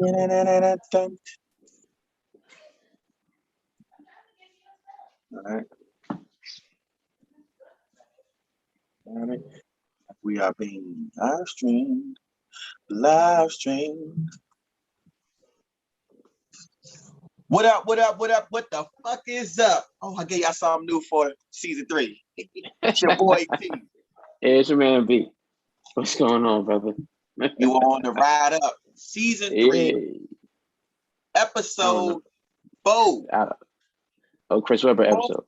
right. All right. We are being live streamed. Live streamed. What up? What up? What up? What the fuck is up? Oh, I gave y'all something new for season 3. It's your boy T. Hey, it's your man B. What's going on, brother? You on the ride up. Season 3, episode 4. Oh, Chris Webber episode.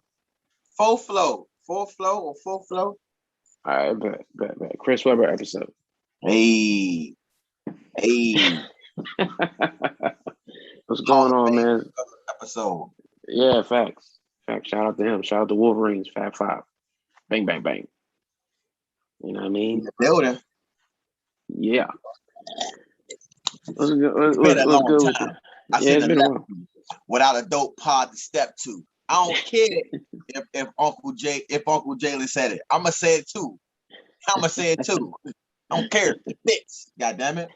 Full flow. Full flow. All right, bet. Chris Webber episode. Hey. What's going on, man? Episode. Yeah, facts. Shout out to him. Shout out to Wolverines. Fat 5. Bang, bang, bang. You know what I mean? In the building. Yeah. What's good? It's been a long time. It's been a while. Without a dope pod to step to. I don't care if Uncle Jalen said it. I'ma say it too. I don't care if it fits. God damn it.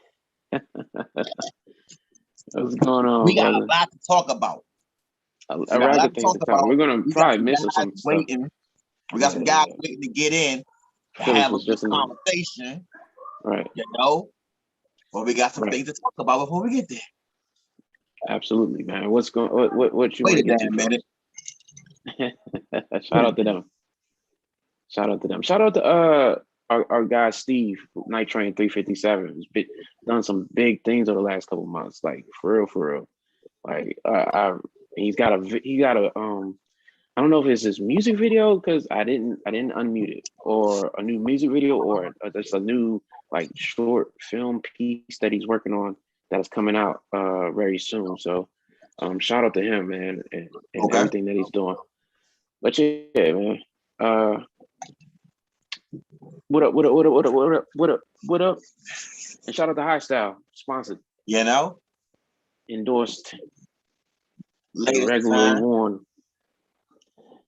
What's going on? We got a lot to talk about. A lot of things to talk about. We're gonna probably miss some stuff. We got some guys waiting to get in to have a good conversation. Right. You know? But we got some things to talk about before we get there. Absolutely, man. What you want to get to? Minute. Shout out to them. Shout out to our guy Steve, Night Train 357. He's done some big things over the last couple months, like for real. Like he's got a I don't know if it's his music video because I didn't unmute it, or a new music video, or just a new like short film piece that he's working on that is coming out very soon. So shout out to him, man, and everything that he's doing. But yeah, man. What up? And shout out to High Style, sponsored. You know? Endorsed. Regularly worn.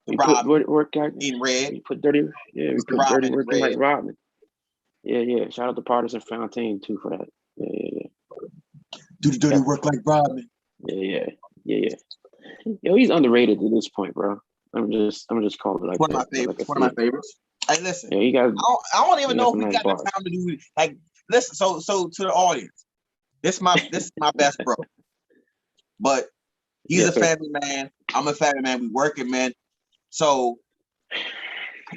We put work out in red. We put dirty. Yeah, we put dirty work in like Rodman. Yeah. Shout out to Partisan Fontaine too for that. Yeah. Do the dirty work like Rodman. Yeah. Yo, he's underrated at this point, bro. I'm just calling it like one of my favorites. Hey, listen. Yeah, you guys. I don't even know if we got the time to do like. Listen, so to the audience, this is my best bro, but he's a family man. I'm a family man. We working, man. So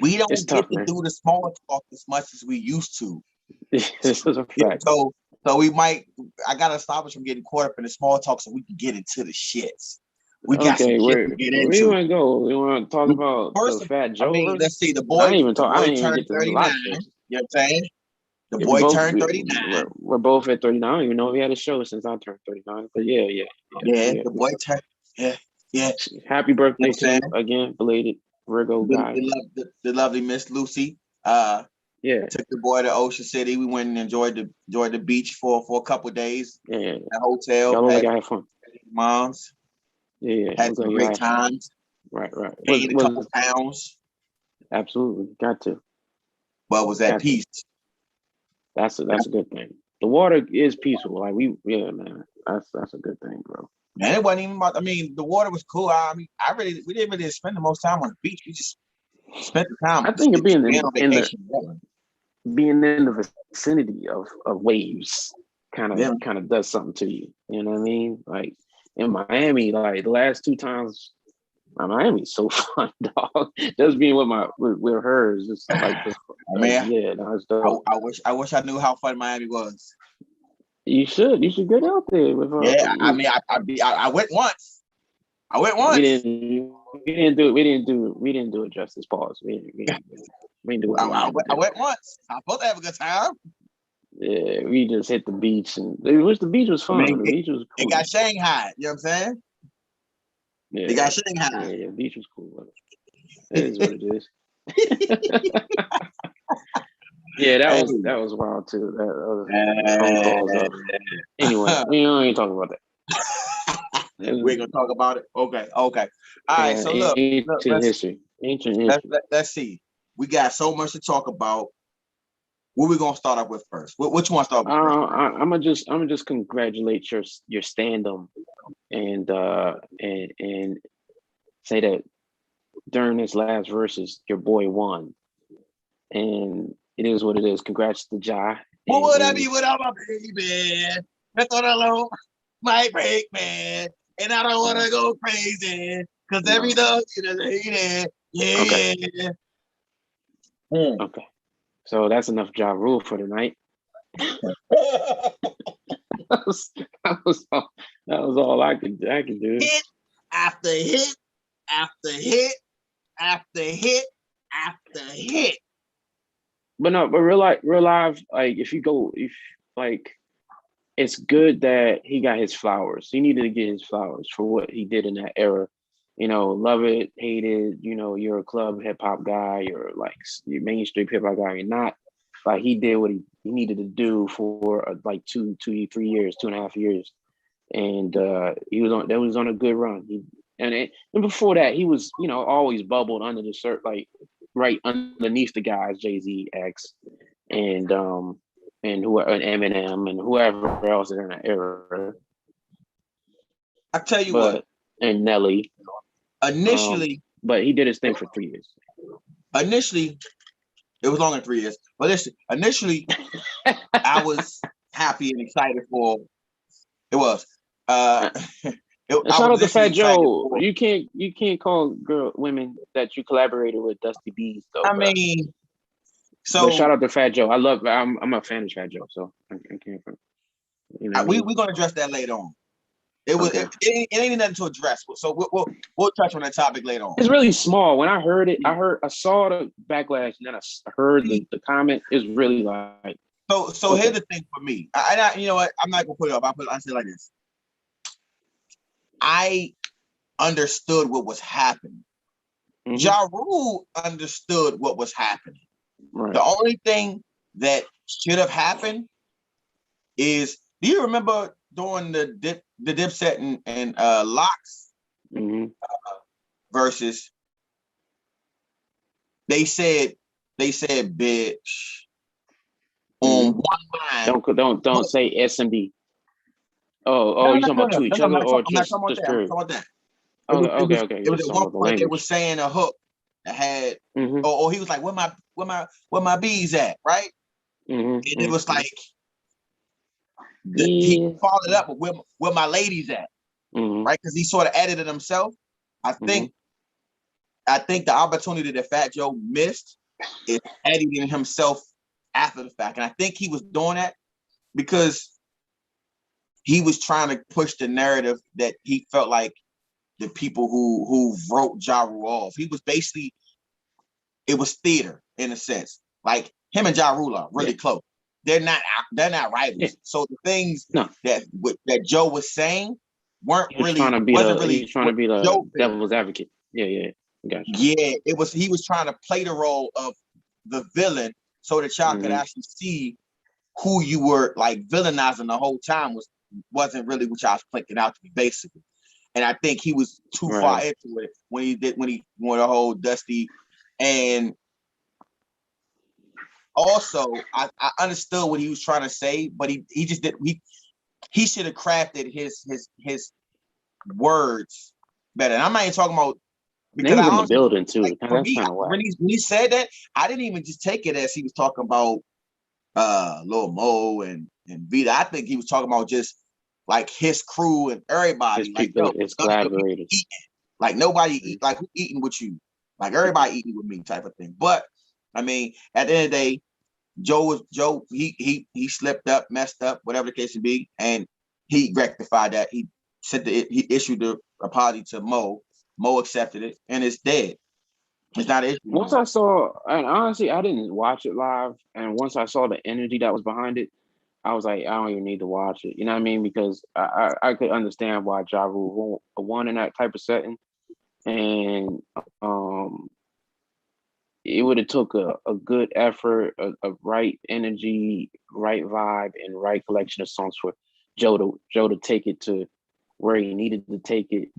we don't get to do the small talk as much as we used to. This is a fact. So I gotta stop us from getting caught up in the small talk so we can get into the shits. We got some shit to get into. Where you want to go? We want to talk about the Fat Joe? Let's see. The boy turned 39. You know what I'm saying? The boy turned 39. We're both at 39. I don't even know if he had a show since I turned 39. But yeah. The boy turned. Yeah. Happy birthday to him again, belated Virgo guy. The lovely Miss Lucy. Took the boy to Ocean City. We went and enjoyed the beach for a couple of days. Yeah. The hotel. Y'all had fun. Moms. Yeah. Had some great times. Right. Gained a couple pounds. Absolutely. Got to. But was at peace. That's a good thing. The water is peaceful. Like man. That's a good thing, bro. Man, it wasn't even about, the water was cool. We didn't really spend the most time on the beach. We just spent the time. I think being in the vicinity of waves kind of does something to you. You know what I mean? Like in Miami, like the last 2 times, Miami's so fun, dog. Just being with her is just like, it's dope. I wish I knew how fun Miami was. You should get out there with her. Yeah, I went once. We didn't do it justice. Pause. We didn't do it. I went once. I was supposed to have a good time. Yeah, we just hit the beach, and the beach was fun. The beach was cool. It got Shanghai. You know what I'm saying? Yeah, it got Shanghai. Yeah, the beach was cool. It is what it is. Yeah, that was wild too. Anyway, we ain't talking about that. We're gonna talk about it. Okay. All right. So look, ancient history. Let's see. We got so much to talk about. What we gonna start off with first? What you want to start with first? I'm gonna just congratulate your stand-up and say that during this last verses, your boy won, and it is what it is. Congrats to Ja. What would I be without my baby? That's on alone might break, man. And I don't want to go crazy because every dog is a lady. Yeah, Okay. yeah. Okay. So that's enough Ja Rule for tonight. that was all I could do. Hit after hit after hit after hit after hit. But real life, like it's good that he got his flowers. He needed to get his flowers for what he did in that era. You know, love it, hate it. You know, you're a club hip hop guy. You're like you're mainstream hip hop guy. You're not. Like he did what he needed to do for like 3 years, 2.5 years, and he was on a good run. And before that, he was always bubbled under the shirt, like right underneath the guys, Jay-Z, X, and Eminem and whoever else in that era. I tell you what, and Nelly. Initially, but he did his thing for 3 years. Initially, it was longer than 3 years. But listen, initially, I was happy and excited for. It was. Shout out to Fat Joe. You can't call women that you collaborated with Dusty B's though. I mean, so but shout out to Fat Joe. I'm a fan of Fat Joe, so I can't. We're gonna address that later on. It was okay. it ain't nothing to address. So we'll touch on that topic later on. It's really small. When I heard it, I saw the backlash, and then I heard the comment. It's really like so. Okay. Here's the thing for me. I you know what? I'm not gonna put it up. I say it like this. I understood what was happening. Mm-hmm. Ja Rule understood what was happening. Right. The only thing that should have happened is, do you remember during the Dipset and Locks versus? They said bitch on one line. Don't say SMD. Oh, you talking about to each other or just period? Okay. It was at one point they were saying a hook that had, or he was like, where my bees at, right? And it was like he followed up with where my ladies at, right? Because he sort of edited himself. I think the opportunity that Fat Joe missed is editing himself after the fact, and I think he was doing that because he was trying to push the narrative that he felt like the people who wrote Ja Rule off. He was basically, it was theater in a sense. Like him and Ja Rule are really close. They're not rivals. Yeah. So the things that Joe was saying weren't really. He's trying to be the devil's advocate. Yeah. Gotcha. Yeah, he was trying to play the role of the villain so that y'all could actually see who you were like villainizing the whole time wasn't really what y'all was playing out to be, basically. And I think he was too far into it when he went the whole Dusty. And also I understood what he was trying to say, but he just did he should have crafted his words better. And I'm not even talking about because I was in the building too. Like, that's kind of when he said that, I didn't even just take it as he was talking about Lil Mo and Vita. I think he was talking about just like his crew and everybody, his collaborators. Like nobody like who eating with you, like everybody eating with me, type of thing. But I mean, at the end of the day, Joe. He slipped up, messed up, whatever the case may be, and he rectified that. He said he issued the apology to Mo. Mo accepted it, and it's dead. It's not an issue. Once I saw, and honestly, I didn't watch it live, and once I saw the energy that was behind it, I was like, I don't even need to watch it. You know what I mean? Because I could understand why Ja Rule won in that type of setting. And it would have took a good effort, a right energy, right vibe, and right collection of songs for Joe to take it to where he needed to take it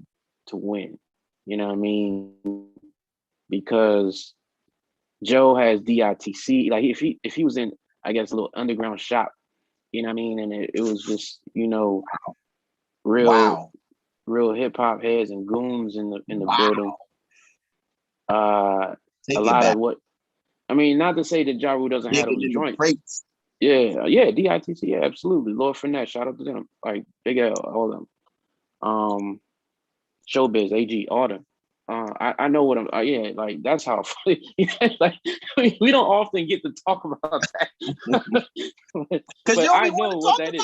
to win. You know what I mean? Because Joe has DITC. Like if he was in I guess, a little underground shop. You know what I mean? And it was just, real hip hop heads and goons in the building. A lot of what, I mean, not to say that Ja Rule doesn't have those joints. Yeah, DITC, yeah, absolutely. Lord Finesse, shout out to them. Like Big L, all of them. Showbiz, AG, all them. I know what I'm. Like that's how funny. Like we don't often get to talk about that. Because you don't know what that is.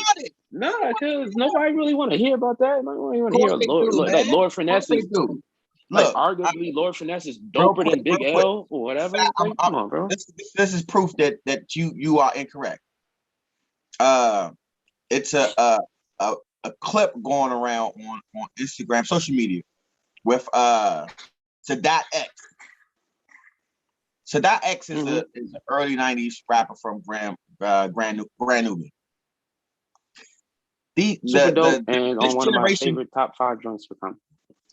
No, because nobody really want to hear about that. Nobody want to hear Lord Finesse. Look, arguably, Lord Finesse is doper than Big L or whatever. Come on, bro. This is proof that you are incorrect. It's a clip going around on Instagram, social media, with Sadat X. Sadat X is an early '90s rapper from Grand Nubian. Super dope, and on one of my favorite top 5 joints for come.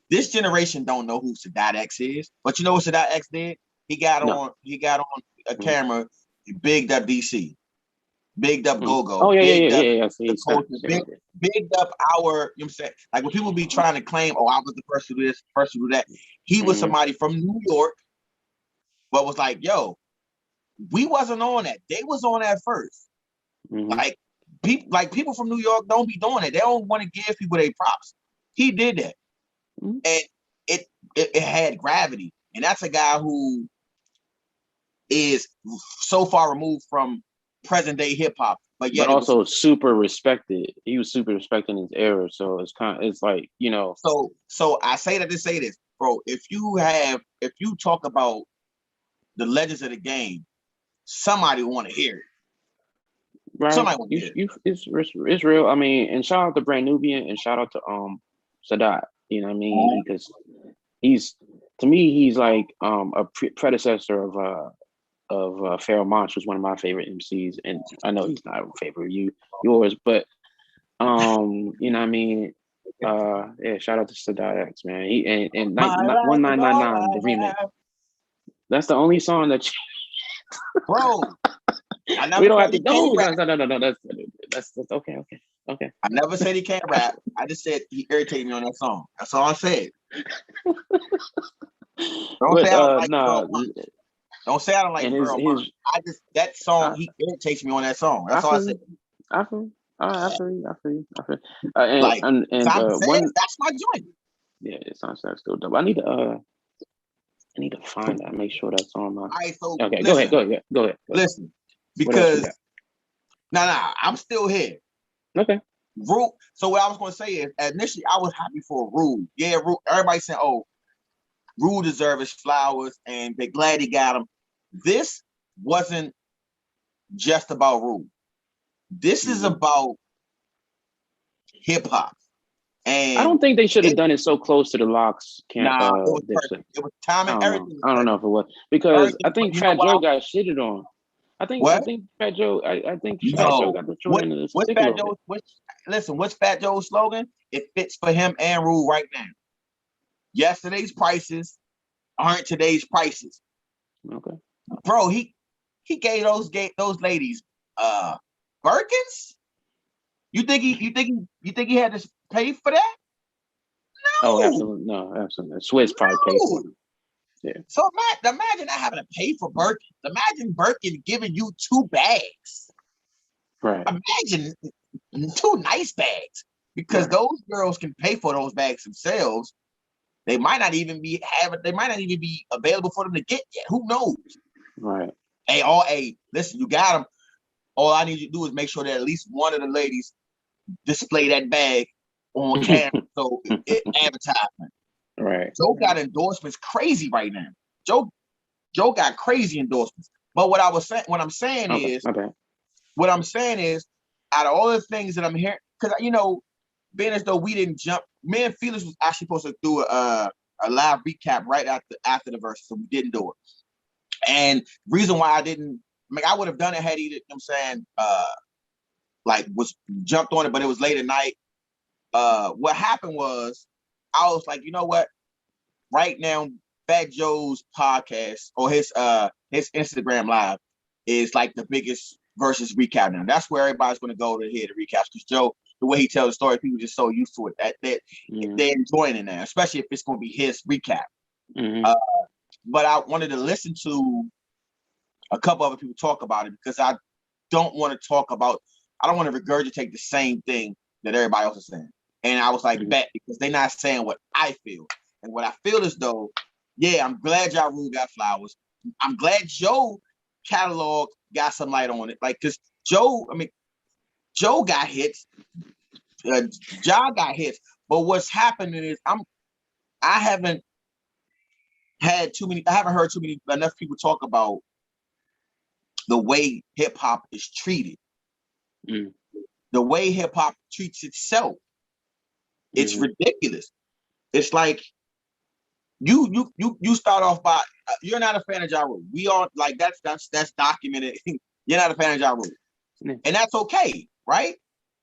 This generation don't know who Sadat X is, but you know what Sadat X did? He got on a camera, he bigged up DC, bigged up Go-Go. Oh yeah. Bigged up our, you know what I'm saying? Like when people be trying to claim, oh, I was the person to do this, person to do that. He was somebody from New York, but was like, yo, we wasn't on that. They was on that first. Like people from New York don't be doing it. They don't want to give people their props. He did that. And it had gravity. And that's a guy who is so far removed from present day hip hop, but yet also super respected. He was super respected in his era. So it's like, So I say that to say this, bro. If you talk about the legends of the game, somebody want to hear it. Right. Somebody want to hear it. It's real. I mean, and shout out to Brand Nubian and shout out to Sadat. You know what I mean? Because he's like a predecessor of Pharoah Monch, who's one of my favorite MCs, and I know he's not a favorite of yours, but you know what I mean? Shout out to Sadat X, man. He and 1999 the remix. That's the only song that bro. We don't have to do. No. That's okay. I never said he can't rap. I just said he irritated me on that song. That's all I said. Don't say I don't like Pharoah Monch. Don't say I don't like Pharoah Monch. That song, he irritates me on that song. That's all I said. I feel you. That's my joint. Yeah, it sounds still dope. I need to find that. Make sure that's on my. All right, so okay, listen, go ahead. Listen, because I'm still here. Okay. Rule. So what I was going to say is, initially I was happy for Rule. Yeah, Rule. Everybody said, "Oh, Rule deserves his flowers," and they're glad he got him. This wasn't just about Rule. This is about hip hop. And I don't think they should have done it so close to the Locks camp. It was perfect. It was timing. Everything. I don't know if it was because I think Fat Joe got shitted on. I think Fat Joe. I think Fat Joe got the short end of the stick. What's Fat Joe's slogan? It fits for him and Rule right now. Yesterday's prices aren't today's prices. Okay, bro. He gave those ladies Birkins. You think he had to pay for that? No. Oh, absolutely no, absolutely. Swiss probably paid for them. Yeah. So imagine not having to pay for Birkin. Imagine Birkin giving you 2 bags. Right. Imagine 2 nice bags, because those girls can pay for those bags themselves. They might not even be available for them to get yet. Who knows? Right. Hey, listen, you got them. All I need you to do is make sure that at least one of the ladies display that bag on camera, so it advertisement. Right. Joe got endorsements crazy right now. Joe got crazy endorsements. But what I'm saying is, out of all the things that I'm hearing, because being as though we didn't jump, me and Felix was actually supposed to do a live recap right after the verse, so we didn't do it. And the reason why I didn't, I would have done it had he, was jumped on it, but it was late at night. What happened was, I was like, you know what? Right now, Fat Joe's podcast or his Instagram live is like the biggest versus recap now. That's where everybody's going to go to hear the recaps because Joe, the way he tells the story, people just so used to it that they're enjoying it now, especially if it's going to be his recap. But I wanted to listen to a couple other people talk about it because I don't want to regurgitate the same thing that everybody else is saying. And I was like, bet, because they're not saying what I feel. And what I feel is though, yeah, I'm glad Ja Rule got flowers. I'm glad Joe catalog got some light on it. Like, because Joe got hits. Ja got hits. But what's happening is I haven't heard enough people talk about the way hip hop is treated. The way hip hop treats itself. It's ridiculous. It's like you start off by you're not a fan of Ja Rule. We are like that's documented. You're not a fan of Ja Rule, and that's okay, right?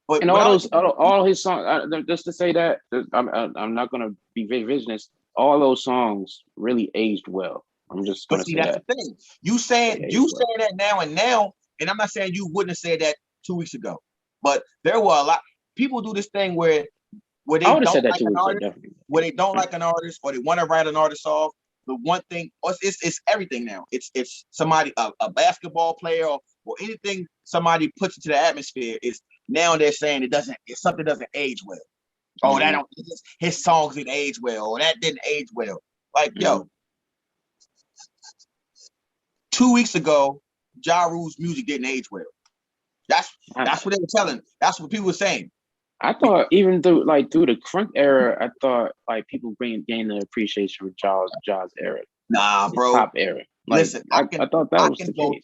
But and all his songs. Just to say that I'm not gonna be revisionist. All those songs really aged well. I'm just gonna say that's the thing. You saying that now, and I'm not saying you wouldn't have said that 2 weeks ago, but there were a lot. People do this thing where they don't like an artist, or they want to write an artist off. The one thing, it's everything now. It's somebody, a basketball player or anything somebody puts into the atmosphere is now they're saying something doesn't age well. Oh, his songs didn't age well, or that didn't age well. Like, yo, 2 weeks ago, Ja Rule's music didn't age well. That's what they were telling. That's what people were saying. I thought even through the crunk era, I thought like people gained the appreciation for Ja's era. Nah, bro. Pop era. Like, listen, I thought that was the case.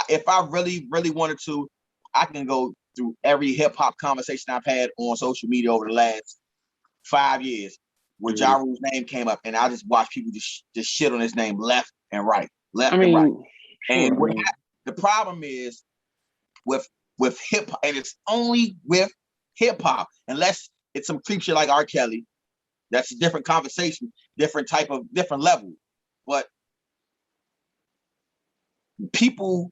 If I really, really wanted to, I can go through every hip hop conversation I've had on social media over the last 5 years where Ja Rule's name came up, and I just watch people just shit on his name left and right. And the problem is with hip hop, and it's only with hip hop, unless it's some creep shit like R. Kelly. That's a different conversation, different level. But people,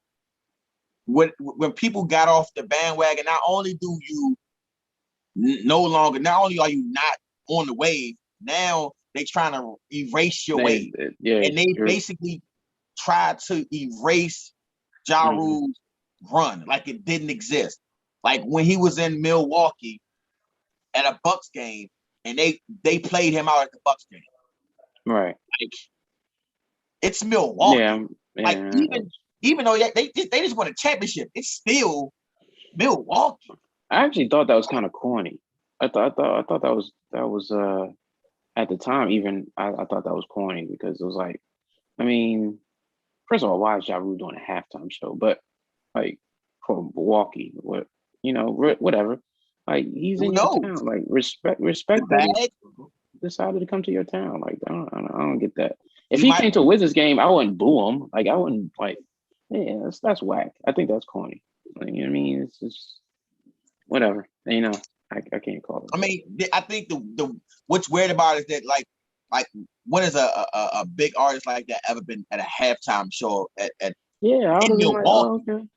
when people got off the bandwagon, not only are you not on the wave, now they trying to erase your wave. And they basically tried to erase Ja Rule's run like it didn't exist. Like when he was in Milwaukee at a Bucks game, and they played him out at the Bucks game. Right. Like, it's Milwaukee. Yeah. Like even though they just won a championship, it's still Milwaukee. I actually thought that was kind of corny. I thought that was at the time even I thought that was corny because it was like, I mean, first of all, why is Ja Rule doing a halftime show? But like for Milwaukee, whatever. Like he's in your town. Like respect that he decided to come to your town. Like I don't get that. If he came to a Wizards game, I wouldn't boo him. Like I wouldn't that's whack. I think that's corny. Like, you know what I mean? It's just whatever. I can't call it. I mean, I think the what's weird about it is that like when has a big artist like that ever been at a halftime show at in Milwaukee? Okay.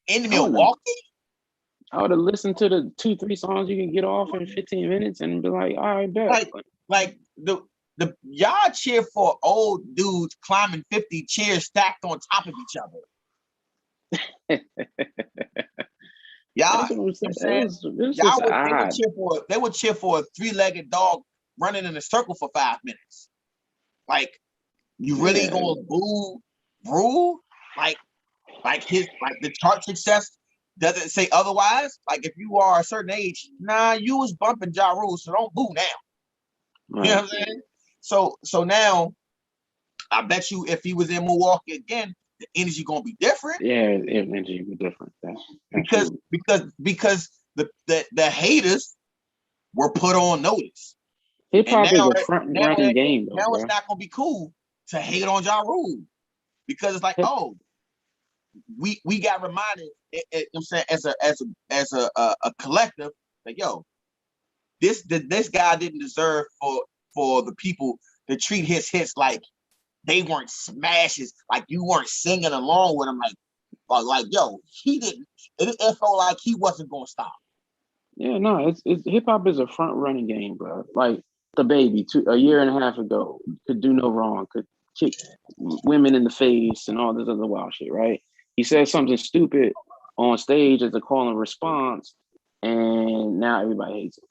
In Milwaukee? I would have listened to the 2-3 songs you can get off in 15 minutes and be like, all right, bet. Like the y'all cheer for old dudes climbing 50 chairs stacked on top of each other. Y'all, they would cheer for a 3-legged dog running in a circle for 5 minutes. Like, you really gonna boo Rule? Like the chart success doesn't say otherwise. Like if you are a certain age, you was bumping Ja Rule, so don't boo now. Right. You know what I'm saying? So now, I bet you if he was in Milwaukee again, the energy gonna be different. Yeah, the energy be different. Because the haters were put on notice. Hip hop is a front running game. Now it's not gonna be cool to hate on Ja Rule because it's like, we got reminded. I'm saying as a collective, like yo, this guy didn't deserve for the people to treat his hits like they weren't smashes, like you weren't singing along with him. Like, like, yo, he didn't. It felt like he wasn't gonna stop. Yeah, no, it's hip hop is a front running game, bro. Like the baby, a year and a half ago, could do no wrong, could kick women in the face and all this other wild shit, right? He said something stupid on stage as a call and response, and now everybody hates it.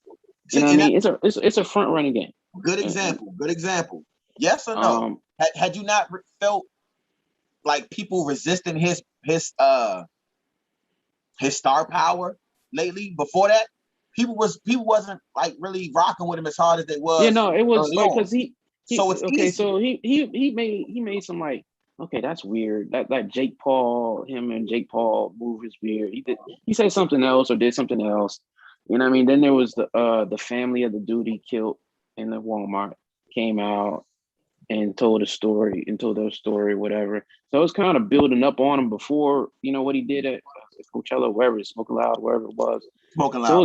You know what I mean? It's a front running game. Good example. Good example. Yes or no? Had you not felt like people resisting his star power lately? Before that, people wasn't like really rocking with him as hard as they was. Yeah, no, it was like because so it's okay. easy. So he made some like, okay, that's weird. That Jake Paul, him and Jake Paul move is weird. He said something else or did something else. You know what I mean? Then there was the family of the dude he killed in the Walmart came out and told their story, whatever. So it was kind of building up on him before, you know, what he did at Coachella, wherever, Smoking Loud, wherever it was. Smoking Loud. So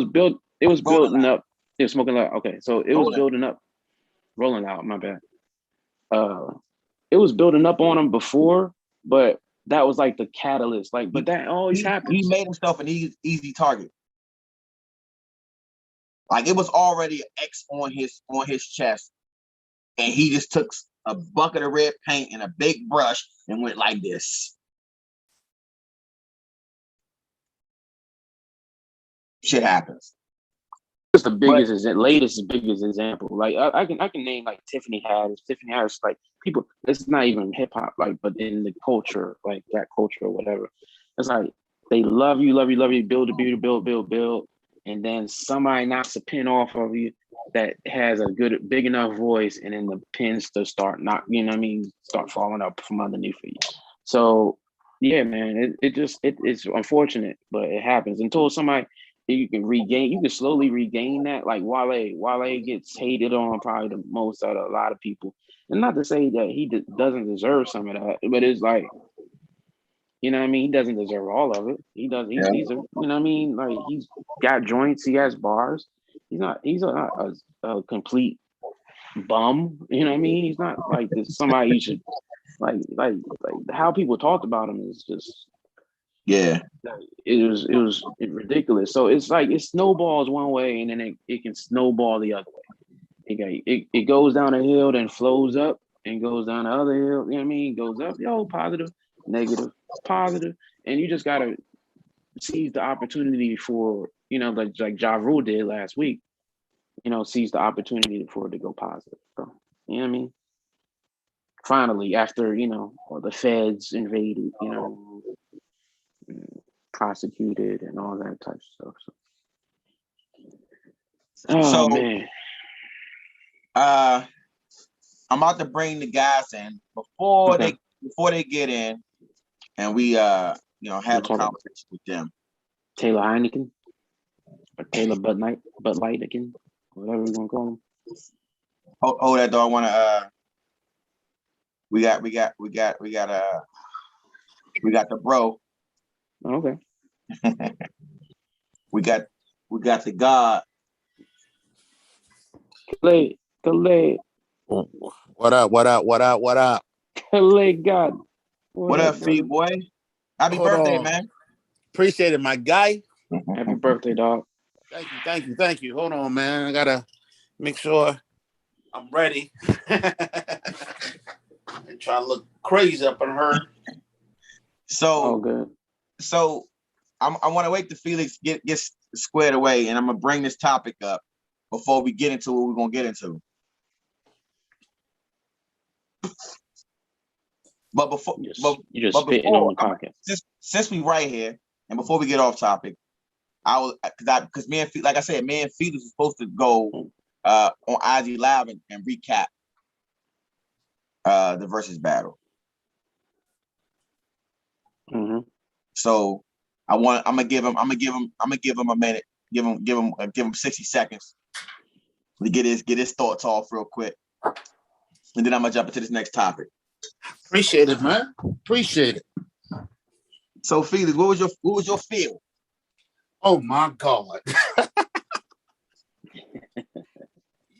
it was building up. It was Smoking Loud. Okay, so it was building up. Rolling Out, my bad. It was building up on him before, but that was like the catalyst. Like, but that always happens. He made himself an easy target. Like it was already an X on his chest, and he just took a bucket of red paint and a big brush and went like this. Shit happens. It's the biggest, biggest example. Like I can name like Tiffany Haddish. Tiffany Haddish, like people. It's not even hip hop, like, but in the culture, like that culture or whatever. It's like they love you, build a beauty, build, and then somebody knocks a pin off of you that has a good, big enough voice, and then the pins to start start falling up from underneath you. So yeah, man, it's unfortunate, but it happens until somebody. You can slowly regain that. Like Wale gets hated on probably the most out of a lot of people. And not to say that he doesn't deserve some of that, but it's like, you know what I mean? He doesn't deserve all of it. He does. He's a, you know what I mean? Like he's got joints. He has bars. He's a complete bum. You know what I mean? He's not like this. Somebody you should like how people talked about him is just. Yeah, it was ridiculous. So it's like it snowballs one way, and then it can snowball the other way. It goes down a hill, then flows up, and goes down the other hill. You know what I mean? It goes up, positive, negative, positive, and you just gotta seize the opportunity for like Ja Rule did last week. Seize the opportunity for it to go positive. So, you know what I mean? Finally, after the feds invaded, prosecuted and all that type of stuff. So, man. I'm about to bring the guys in before they get in, and we have a conversation with them. Taylor Heineken or Taylor Bud Light again, whatever we're gonna call him. Hold that though. I wanna we got the bro. Okay. we got the God. Clay. What up? Clay God. What up, Fee boy? Happy birthday, man. Appreciate it, my guy. Happy birthday, dog. Thank you. Hold on, man. I gotta make sure I'm ready. And try to look crazy up in her. So good. So I want to wait till Felix get squared away, and I'm gonna bring this topic up before we get into what we're gonna get into. But before you're just spitting on the pocket. Since we right here, and before we get off topic, because me and Felix, like I said, me and Felix was supposed to go on IG Live and recap the versus battle. Mm-hmm. So I'm gonna give him a minute, give him 60 seconds to get his thoughts off real quick, and then I'm gonna jump into this next topic. Appreciate it, man. Appreciate it. So Felix, what was your feel? Oh my God.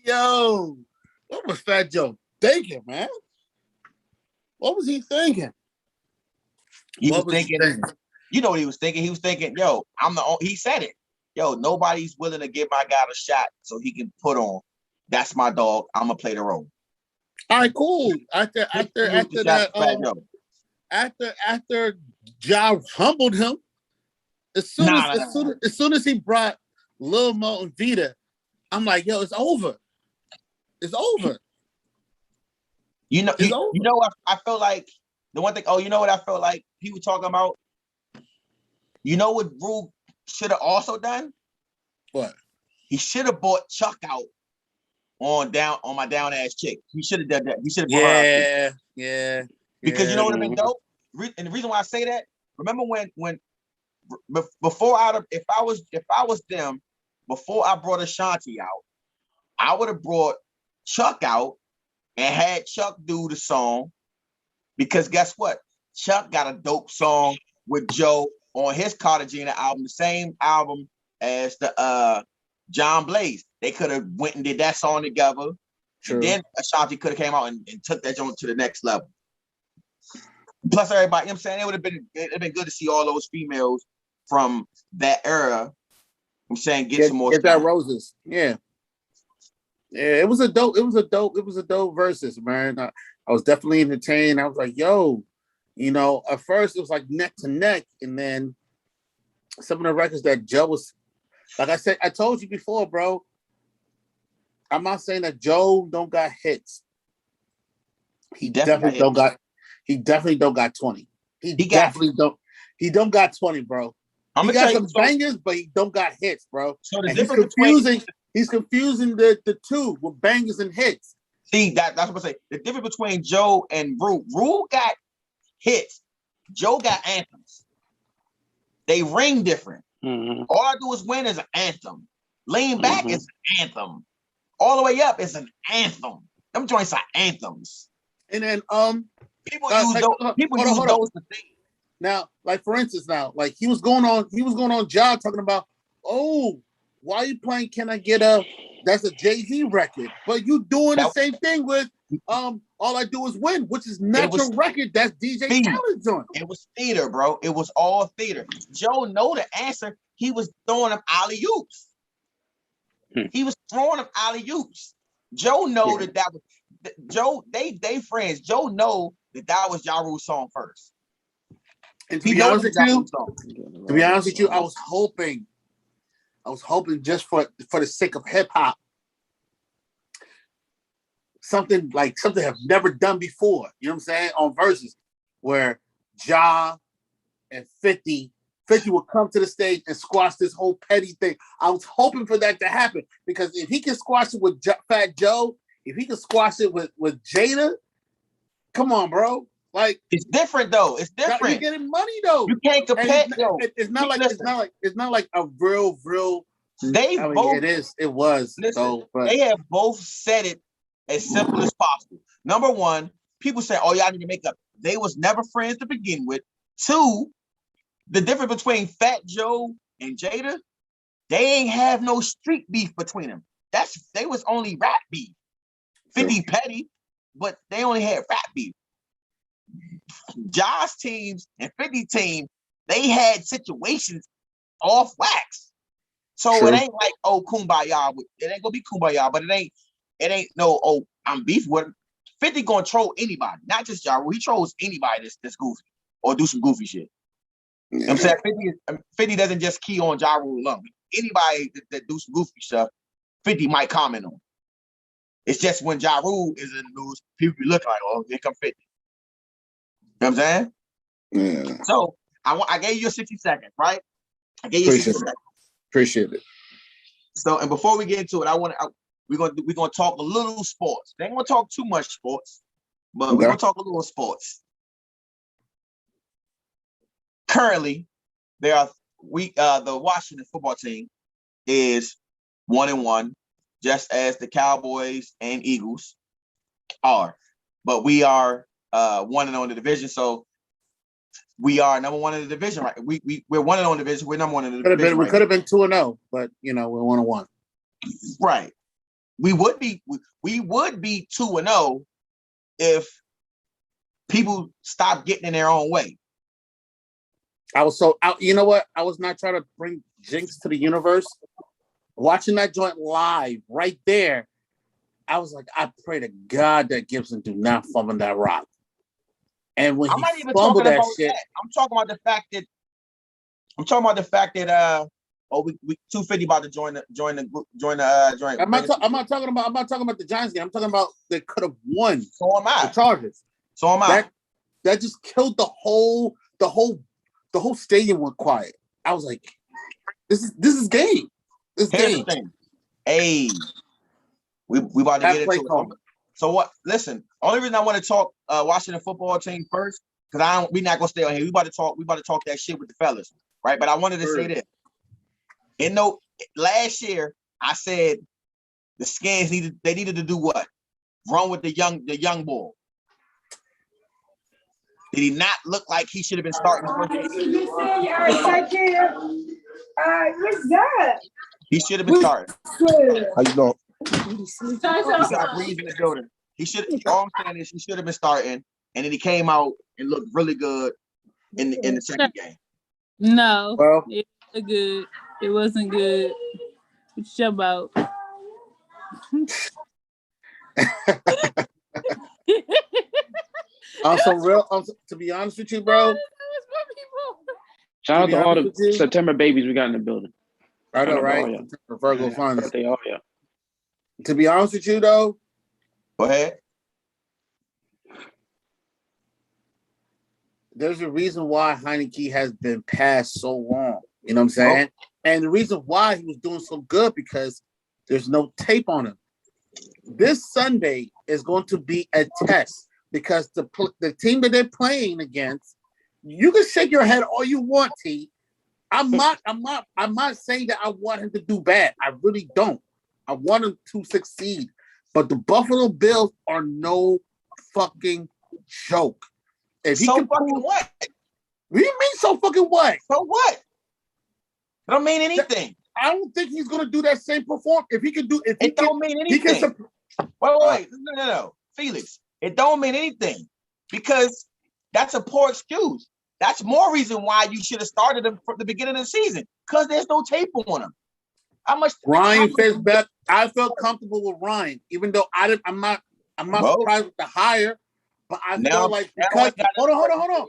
Yo, what was Fat Joe thinking, man? What was he thinking? He was thinking You know what he was thinking? He was thinking, yo, I'm the only, he said it. Yo, nobody's willing to give my guy a shot so he can put on. That's my dog. I'm gonna play the role. All right, cool. After Ja humbled him, as soon as he brought Lil Mo and Vita, I'm like, yo, it's over. It's over. You know what I felt like the one thing. Oh, you know what I felt like he was talking about. You know what Rue should have also done? What? He should have bought Chuck out on my down ass chick. He should have done that. He should have. Yeah. Because you know what would have been dope. And the reason why I say that, remember when before if I was them, before I brought Ashanti out, I would have brought Chuck out and had Chuck do the song. Because guess what? Chuck got a dope song with Joe on his Cartagena album, the same album as the John Blaze. They could have went and did that song together. True. And then Ashanti could have came out and took that joint to the next level. Plus everybody, you know what I'm saying? It'd been good to see all those females from that era. I'm saying get some more get that roses. Yeah. Yeah, it was a dope versus, man. I was definitely entertained. I was like, yo, you know, at first it was like neck to neck, and then some of the records that Joe was, like I said, I told you before, bro. I'm not saying that Joe don't got hits. He definitely don't got 20. He don't got 20, bro. He got some bangers, but he don't got hits, bro. So the difference he's confusing the two with bangers and hits. See, that's what I'm saying. The difference between Joe and Rue. Rue got hits. Joe got anthems. They ring different. Mm-hmm. All I do is win is an anthem. Lean back is an anthem. All the way up is an anthem. Them joints are anthems. And then people use those to think. Now, like for instance, like he was going on Job talking about, oh, why are you playing Can I Get a, that's a Jay-Z record, but you doing the same thing with All I Do Is Win, which is not your record, that's DJ Khaled's on. It was theater, bro. It was all theater. Joe know the answer. He was throwing them alley-oops. He was throwing them alley-oops. Joe know that was Joe, they friends. Joe know that was Ja Rule's song first. And to be honest with you, I was hoping just for the sake of hip hop, something I've never done before. You know what I'm saying? On verses where Ja and 50 would come to the stage and squash this whole petty thing. I was hoping for that to happen because if he can squash it with Fat Joe, if he can squash it with Jada, come on, bro. Like it's different though. It's different. You're getting money though. You can't compare. It's not like a real. It was. Listen, though, but they have both said it as simple as possible. Number one, people say, "Oh, y'all need to make up." They was never friends to begin with. Two, the difference between Fat Joe and Jada, they ain't have no street beef between them. They was only rap beef. 50 petty, but they only had rap beef. Ja's teams and 50 team, they had situations off wax. So it ain't like, oh, kumbaya. It ain't gonna be kumbaya, but it ain't no, oh, I'm beef with him. 50 gonna troll anybody, not just Ja Rule. He trolls anybody that's goofy or do some goofy shit. You know what I'm saying? 50 doesn't just key on Ja Rule alone. Anybody that do some goofy stuff, 50 might comment on. It's just when Ja Rule is in the news, people be looking like, oh, here come 50. You know what I'm saying? Yeah. So I gave you 60 seconds, right? I gave you 60 seconds. Appreciate it. So, and before we get into it, we're gonna talk a little sports. They ain't gonna talk too much sports, but we're gonna talk a little sports. Currently, the Washington football team is 1-1, just as the Cowboys and Eagles are. But we are 1-0 in the division, so we are number one in the division, right? We're 1-0 in the division. We're number one in the division. We could have been 2-0, but we're 1-1. Right. We would be 2-0 if people stop getting in their own way. I was so out. You know what? I was not trying to bring Jinx to the universe. Watching that joint live right there, I was like, I pray to God that Gibson do not fumble that rock. And when I'm he not even fumbled talking that about shit, that. I'm talking about the fact that we 250 about to join the joint. I'm not talking about the Giants game. I'm talking about they could have won So am the I. Chargers. So am I. That just killed the whole stadium went quiet. I was like, this is game. This Here's game. the thing. Hey, we about to That get play into it. call. So what? Listen, only reason I want to talk Washington football team first, because we not gonna stay on here. We about to talk that shit with the fellas, right? But I wanted to say this. Last year I said the Skins needed to do what? Run with the young bull. Did he not look like he should have been starting the first game? What's that? He should have been starting. How you doing? He got Breeze in the building. All I'm saying is he should have been starting, and then he came out and looked really good in the second game. No, Well, it wasn't good. It wasn't good. What you about? To be honest with you, bro. Shout out to all the September babies we got in the building. I know, right? Virgo funds. They all, yeah. To be honest with you, though, Go ahead. there's a reason why Heineke has been passed so long. You know what I'm saying? And the reason why he was doing so good because there's no tape on him. This Sunday is going to be a test because the team that they're playing against, you can shake your head all you want, T. I'm not saying that I want him to do bad. I really don't. I want him to succeed. But the Buffalo Bills are no fucking joke. If he So can fucking prove, what? what do you mean so fucking what? So what? It don't mean anything. I don't think he's gonna do that same performance. If he Don't mean anything. Wait. No. Felix, it don't mean anything because that's a poor excuse. That's more reason why you should have started him from the beginning of the season because there's no tape on him. Ryan Fitzpatrick, I felt comfortable with Ryan, even though I'm not surprised with the hire, but I feel like hold on.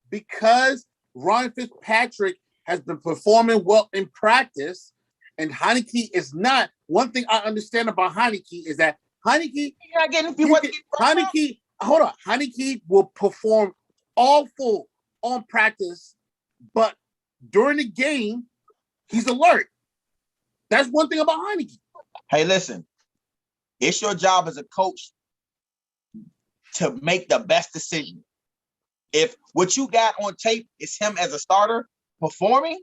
Because Ryan Fitzpatrick has been performing well in practice, and Heineke is not. One thing I understand about Heineke is that Heineke will perform awful on practice, but during the game, he's alert. That's one thing about Heineke. Hey, listen, it's your job as a coach to make the best decision. If what you got on tape is him as a starter performing,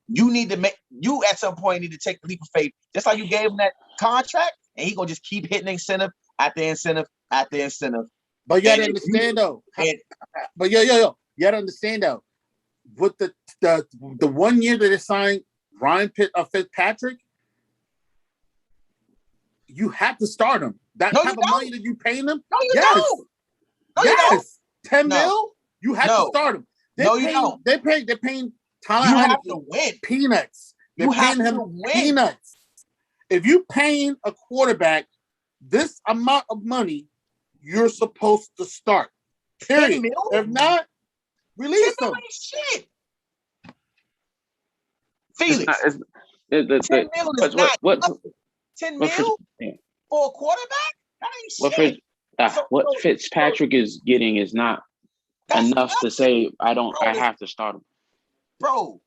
you at some point need to take the leap of faith. Just like you gave him that contract, and he gonna just keep hitting incentive after incentive after incentive. But you gotta understand though. But you gotta understand though. With the 1 year that they signed Ryan Fitzpatrick, you have to start him. That type of money that you paying them? No, you don't. No, you don't. 10 mil? You have to start him. You don't. They're paying Tyler You Heineke have to win. Peanuts. They're paying him peanuts. If you paying a quarterback this amount of money, you're supposed to start. Period. If not, release them. Shit. Felix. 10 mil is not 10 mil for a quarterback? That ain't shit. What Fitzpatrick is getting is not enough to say I have to start him. Bro.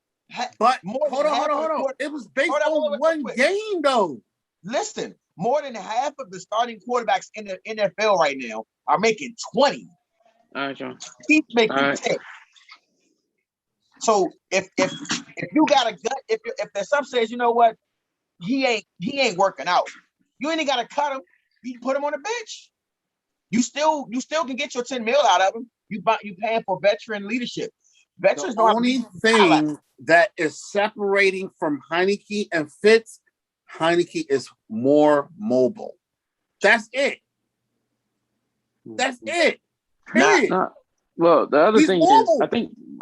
But hold on. It was based on one game though. Listen, more than half of the starting quarterbacks in the NFL right now are making 20. All right, John. He's making 10. So if you got a gut, if there's some says, you know what, he ain't working out, you ain't got to cut him. You put him on the bench. You still can get your 10 mil out of him. You paying for veteran leadership. Veterans the only thing that is separating from Heineke and Fitz, Heineke is more mobile. That's it. Period. Well, the other He's thing normal. is,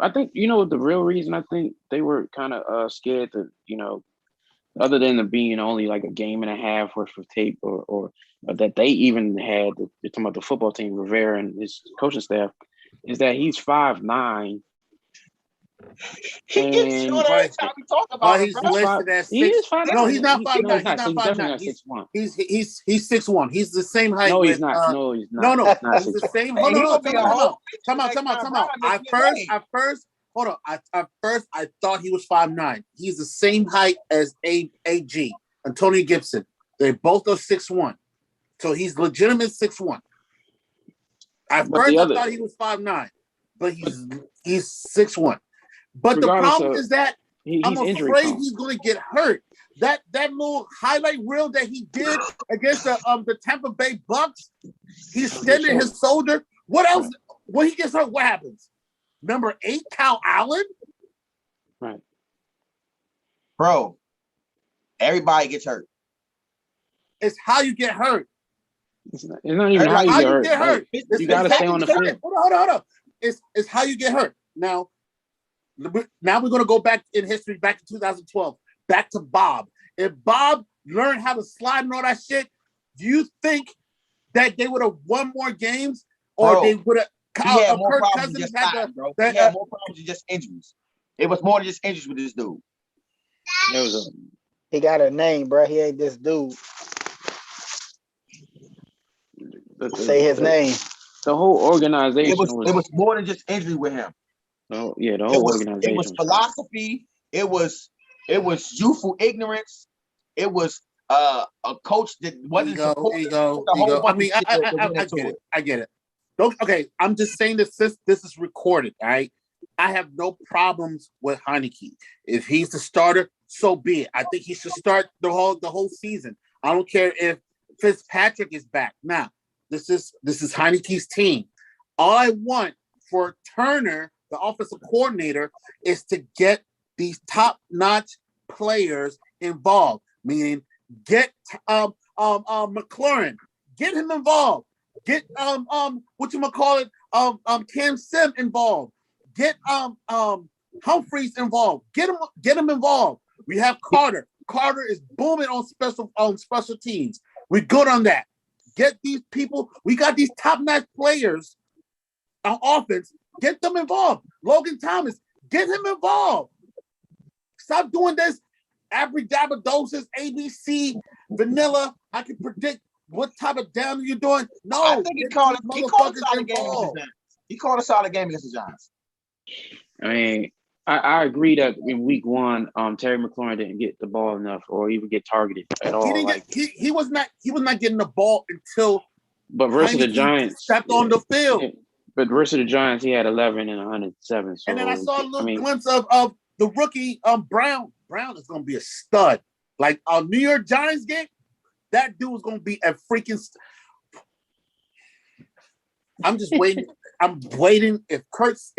I think you know the real reason I think they were kind of scared to, other than it being only like a game and a half worth of tape, or that they even had, you're talking about the football team, Rivera and his coaching staff, is that he's 5'9". He gets short every time we talk about But him, he's bro. listed as He 6. is 5'9". No, he's not 5'9". No, he's He's not. not He's definitely 5'9". not 6'1". He's 6'1". He's the same height. No, with, he's not. No, he's not. No. He's not He's the 6'1". same. Man, Hold he on. gonna be a whole Time out. Hold on. At first, I thought he was 5'9". He's the same height as AG, Antonio Gibson. They both are 6'1". So he's legitimate 6'1". At first, I thought he was 5'9", but he's 6'1". But the problem is that I'm afraid he's going to get hurt. That little highlight reel that he did against the Tampa Bay Bucks, he extended his shoulder. What else? When he gets hurt, what happens? Number 8, Kyle Allen? Right. Bro, everybody gets hurt. It's how you get hurt. It's not even how you get hurt. You got to stay on the field. Hold on. It's how you get hurt. Now we're going to go back in history, back to 2012, back to Bob. If Bob learned how to slide and all that shit, do you think that they would have won more games, or they would have? He had more problems than just sliding, bro. He had more problems than just injuries. It was more than just injuries with this dude. He got a name, bro. He ain't this dude. Say his name. The whole organization it was more than just injury with him. Oh yeah, the whole organization. It was philosophy. It was youthful ignorance. It was a coach that wasn't supposed to. Ego. I mean, I get it. Okay, I'm just saying this is recorded. All right, I have no problems with Heinicke. If he's the starter, so be it. I think he should start the whole season. I don't care if Fitzpatrick is back. Now, this is Heinicke's team. All I want for Turner, the offensive coordinator, is to get these top-notch players involved. Meaning, get McLaurin, get him involved. Get Cam Sim involved. Get Humphreys involved. Get him involved. We have Carter. Carter is booming on special teams. We're good on that. Get these people. We got these top-notch players on offense. Get them involved. Logan Thomas, get him involved. Stop doing this abracadabra doses, ABC, vanilla. I can predict what type of damage you're doing. No, I think he called a solid game against the Giants. He called a solid game against the Giants. I mean, I agree that in week 1, Terry McLaurin didn't get the ball enough or even get targeted at all. He was not getting the ball until. But versus the Giants, stepped on the field. Yeah, but versus the Giants, he had 11 and 107. So, and then I saw a little glimpse of the rookie Brown. Brown is going to be a stud. Like a New York Giants game, that dude is going to be a freaking. I'm just waiting. I'm waiting. If Curtis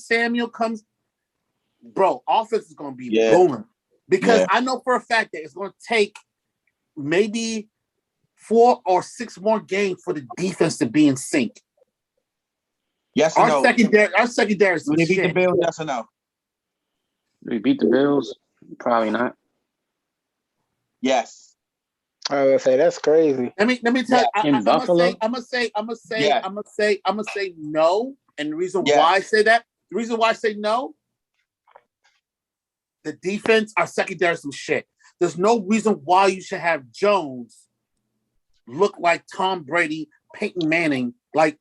Samuel comes, bro, offense is going to be booming. Because I know for a fact that it's going to take maybe 4 or 6 more games for the defense to be in sync. Yes or no? Our secondary is Will they beat the Bills? Yes or no? We beat the Bills? Probably not. Yes. I was gonna say that's crazy. Let me tell you. In Buffalo? I'm gonna say no. And the reason why I say that, the reason why I say no, the defense, our secondary is some shit. There's no reason why you should have Jones look like Tom Brady, Peyton Manning. Like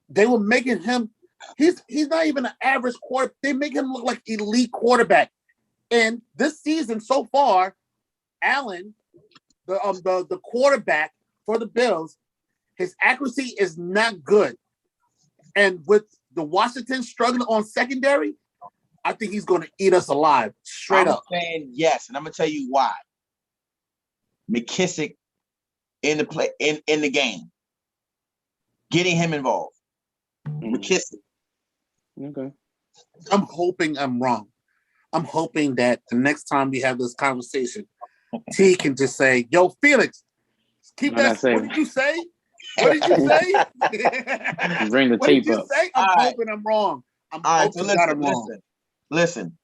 they were making him. He's not even an average quarterback. They make him look like elite quarterback. And this season so far, Allen, the quarterback for the Bills, his accuracy is not good. And with the Washington struggling on secondary, I think he's going to eat us alive. Straight up. I'm saying yes, and I'm going to tell you why. McKissick in the game, getting him involved. McKissick. Okay. I'm hoping I'm wrong. I'm hoping that the next time we have this conversation, T can just say, "Yo, Felix, keep that. What did you say? What did you say? Bring the What did tape you up. say? I'm All right. hoping I'm wrong. I'm All right, so hoping that I'm wrong. listen.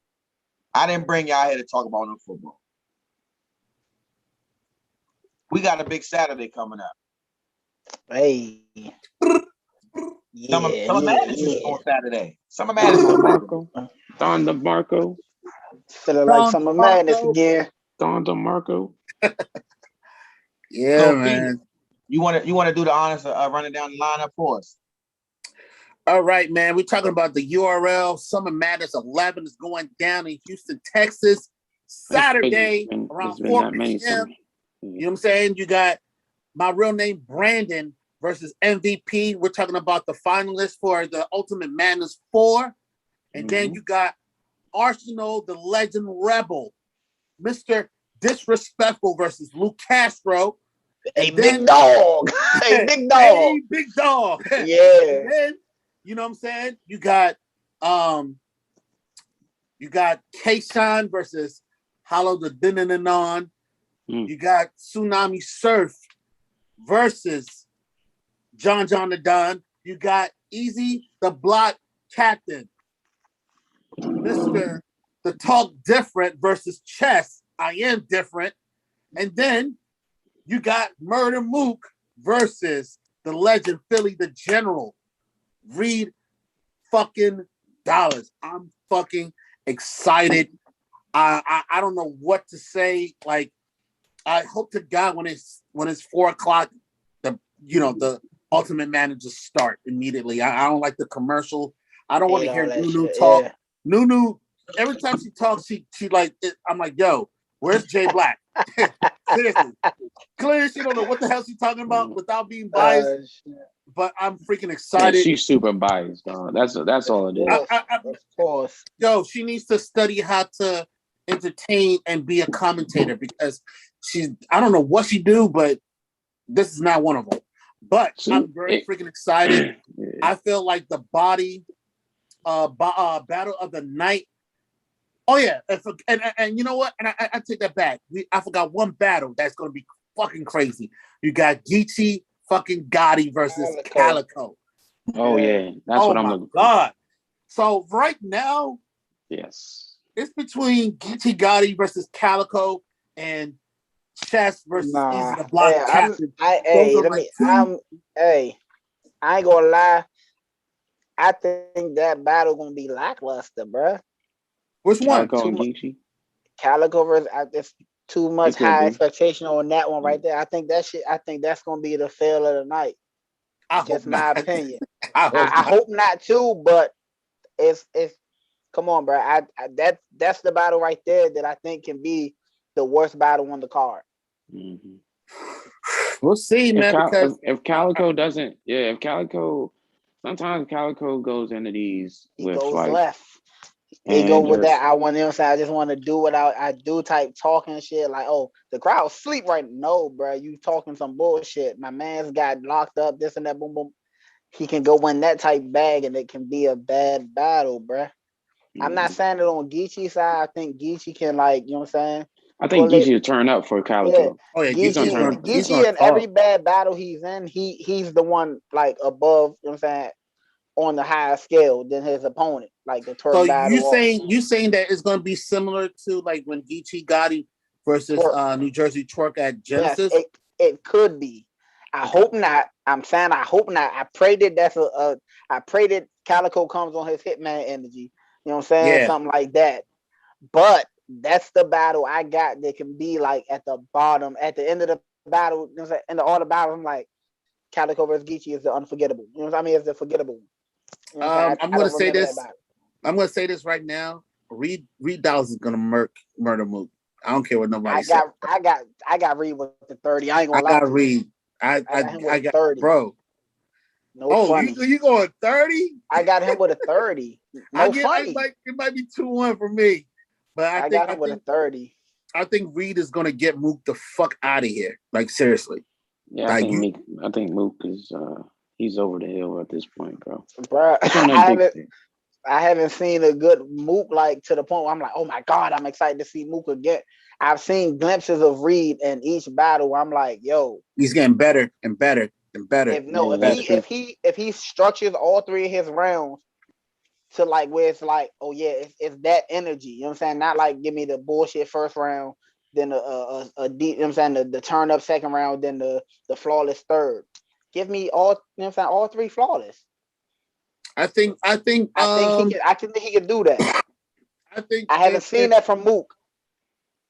I didn't bring y'all here to talk about no football. We got a big Saturday coming up. Hey. Summer Yeah. Madness is on Saturday. Summer Madness on Marco. Don DeMarco. Feeling like Don Summer Madness DeMarco. again. Don DeMarco. Yeah, So, man. You want to do the honors of running down the lineup for us? All right, man. We're talking about the URL. Summer Madness 11 is going down in Houston, Texas, Saturday around 4 p.m. You know what I'm saying? You got my real name, Brandon, versus MVP. We're talking about the finalists for the Ultimate Madness 4. And then you got Arsenal, the Legend Rebel, Mr. Disrespectful versus Luke Castro. Hey, big dog. Hey, big dog. Hey, big dog. Yeah. And then, you know what I'm saying? You got Kayshawn versus Hollow the Dinanon. You got Tsunami Surf versus John the Don. You got Easy the Block Captain. Mr. The Talk Different versus Chess. I Am Different. And then you got Murder Mook versus the legend Philly the General. Read fucking dollars. I'm fucking excited. I don't know what to say. Like, I hope to God when it's 4:00, the Ultimate Manager start immediately. I don't like the commercial. I don't want to hear Nunu talk. Yeah. Nunu, every time she talks, she like I'm like, yo, where's Jay Black? Seriously. Clearly she don't know what the hell she's talking about without being biased. But I'm freaking excited. Yeah, she's super biased, dog. That's all it is. Of course. Yo, she needs to study how to entertain and be a commentator because I don't know what she do, but this is not one of them. But I'm very freaking excited. Yeah. I feel like the body battle of the night. Oh yeah, and you know what? And I take that back. I forgot one battle that's gonna be fucking crazy. You got Geechee fucking Gotti versus Calico. Oh yeah, that's what I'm looking for. God. So right now, yes, it's between Geechee Gotti versus Calico and Chess versus Easy the Block Captain. I ain't gonna lie. I think that battle gonna be lackluster, bruh. Which one? Calico and Geechee. Calico versus there's too much high expectation on that one right there. I think that's gonna be the fail of the night. Just my opinion. I hope not too, but it's come on, bro. That's the battle right there that I think can be the worst battle on the card. Mm-hmm. We'll see, man. If Calico doesn't, if Calico, sometimes Calico goes into these with like left. He go with that. I want him. I just want to do what I do. Type talking shit like, oh, the crowd sleep right. No, bro, you talking some bullshit. My man's got locked up. This and that. Boom, boom. He can go win that type bag, and it can be a bad battle, bro. Mm-hmm. I'm not saying it on Geechee's side. I think Geechee can, like, you know what I'm saying. I think Geechee will turn up for Calico. Yeah. Oh yeah, Geechee in every bad battle he's in, he's the one like above. You know what I'm saying. On the higher scale than his opponent, like the twerk battle. You saying that it's going to be similar to like when Geechee Gotti versus New Jersey Twerk at Genesis? Yes, it could be. I hope not. I'm saying I hope not. I pray that I pray that Calico comes on his Hitman energy. You know what I'm saying? Yeah. Something like that. But that's the battle I got that can be like at the bottom, at the end of the battle. You know what I'm saying? In all the battles, I'm like Calico versus Geechee is the unforgettable. You know what I mean? It's the forgettable. You know I'm going to say this. I'm going to say this right now. Reed Dollars is going to murder Mook. I don't care what nobody says. I got Reed with the 30. I ain't going to lie. I got Reed. I got 30, bro. No funny. You going 30? I got him with a 30. No funny. It might be 2-1 for me, but I got him with a 30. I think Reed is going to get Mook the fuck out of here. Like seriously. Yeah, I think Mook is. He's over the hill at this point, bro. Bro, I haven't seen a good Mook like to the point where I'm like, oh my God, I'm excited to see Mook again. I've seen glimpses of Reed in each battle. I'm like, yo, he's getting better and better. and better. If he structures all three of his rounds to like where it's like, oh yeah, it's that energy. You know what I'm saying? Not like give me the bullshit first round, then a deep, you know what I'm saying, the turn up second round, then the flawless third. Give me all, you know what I'm saying, all three flawless. I think he can do that. I haven't seen that from Mook.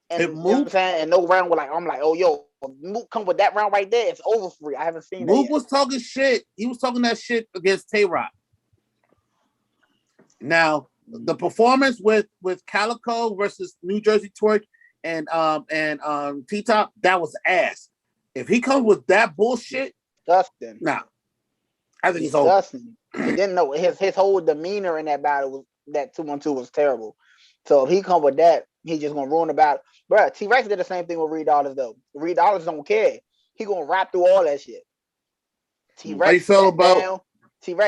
And you know what I'm saying? And no round I'm like, oh yo, Mook come with that round right there, it's over for you. I haven't seen that. Mook was talking shit. He was talking that shit against Tay-Rock. Now, the performance with Calico versus New Jersey Twerk and T-Top, that was ass. If he comes with that bullshit, Dustin. Nah. I think he's over. Dustin. He didn't know his whole demeanor in that battle was that 2-1-2 was terrible. So if he come with that, he's just gonna ruin the battle. Bruh, T-Rex did the same thing with Reed Dollars though. Reed Dollars don't care. He gonna rap through all that shit. T-Rex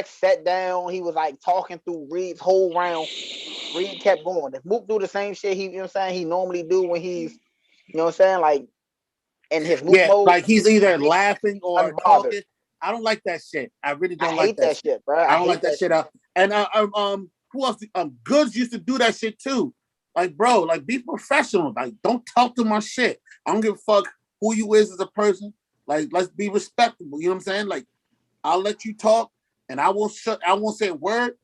sat down. He was like talking through Reed's whole round. Reed kept going. If Mook do the same shit you know what I'm saying, he normally do when he's, you know what I'm saying, like in his Mook mode. Like he's either laughing or talking. I don't like that shit. I really don't like that shit, bro. I don't like that shit. And who else? Goods used to do that shit too. Like, bro, like be professional. Like, don't talk to my shit. I don't give a fuck who you is as a person. Like, let's be respectable. You know what I'm saying? Like, I'll let you talk, and I won't say a word.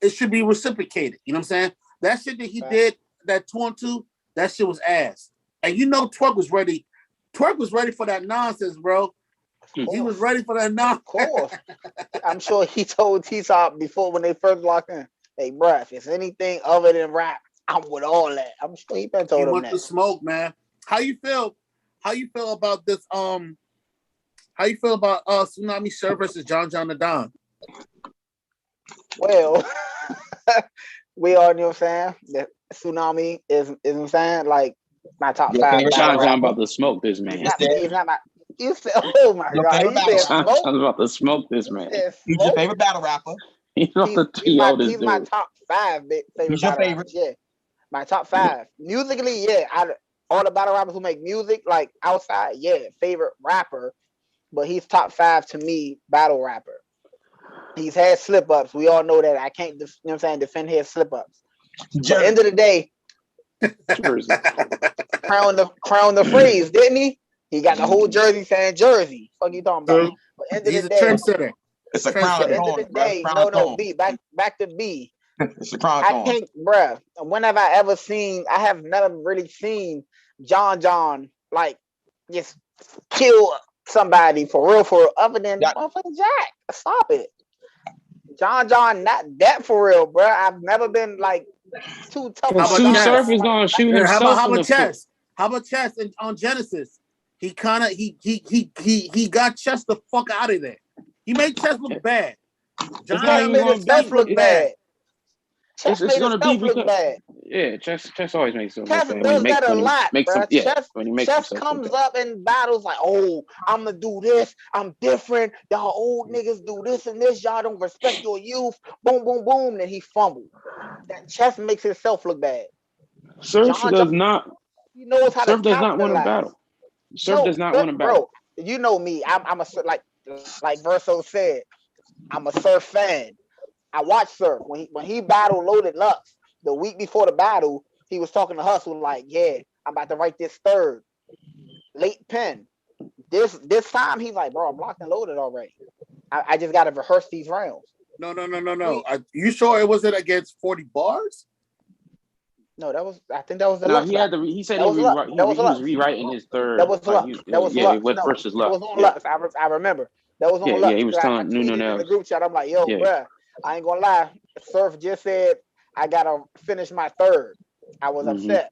It should be reciprocated. You know what I'm saying? That shit that he did, that 2-on-2, that shit was ass. And you know, Twerk was ready. Twerk was ready for that nonsense, bro. He was ready for that nonsense. Of course. I'm sure he told T-Top before when they first locked in, hey, bruh, if it's anything other than rap, I'm with all that. I'm sure he been told him that. He went to smoke, man. How you feel about this? How you feel about Tsunami Surf versus John the Don? Well, we all know what I'm saying. That Tsunami is what I'm saying, like my top 5. John about to smoke this man. He's not my. You said, oh my god, he said smoke. I'm about to smoke this man. He's your favorite battle rapper. He's my top 5 favorite. He's your favorite. Yeah, my top 5 musically. Yeah, all the battle rappers who make music like outside. Yeah, favorite rapper, but he's top 5 to me battle rapper. He's had slip ups. We all know that. I can't, you know what I'm saying, defend his slip ups. But at the end of the day, crown the phrase, didn't he? He got the whole Jersey saying Jersey. Fuck you talking about? But end of the day, trendsetter. It's a crown. At the end of the day, B. Back to B. It's a crown. I can't, bruh. When have I ever seen? I have never really seen John like just kill somebody for real, other than motherfucking Jack. Stop it. John, not that for real, bro. I've never been like too tough. Surf is gonna shoot himself. How about Chess? How about Chess on Genesis? He kind of he got Chess the fuck out of there. He made Chess look bad. John made himself look bad. Chess made himself look bad. Yeah, Chess always makes himself look bad. Chess does that a lot, bro. Chess comes up in battles like, oh, I'm gonna do this. I'm different. Y'all old niggas do this and this. Y'all don't respect your youth. Boom, boom, boom. Then he fumbled. That Chess makes himself look bad. Surf does not. He knows how Surf does not win a battle. Surf does not win a battle. Bro, you know me. I'm a like Verso said. I'm a Surf fan. I watched Surf when he battled Loaded Lux the week before the battle. He was talking to Hustle like, "Yeah, I'm about to write this third late pen." This time he's like, "Bro, I'm locked and loaded already. I just got to rehearse these rounds." No. You sure it wasn't against 40 bars? No, I think that was the Lux. He said he was rewriting his third. That was Lux. That was Lux. Versus Lux. That was on Lux. I remember. That was on Lux. Yeah, he was telling in the group chat. I'm like, yo, bruh, I ain't gonna lie. Surf just said I gotta finish my third. I was upset.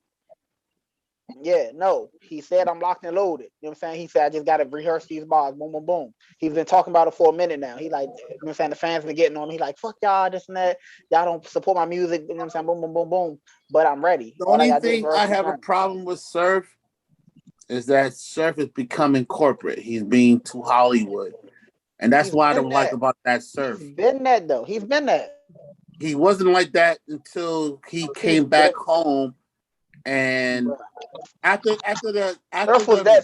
Yeah, no. He said I'm locked and loaded. You know what I'm saying? He said I just gotta rehearse these bars. Boom, boom, boom. He's been talking about it for a minute now. He like, you know what I'm saying? The fans been getting on him. He like, fuck y'all, this and that. Y'all don't support my music. You know what I'm saying? Boom, boom, boom, boom. But I'm ready. The only thing I have a problem with Surf is that Surf is becoming corporate. He's being too Hollywood. And that's why I don't like about that Surf. He's been that though. He's been that. He wasn't like that until he came back home And after the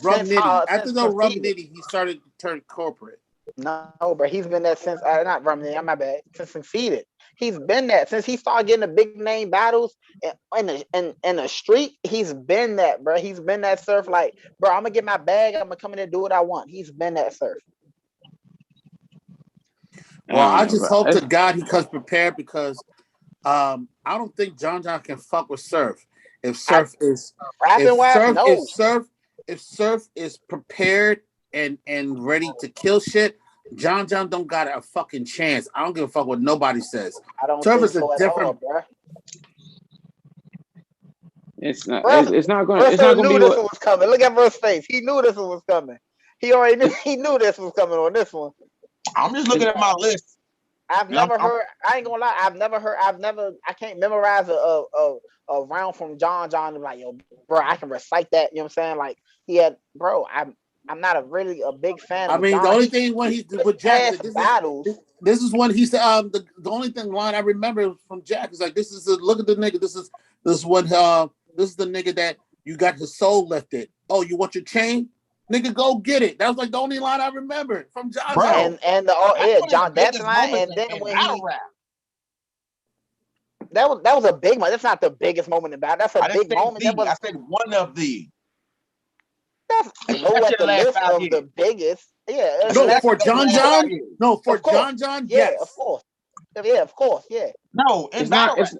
Rum Nitty, he started to turn corporate. No, bro, he's been that since not Rum Nitty. My bad. Since Succeeded, he's been that since he started getting the big name battles in the street. He's been that, bro. He's been that Surf. Like, bro, I'm gonna get my bag. I'm gonna come in and do what I want. He's been that Surf. Well, I just hope to God he comes prepared because I don't think John can fuck with Surf. If Surf is prepared and ready to kill shit, John don't got a fucking chance. I don't give a fuck what nobody says. I don't Surf think is so a different. all, bro. It's not. Russell, it's not going. Russell It's not going to knew be. This one was coming. Look at Russell's face. He knew this one was coming. He already knew. He knew this was coming on this one. I'm just looking at my list. I've never heard. I ain't gonna lie. I can't memorize a round from John. I'm like, yo, bro, I can recite that. You know what I'm saying? Like, he had, bro. I'm not a big fan. I mean, John. the only thing when he with Jack, this is when he said the only line I remember from Jack is like, this is look at the nigga. This is what this is the nigga that you got his soul lifted. Oh, you want your chain? Nigga, go get it. That was like the only line I remember from John. Bro, John, that's line. And then when that was a big one. That's not the biggest moment in battle. That's a big moment. I said one of the. That's low at the list of the biggest. Yeah. No, for John. No, for John. Yeah, yes. of course. Yeah, of course. Yeah. No, in battle rap.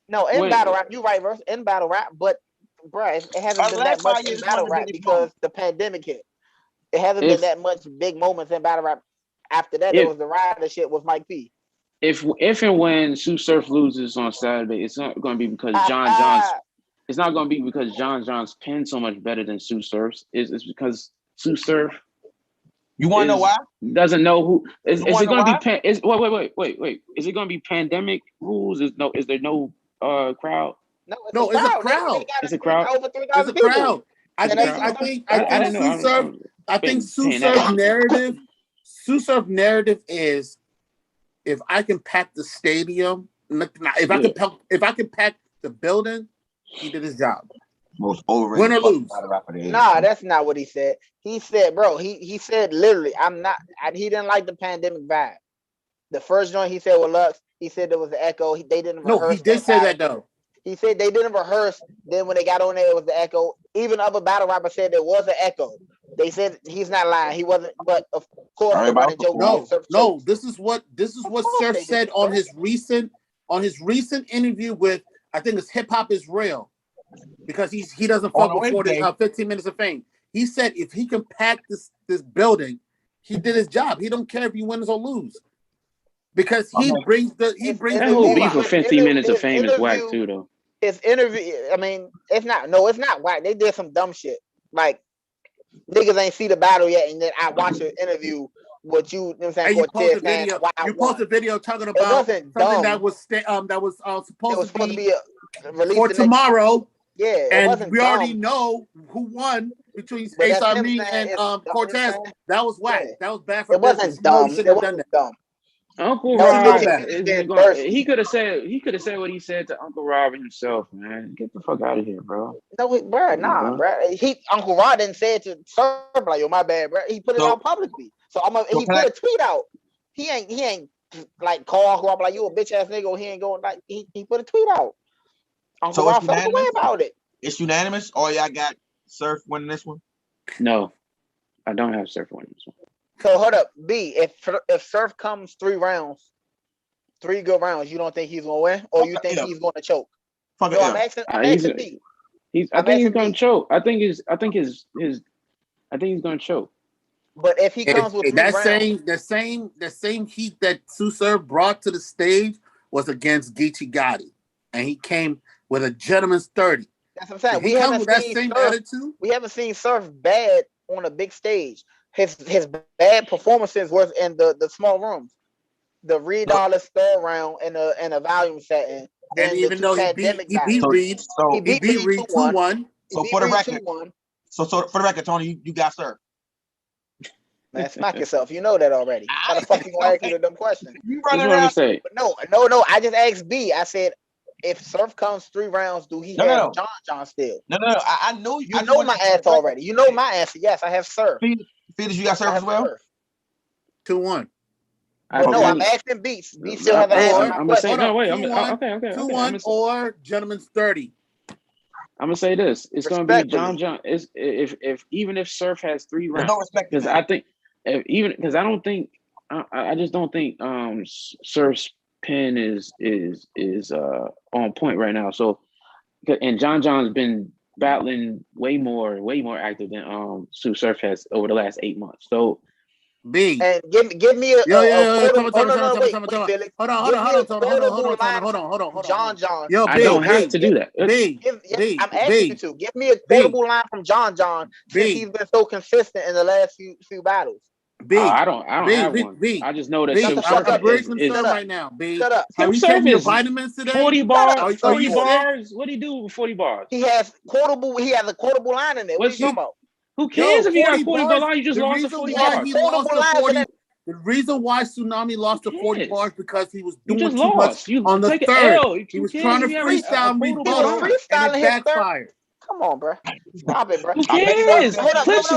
No, in battle rap. You're right, verse. In battle rap, but bruh, it hasn't been that much in battle rap because the pandemic hit. It hasn't been that much big moments in battle rap. After that, there was the Ryder shit with Mike P. If and when Sue Surf loses on Saturday, it's not going to be because It's not going to be because John's pen so much better than Sue Surf's. It's because Sue Surf. You want to know why? Doesn't know who. Is it going to be? Wait. Is it going to be pandemic rules? Is there no crowd? No, it's a crowd. It's a crowd. Over 3,000 people. I think Sue Surf's narrative is if I can pack the stadium, if I can pack the building, he did his job. Most overrated. Win or lose. Nah, that's not what he said. He said, bro, he said literally, he didn't like the pandemic vibe. The first joint he said with Lux, he said there was an echo. They didn't rehearse. No, he did say that though. He said they didn't rehearse. Then when they got on there, it was the echo. Even other battle rappers said there was an echo. They said he's not lying. He wasn't. But of course, everybody joke. No. This is what Surf said on his recent interview with, I think it's Hip Hop Is Real, because he doesn't fuck with 15 minutes of fame. He said if he can pack this building, he did his job. He don't care if he wins or lose. Because he brings the that whole beef for 15 minutes of fame is whack too, though. His interview, I mean, it's not whack. They did some dumb shit. Like niggas ain't see the battle yet, and then I watch an interview with you. You know what I'm saying? You post a video talking about something that was supposed to be released for tomorrow. Yeah, and we already know who won between Ace Army and Cortez. That was whack. That was bad for it. Wasn't dumb. It wasn't dumb. Uncle Rob, he could have said what he said to Uncle Rob himself, man. Get the fuck out of here, bro. No, bro, bro. Uncle Rob didn't say it to Surf like, yo, my bad, bro. He put it out publicly. So he put a tweet out. He ain't like call Uncle Rob like you a bitch ass nigga. Or he ain't going like he put a tweet out. Uncle Rob felt the way about it. It's unanimous. Or y'all got Surf winning this one? No, I don't have Surf winning this one. So hold up, B. If Surf comes 3 good rounds, you don't think he's gonna win, or you think he's gonna choke? I'm asking B. I think he's gonna choke. I think he's gonna choke. But if he comes with the same heat that Sue Surf brought to the stage was against Geechee Gotti, and he came with a gentleman's 30. That's what I'm saying. We haven't seen Surf bad on a big stage. His bad performances was in the small rooms, the Reed Dollar store round in a volume setting. And even though he beat Reed 2-1. So for the record, Tony, you got Surf. Man, smack yourself. You know that already. How the fuck you gonna ask me a dumb question? You running around? Say. No. I just asked B. I said, if Surf comes 3 rounds, do he No, have no. John still? No. I know You know my answer already. You know my answer. Yes, I have Surf. Felix, you got Surf as well? 2-1. But no, I'm asking Beats. Beats still haven't answered my I'm gonna question. say no. Wait, 2-1, okay. 2-1 or gentleman's 30. I'm gonna say this. It's gonna be John. Is if even if Surf has 3 rounds, no respect because I think because I don't think I just don't think Surf's pen is on point right now. So and John's been battling way more active than Sue Surf has over the last 8 months. So B. And give me a Hold on. John. Yo, I don't have to do that. I'm asking you to give me a quotable line from John since he's been so consistent in the last few battles. I don't have one. I just know that Surf is right now. B. Shut up. Are you taking your vitamins today? 40 bars. 40 you bars. What do you do with 40 bars? He has a quotable line in there. What are you talking about? Who cares if you got 40 bars? You just lost to 40 bars. The reason why Tsunami lost to 40 bars because he was doing too much on the third. He was trying to freestyle me, and it backfired. Come on, bro. Stop it, bro. Who cares? Clips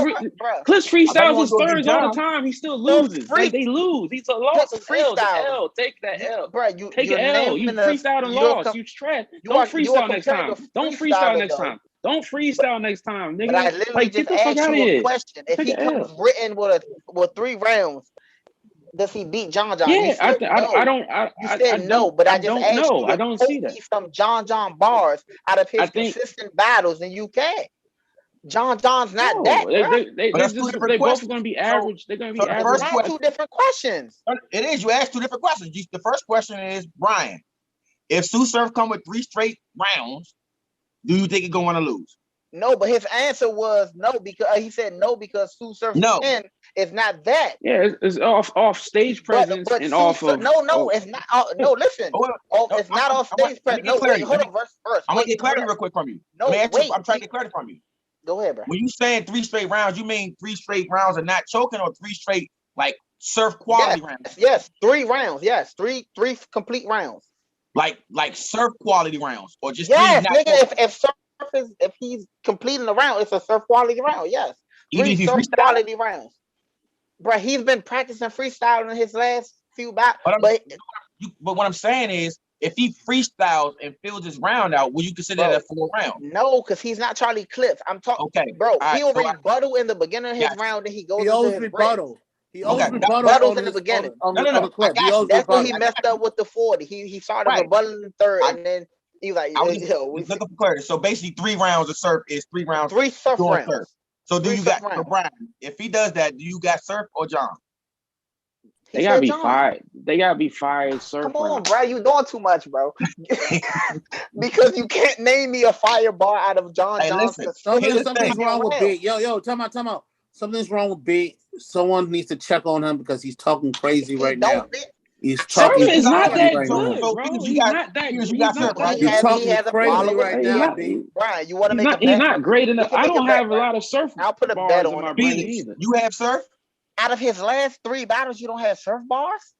freestyles his thirds all the time. He still loses. They lose. He's a loss. L. Take that L. Bro, take an L. You freestyled and lost. You trash. Don't freestyle next time. Don't freestyle next time. Don't freestyle next time, nigga. But I literally just asked you a question. If he comes written with 3 rounds, does he beat John? Yeah, I don't. You said no, but I just asked you. I don't see that. Some John bars out of his consistent battles, and you can't. John's not that. They both going to be average. They're going to be average. That's 2 different questions. It is. You asked 2 different questions. The first question is, Brian, if Sue Surf come with 3 straight rounds, do you think he's going to lose? No, but his answer was no because he said no because Sue Surf's pen is not that. Yeah, it's off stage presence and off of. No, it's not. No, listen. It's not off stage presence. No, wait, hold on, first. I'm gonna get clarity real quick from you. No, wait. I'm trying to get clarity from you. Go ahead, bro. When you saying 3 straight rounds, you mean 3 straight rounds of not choking, or 3 straight like Surf quality rounds? Yes, 3 rounds. Yes, three complete rounds. Like Surf quality rounds, or just nigga. If he's completing the round, it's a Surf quality round. Yes, 3 Surf quality rounds. Bro, he's been practicing freestyling in his last few battles. But what I'm saying is, if he freestyles and fills his round out, will you consider that a full round? No, because he's not Charlie Clips. I'm talking, bro. He'll rebuttal in the beginning of his round, and he goes. He always rebuttal. He always rebuttals in the beginning. That's when he messed up with the 40. He started rebutting in the third, and then he was like, looking for clarity. So basically, 3 rounds of Surf is 3 rounds. 3 Surf rounds. Surf. So do you got Brian? If he does that, do you got Surf or John? They gotta be fired. They gotta be fired. Surf. Come on, bro. You doing too much, bro. Because you can't name me a fire bar out of John Johnson. Something's wrong with B. Yo, time out. Something's wrong with B. Someone needs to check on him because he's talking crazy right now. He's talking crazy not that right good, now. Bro. He's not that good. You're talking crazy right now, B. Brian, you want to make a bet? He's not great enough. I don't have a lot of Surf. I'll put a bet on my brain either. You have Surf? Out of his last 3 battles, you don't have Surf bars?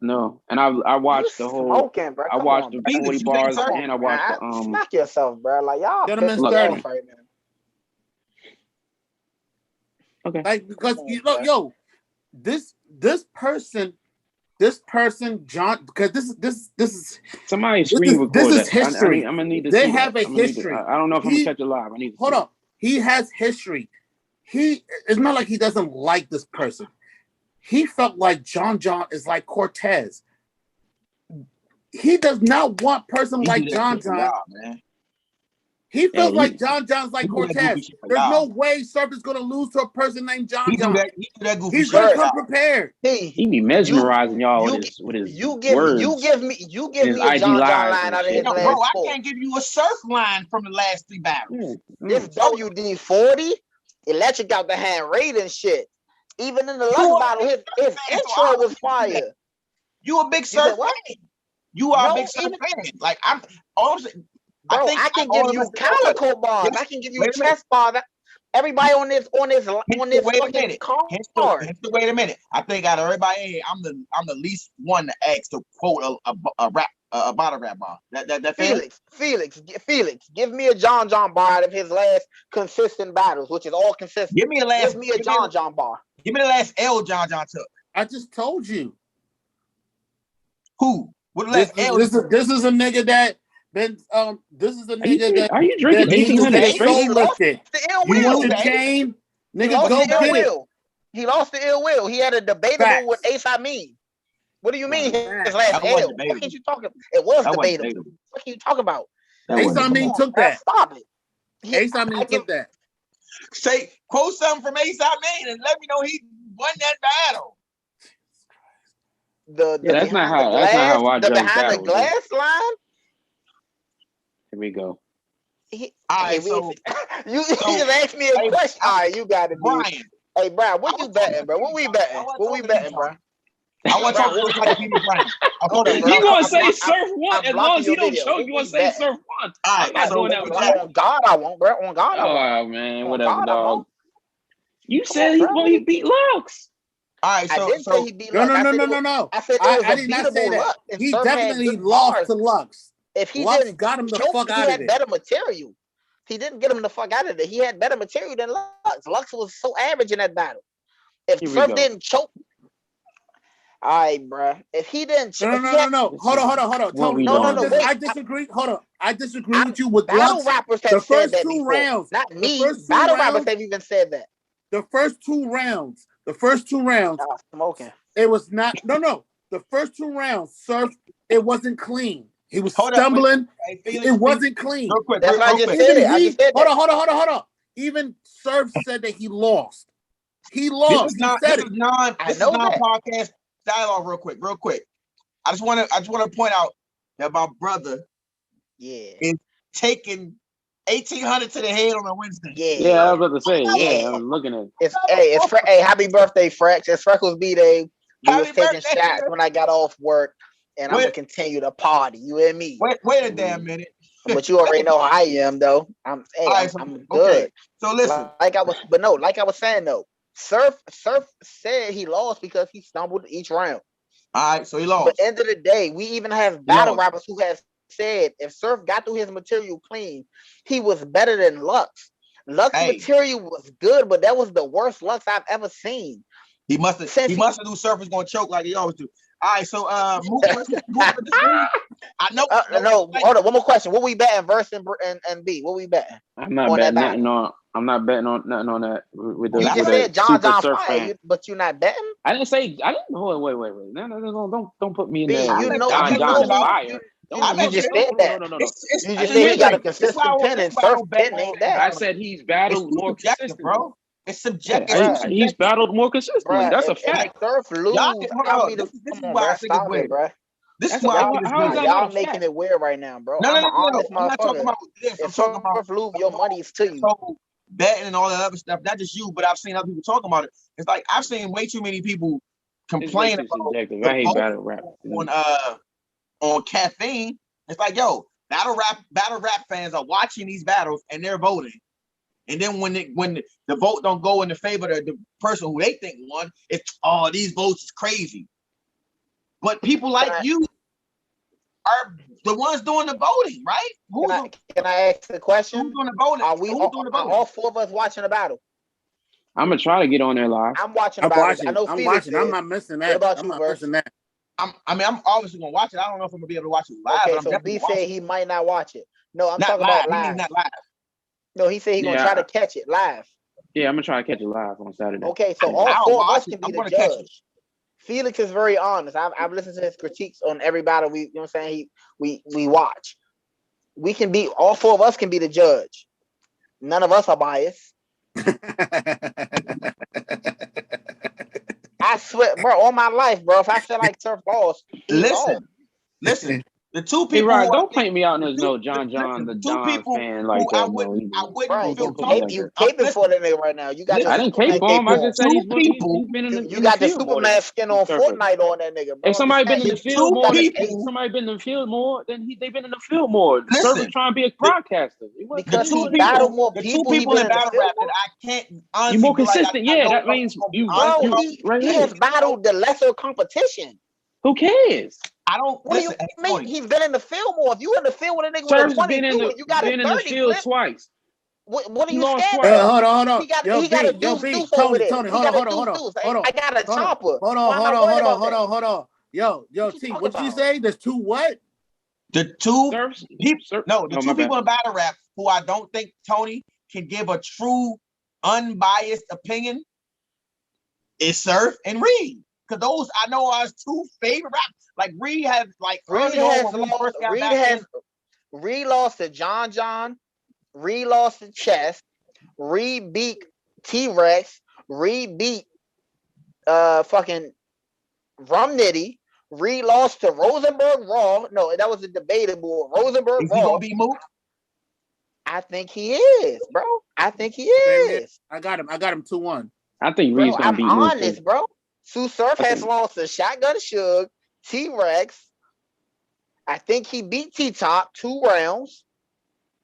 No. And I watched the whole. Smoking, bro. I watched the 40 bars and I watched the Smack yourself, bro. Like y'all. Gentleman's 30. Right now. Okay. Like because this person, John, because this is somebody screen record. This is history. I'm gonna need to. They have a history. I don't know if I'm gonna catch it live. I need to hold on. He has history. It's not like he doesn't like this person. He felt like John is like Cortez. He does not want person like John. He feels like John's like Cortez. There's no way Surf is going to lose to a person named John. He's going to come prepared. He be mesmerizing y'all with his words. You give me a John line out of his last bro, I can't give you a Surf line from the last 3 battles. This WD-40 electric out the hand rating shit. Even in the last battle, his intro was fire. You a big Surf fan. You are a big Surf fan. Like Bro, I can give you calico bars. I can give you chest bars. Everybody on this wait a minute. Wait a minute. I think out of everybody in here, I'm the least one to ask to quote a rap a battle rap bar. That fair? Felix, give me a John bar out of his last consistent battles, which is all consistent. Give me a John bar. Give me the last L John took. I just told you. Who? This is a nigga that been this is a nigga that are you drinking 1800 straight? You want the chain? Nigga, go get it. He lost the ill will. He had a debatable with Ace Amin. What do you mean his last L? What can you talking about? It was debatable. What can you talk about? Ace Amin took that. Stop it. Ace Amin took that. Say, quote something from Ace Amin and let me know he won that battle. That's not how I judge behind the glass line. Here we go. You just asked me a question. All right, you got it, Brian. Hey, Brian, what you betting, bro? What we betting? What we betting, bro? I want to talk to people, Brian. You gonna say Surf won as long as he don't choke? You gonna say Surf won? I'm not doing that with you. On God, I won't, bro. On God, I won't. Oh man, whatever, dog. You said he beat Lux. All right, I didn't say he beat Lux. No. I said I did not say that. He definitely lost to Lux. If he Lux didn't got him the choke, fuck out he of had there. better material. He didn't get him the fuck out of there. He had better material than Lux. Lux was so average in that battle. If Surf didn't choke, all right, bro. If he didn't choke, no. Hold on. Tony, wait. I disagree. Hold on. I disagree with you with battle Lux. rappers The have said first that 2 before. rounds. Not me. Battle rappers have even said that. The first two rounds. Smoking. It was not. No. The first 2 rounds, Surf. It wasn't clean. He was stumbling. It wasn't clean. That's why I just said it. I just said that. Hold on. Even Surf said that he lost. He lost. This is non-podcast dialogue. Real quick. I just want to point out that my brother, is taking 1800 to the head on a Wednesday. Yeah, I was about to say. Yeah, I'm looking at it. Hey, happy birthday, Frex. It's Freckles' B-Day. We was taking birthday, shots when I got off work, and I'm gonna continue to party. You and me. Wait a damn minute. But you already know how I am, though. I'm good. Okay. So listen, like I was saying though, Surf said he lost because he stumbled each round. All right, so he lost. But at the end of the day, we even have battle rappers who have said if Surf got through his material clean, he was better than Lux. Lux's material was good, but that was the worst Lux I've ever seen. He must have knew Surf was gonna choke like he always do. All right, so I know. No, hold on. One more question. What we betting verse and B? What we betting? I'm not betting nothing on. I'm not betting on nothing on that. With you just said John fire, but you're not betting. I didn't say. I didn't. Wait. No, don't put me in there. You know, John fire. You just said that. No. You just said he got a consistent pen and Surf pen ain't that. I said he's battled more consistent, bro. It's subjective. Yeah, he's battled more consistently. That's a fact. Surf lose. This is why y'all making it weird right now, bro. No. I'm not talking about this. I'm talking about lose. Your money is to you. Betting and all that other stuff. Not just you, but I've seen other people talking about it. It's like I've seen way too many people complain about. I hate battle rap on caffeine. It's like, yo, battle rap fans are watching these battles and they're voting. And then when the vote don't go in the favor of the person who they think won, it's these votes is crazy. But people like you are the ones doing the voting, right? Can I ask the question? Who's doing the voting? Are all 4 of us watching the battle? I'm gonna try to get on there live. I'm watching. I'm watching. I'm not missing that. I'm not missing that. I'm obviously gonna watch it. I don't know if I'm gonna be able to watch it live. Okay, but so B said he might not watch it. No, I'm talking about live. Not live. No, he said he's gonna try to catch it live. Yeah, I'm gonna try to catch it live on Saturday. Okay, so all 4 of us can be the judge. Felix is very honest. I've listened to his critiques on every battle. You know what I'm saying? We watch. We can be all 4 of us can be the judge. None of us are biased. I swear, bro, all my life, bro. If I feel like Surf lost, listen. The 2 people. Hey, Rod, don't paint me out as no John, the John fan like that. I wouldn't feel comfortable. You caping for that nigga right now. You got I didn't cape for him. I just said he's been in the You got the Superman skin on Fortnite on that nigga, bro. If somebody been in the field more, then they've been in the field more. Surf is trying to be a broadcaster. Because he battled more people. The 2 people in battle rap that I can't honestly. You're more consistent. Yeah, that means you. He has battled the lesser competition. Who cares? I don't What listen. do you mean? He's been in the field more. If you in the field with a nigga Surf's with a been 22, you got a 30 field clip. twice. What are He you lost scared twice. of? Hold on. He got Yo, a B, deuce over there. Tony, He hold got a on. deuce. I got a chopper. Hold Why am I worried about that? on. Yo, What you T, talking what did you about? say? There's two what? The two Surf's, people, no, the oh, two my people bad. in battle rap who I don't think Tony can give a true, unbiased opinion is Surf and Reed. Because those I know are his two favorite rappers. Like Reed has Reed lost to John. Reed lost to Chess. Reed beat T-Rex. Reed beat fucking Rum Nitty. Reed lost to Rosenberg Raw. No, that was a debatable. Rosenberg Is Raw. he gonna be Mook? I think he is, bro. I think he is. I got him 2-1. I think Bro, Reed's gonna I'm beat Mook. honest, bro. Sue Surf has lost to Shotgun Suge, T-Rex. I think he beat T-Top 2 rounds.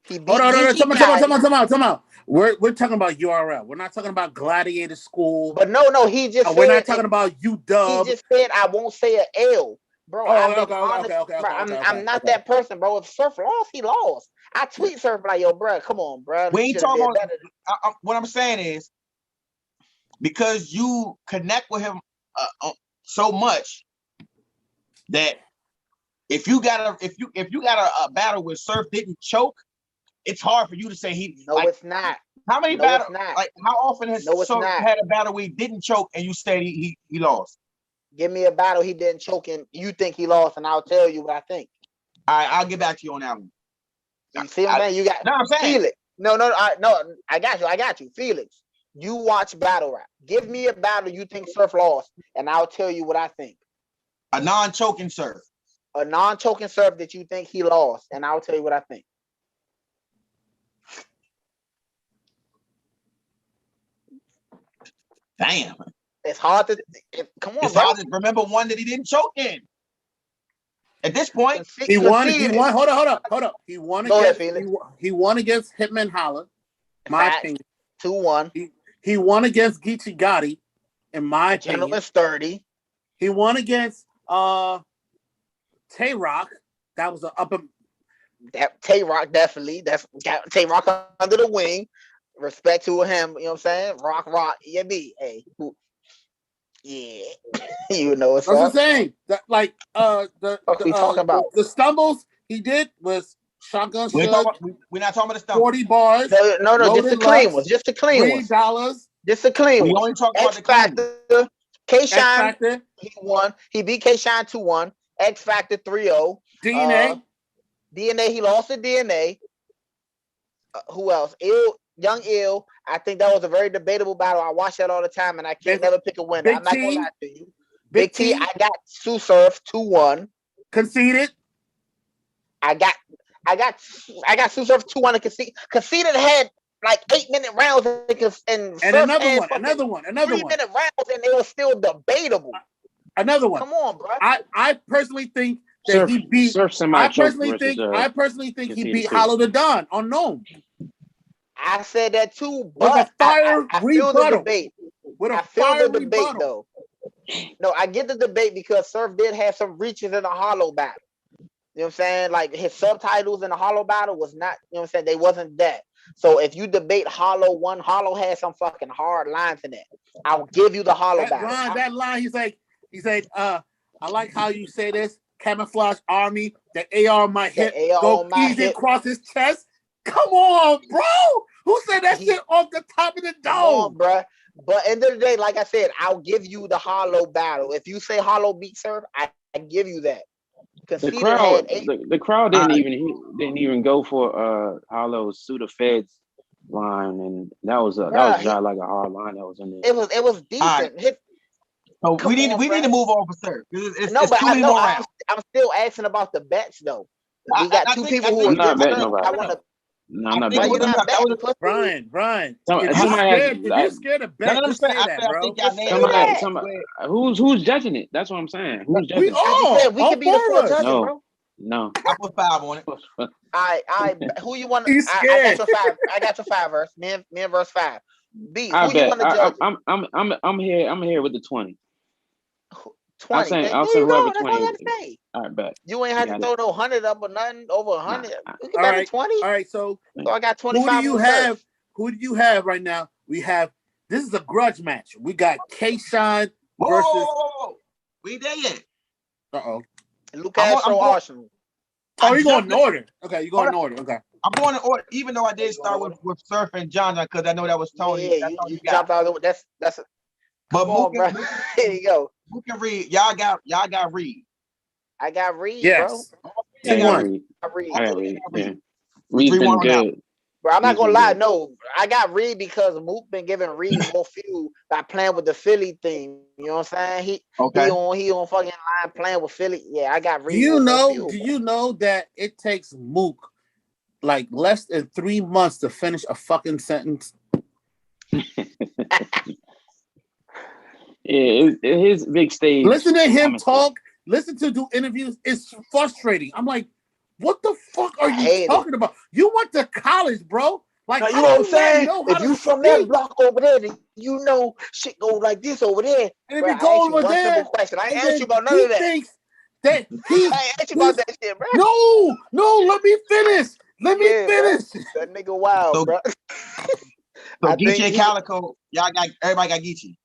He beat Hold on. Come on. We're talking about URL. We're not talking about Gladiator School. But no, he just said, we're not talking about UW. He just said I won't say an L. Bro, okay. I'm not that person, bro. If Surf lost, he lost. I tweet Surf like, yo, bro, come on, bro. We ain't talking about what I'm saying is because you connect with him so much that if you got a battle where Surf didn't choke, it's hard for you to say he. No, it's not. How many battles? Like how often has Surf had a battle where he didn't choke and you said he lost? Give me a battle he didn't choke and you think he lost, and I'll tell you what I think. All right, I'll get back to you on that one. You see what I'm saying? You got I'm saying. Felix. No, I got you. Felix, you watch battle rap. Give me a battle you think Surf lost, and I'll tell you what I think. A non-choking Surf. A non-choking Surf that you think he lost, and I'll tell you what I think. Damn. It's hard to come on, it's bro. hard to remember one that he didn't choke in. At this point, he won. Hold up. He won against Hitman Holla. My opinion. 2-1. He won against Geechee Gotti, in my opinion. Gentleman Sturdy. He won against Tay Rock. That was an upper. That Tay Rock definitely. That's got Tay Rock under the wing. Respect to him. You know what I'm saying? Rock. Yeah, me. Hey. Yeah. You know what's I'm saying. That like the stumbles he did was Shotgun We're not talking about the stumbles. 40 bars. No, just the clean ones. Just the clean ones. $3. Just the clean ones. We only talk about the Factor. K-Shine. He won. He beat K-Shine 2-1. X Factor 3-0. DNA. DNA. He lost to DNA. Who else? Young Ill. I think that was a very debatable battle. I watch that all the time, and I can't never pick a winner. I'm not gonna lie to you. Big T. I got Sue Surf 2-1. Conceded. I got Sue Surf 2-1 and conceded had like 8-minute rounds and another one. 3-minute rounds, and they were still debatable. Another one. Come on, bro. I personally think that he beat. I personally think he beat Hollow the Don on Gnome. I said that too, but I feel the debate. I feel the debate though. No, I get the debate because Surf did have some reaches in the Hollow battle. You know what I'm saying? Like his subtitles in the Hollow battle was not, you know what I'm saying? They wasn't that. So if you debate Hollow one, Hollow had some fucking hard lines in that. I'll give you the Hollow battle. That line, he said, I like how you say this. Camouflage army, the AR on my hip, go easy across his chest. Come on, bro. Who said that shit off the top of the dome? Come on, bro. But end of the day, like I said, I'll give you the Hollow battle. If you say Hollow beat Surf, I give you that. The crowd didn't even go for Hollow's Sue the Feds line, and that was like a hard line that was in there. It was decent. Right. So we need to move on for Surf. I'm still asking about the bets though. We got two people who are not betting nobody. I'm not betting. Brian. You're scared of bet. Just say that, bro. Who's judging it? That's what I'm saying. Who's judging it? We can be the four judges, bro. No. I put 5 on it. I who you want? He's scared. I got your 5 verse. Me and verse 5. B. I bet. I'm here with the 20. 20. saying, There I'll you say whoever go. That's all I 20. gotta say. All right, bet. You ain't have to throw no 100 up or nothing over 100. You can bet 20. All right. So I got 25. Who do you have? Who do you have right now? We have. This is a grudge match. We got K-Shine versus. Whoa. We ain't there yet. Uh-oh. Luke Castro Arsenal. Oh, you going in order? Okay, you going in order. Okay. I'm going in order, even though I did start with Surf and John because I know that was Tony. Yeah, you dropped out. That's. But Come on, bro. Here you go. Who can read? Y'all got Reed. I got Reed, Yes. bro. Yeah, I got Reed. I got Reed. Yeah. Reed's been good. Bro, I'm not gonna lie. No, I got Reed because Mook been giving Reed more fuel by playing with the Philly thing. You know what I'm saying? He on fucking line playing with Philly. Yeah, I got Reed. Do you know that it takes Mook like less than 3 months to finish a fucking sentence? Yeah, his big stage. Listen to him talk. Listen to do interviews. It's frustrating. I'm like, what the fuck are you talking about? You went to college, bro. Like, now, you know what I'm saying? If you from that block over there, then you know shit go like this over there. And if you go over there, simple question. I ain't asked you about none of that. Thinks that he I ain't asked you about that shit, bro. No, let me finish. Let me finish. Bro. That nigga wild, bro. So Geechee and Calico, everybody got Geechee.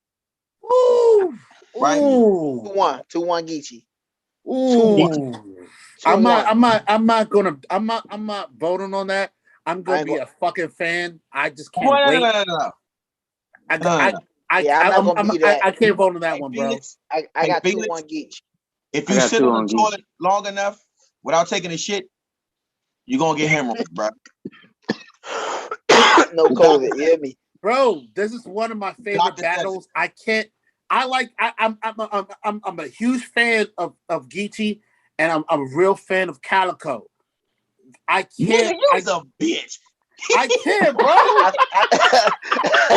Ooh. Right? 2-1 Geechee. Ooh. I'm not voting on that. I'm gonna be a fucking fan. I just can't wait. No. I can't vote on that one, bro. I got 2-1 Geechee. If you sit on the toilet long enough without taking a shit, you're gonna get hemorrhoids, bro. No COVID, you hear me? Bro, this is one of my favorite battles. I'm a huge fan of Geechee, and I'm a real fan of Calico. I can't. You're a bitch. I can't, bro.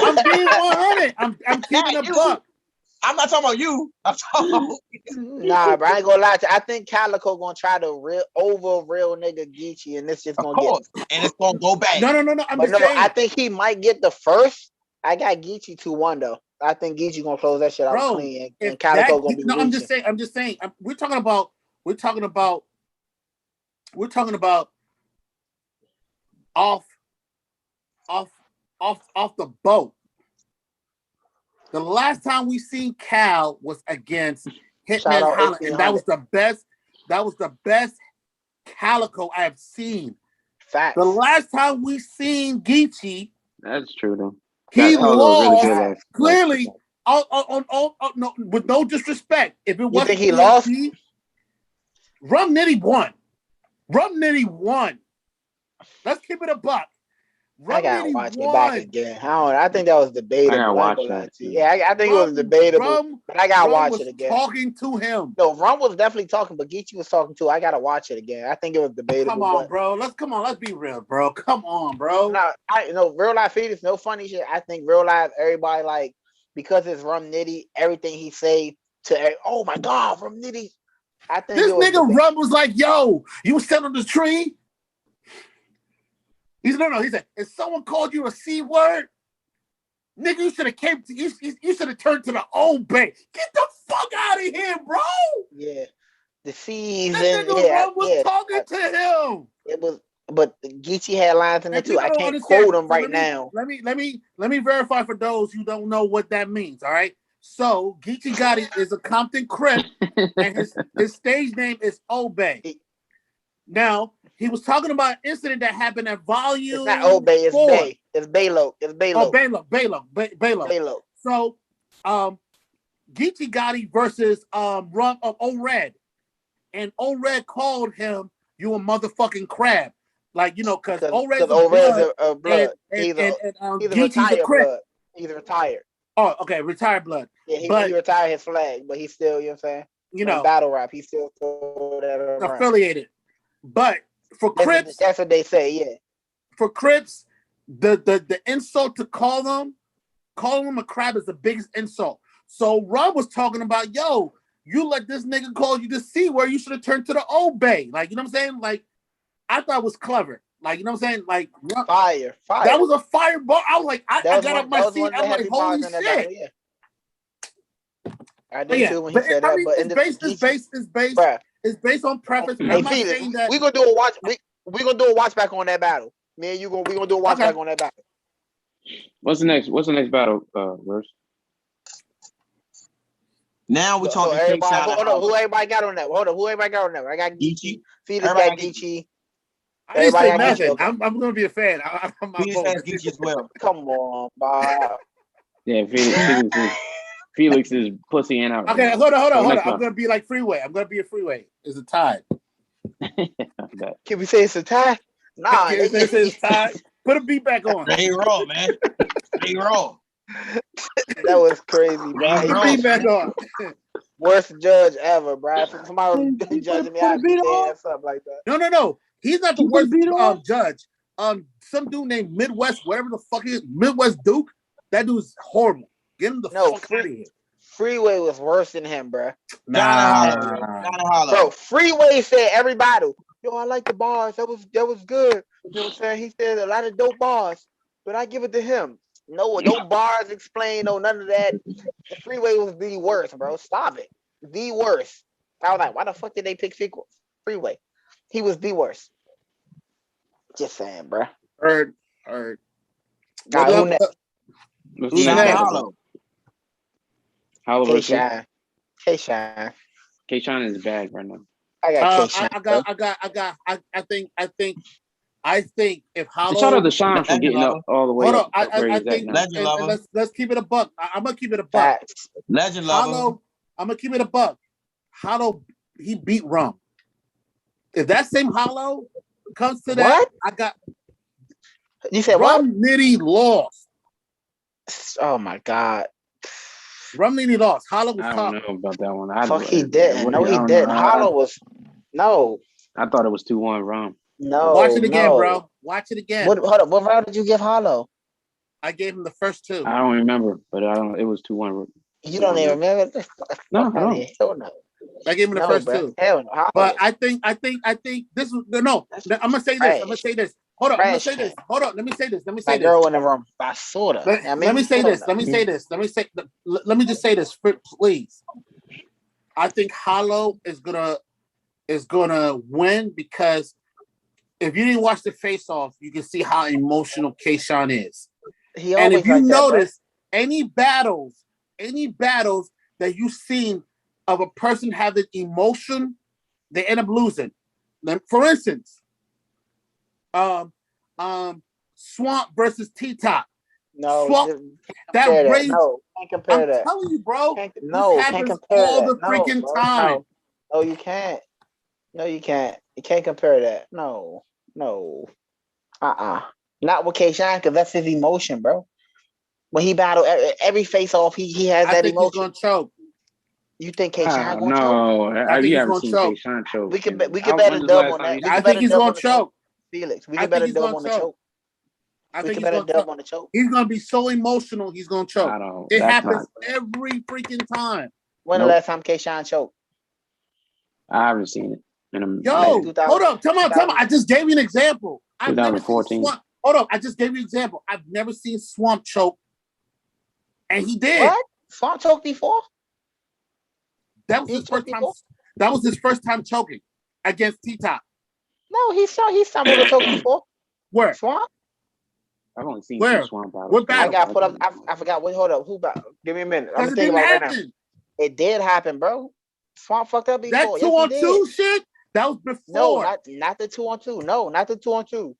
I'm being 100. I'm keeping a buck. I'm not talking about you. I'm talking about Nah, bro. I ain't gonna lie to you. I think Calico gonna try to real nigga Geechee, and this just gonna and it's gonna go back. No. I'm just saying. I think he might get the first. I got Geechee 2-1 though. I think Geechee gonna close that shit out clean, and Calico gonna be. No, I'm just saying. We're talking about off the boat. The last time we seen Cal was against Hitman Holland, and that was the best Calico I have seen. Facts. The last time we seen Geechee, that's true though. He lost clearly. No, with no disrespect. If it wasn't, he lost. Rum Nitty won. Let's keep it a buck. I gotta watch it back again. I think that was debatable. I gotta watch that. Yeah, I think it was debatable. But I gotta watch it again. Talking to him. No, Rum was definitely talking, but Geechee was talking too. I gotta watch it again. I think it was debatable. Come on, bro. Let's be real, bro. Come on, bro. No, real life Phoenix, no funny shit. I think real life, everybody like because it's Rum Nitty, everything he say to oh my god, Rum Nitty. I think this nigga Rum was like, yo, you sitting on the tree. He said, if someone called you a C word, nigga, you should have you should have turned to the old bay. Get the fuck out of here, bro. Yeah. The C's that nigga Rum was talking to him. It was, but Geechee had lines in there too. I can't quote him now. Let me verify for those who don't know what that means. All right. So Geechee Gotti is a Compton Crip, and his stage name is Obey. Now, he was talking about an incident that happened at volume. It's not Obey, it's 4. Bay. It's Baylo. It's Baylo. Oh, Baylo. So, Geechee Gotti versus Rum of O-Red. And O-Red called him, you a motherfucking crab. Like, because O-Red's a blood. He's retired blood. He's retired. Oh, okay, retired blood. Yeah, he retired his flag, but he's still, you know what I'm saying? Battle rap, he's still affiliated. But for Crips, that's what they say, yeah. For Crips, the insult to calling him a crab is the biggest insult. So Rob was talking about, yo, you let this nigga call you the C word, you should have turned to the old bay. Like, you know what I'm saying? Like, I thought it was clever. Like, you know what I'm saying? Like, fire. That was a fireball. I was like, I got up my seat. I was like, holy shit. I I did too when he said that. But it's based on preference. Hey, I'm not Felix, saying that we gonna do a watch. We gonna do a watch back on that battle. Me and you we gonna do a watch back on that battle. What's the next battle, Verse? Now we're talking. Everybody, hold on. Who everybody got on that? Hold on. Who everybody got on that? I got Geechee. Felix got Geechee. I didn't say nothing. I'm gonna be a fan. Felix has Geechee as well. Come on, Bob. Yeah, Felix is pussy and out. Okay, hold on. I'm gonna be like Freeway. I'm gonna be a Freeway. It's a tie. Can we say it's a tie? Nah, Can we say it's tie? Put a beat back on. They raw, man. They raw. That was crazy, bro. Put a beat back on. Worst judge ever, bro. Somebody was judging me, I'd be saying something like that. No. He's not the worst judge. Some dude named Midwest, whatever the fuck he is, Midwest Duke. That dude's horrible. Get him the fuck out of here. Freeway was worse than him, bro. Nah. Bro, Freeway said every battle. Yo, I like the bars. That was good. You know what I'm saying? He said a lot of dope bars, but I give it to him. No bars explained, no none of that. The Freeway was the worst, bro. Stop it. The worst. I was like, why the fuck did they pick Freeway? He was the worst. Just saying, bro. Heard. God, who next? Who's next? Hollow versus K-Shine. K-Shine is bad right now. I got K-Shine. I think if Hollow. Shout out to Sean for getting up all the way. Hold on, I think. now. Let's keep it a buck. I'm gonna keep it a buck. Legend Hollow. I'm gonna keep it a buck. Hollow, he beat Rum. If that same Hollow comes to that, what? I got. You said Rum Nitty lost. Oh my God. Rum Nitty lost. Hollow was I don't know about that one. Fuck, he didn't. No, he didn't. Hollow was no. I thought it was 2-1 Rum. No. Watch it again, bro. Watch it again. Hold up. What round did you give Hollow? I gave him the first two. I don't remember, but I don't. It was 2-1. You don't even remember? No, I don't. Hell no. I gave him the first two. Hell no. But I think this was no. I'm gonna say this. Hold on. Let me say this. My girl in the room. I saw that. Let me say this. Let me just say this, please. I think Hollow is gonna win because if you didn't watch the face off, you can see how emotional K-Shine is. And if you notice any battles that you've seen of a person having emotion, they end up losing. For instance, Swamp versus T-Top. No, Swamp, that raised. No, can't compare that. I'm telling you, bro. Can't compare all that. the freaking time. No, you can't. No, you can't. You can't compare that. No. Not with K-Shine, because that's his emotion, bro. When he battled every face off, he has that emotion. He's gonna choke. You think K-Shine gonna choke? No, you haven't seen K-Shine choke. We can bet a dub on that. I think he's gonna choke. Felix, we can bet a dub on the choke. I think he's gonna choke on the choke. He's gonna be so emotional, he's gonna choke. It happens every freaking time. When the last time K-Shine choked? I haven't seen it. Yo, hold up, come on. I just gave you an example. 2014. Hold up, I just gave you an example. I've never seen Swamp choke, and he did. What? Swamp choked before? That was his first time. That was his first time choking against T-Top. No, he's stumbled to choke before. Where? Swamp? I've only seen Swamp battles. What battle? I got put up. I forgot. Wait, hold up. Who battle? Give me a minute. I'm thinking about it right now. It did happen, bro. Swamp fucked up before. That 2-on-2 shit? That was before. No, not the 2-on-2. No, not the 2-on-2.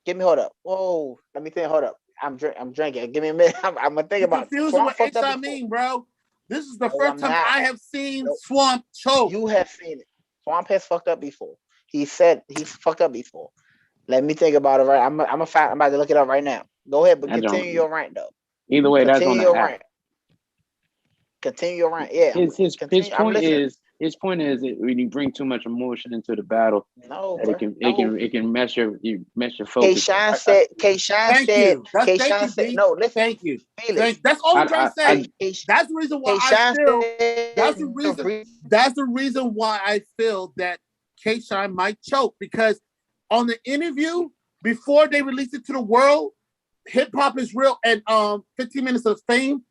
Give me hold up. Whoa, let me think. Hold up. I'm drinking. Give me a minute. I'm gonna think about it. Confusing what I mean, bro. This is the first time I have seen Swamp choke. You have seen it. Swamp has fucked up before. He said he's fucked up before. Let me think about it. Right, I'm about to look it up right now. Go ahead, but continue your rant though. Either way, that's on the app. Continue your rant. Yeah. His point is that when you bring too much emotion into the battle, it can mess your focus. K-Shine said. No, listen. Thank you. That's all I'm trying to say. That's the reason why I feel. That's the reason why I feel that K-Shine might choke, because on the interview before they released it to the world, Hip Hop is Real and 15 Minutes of Fame,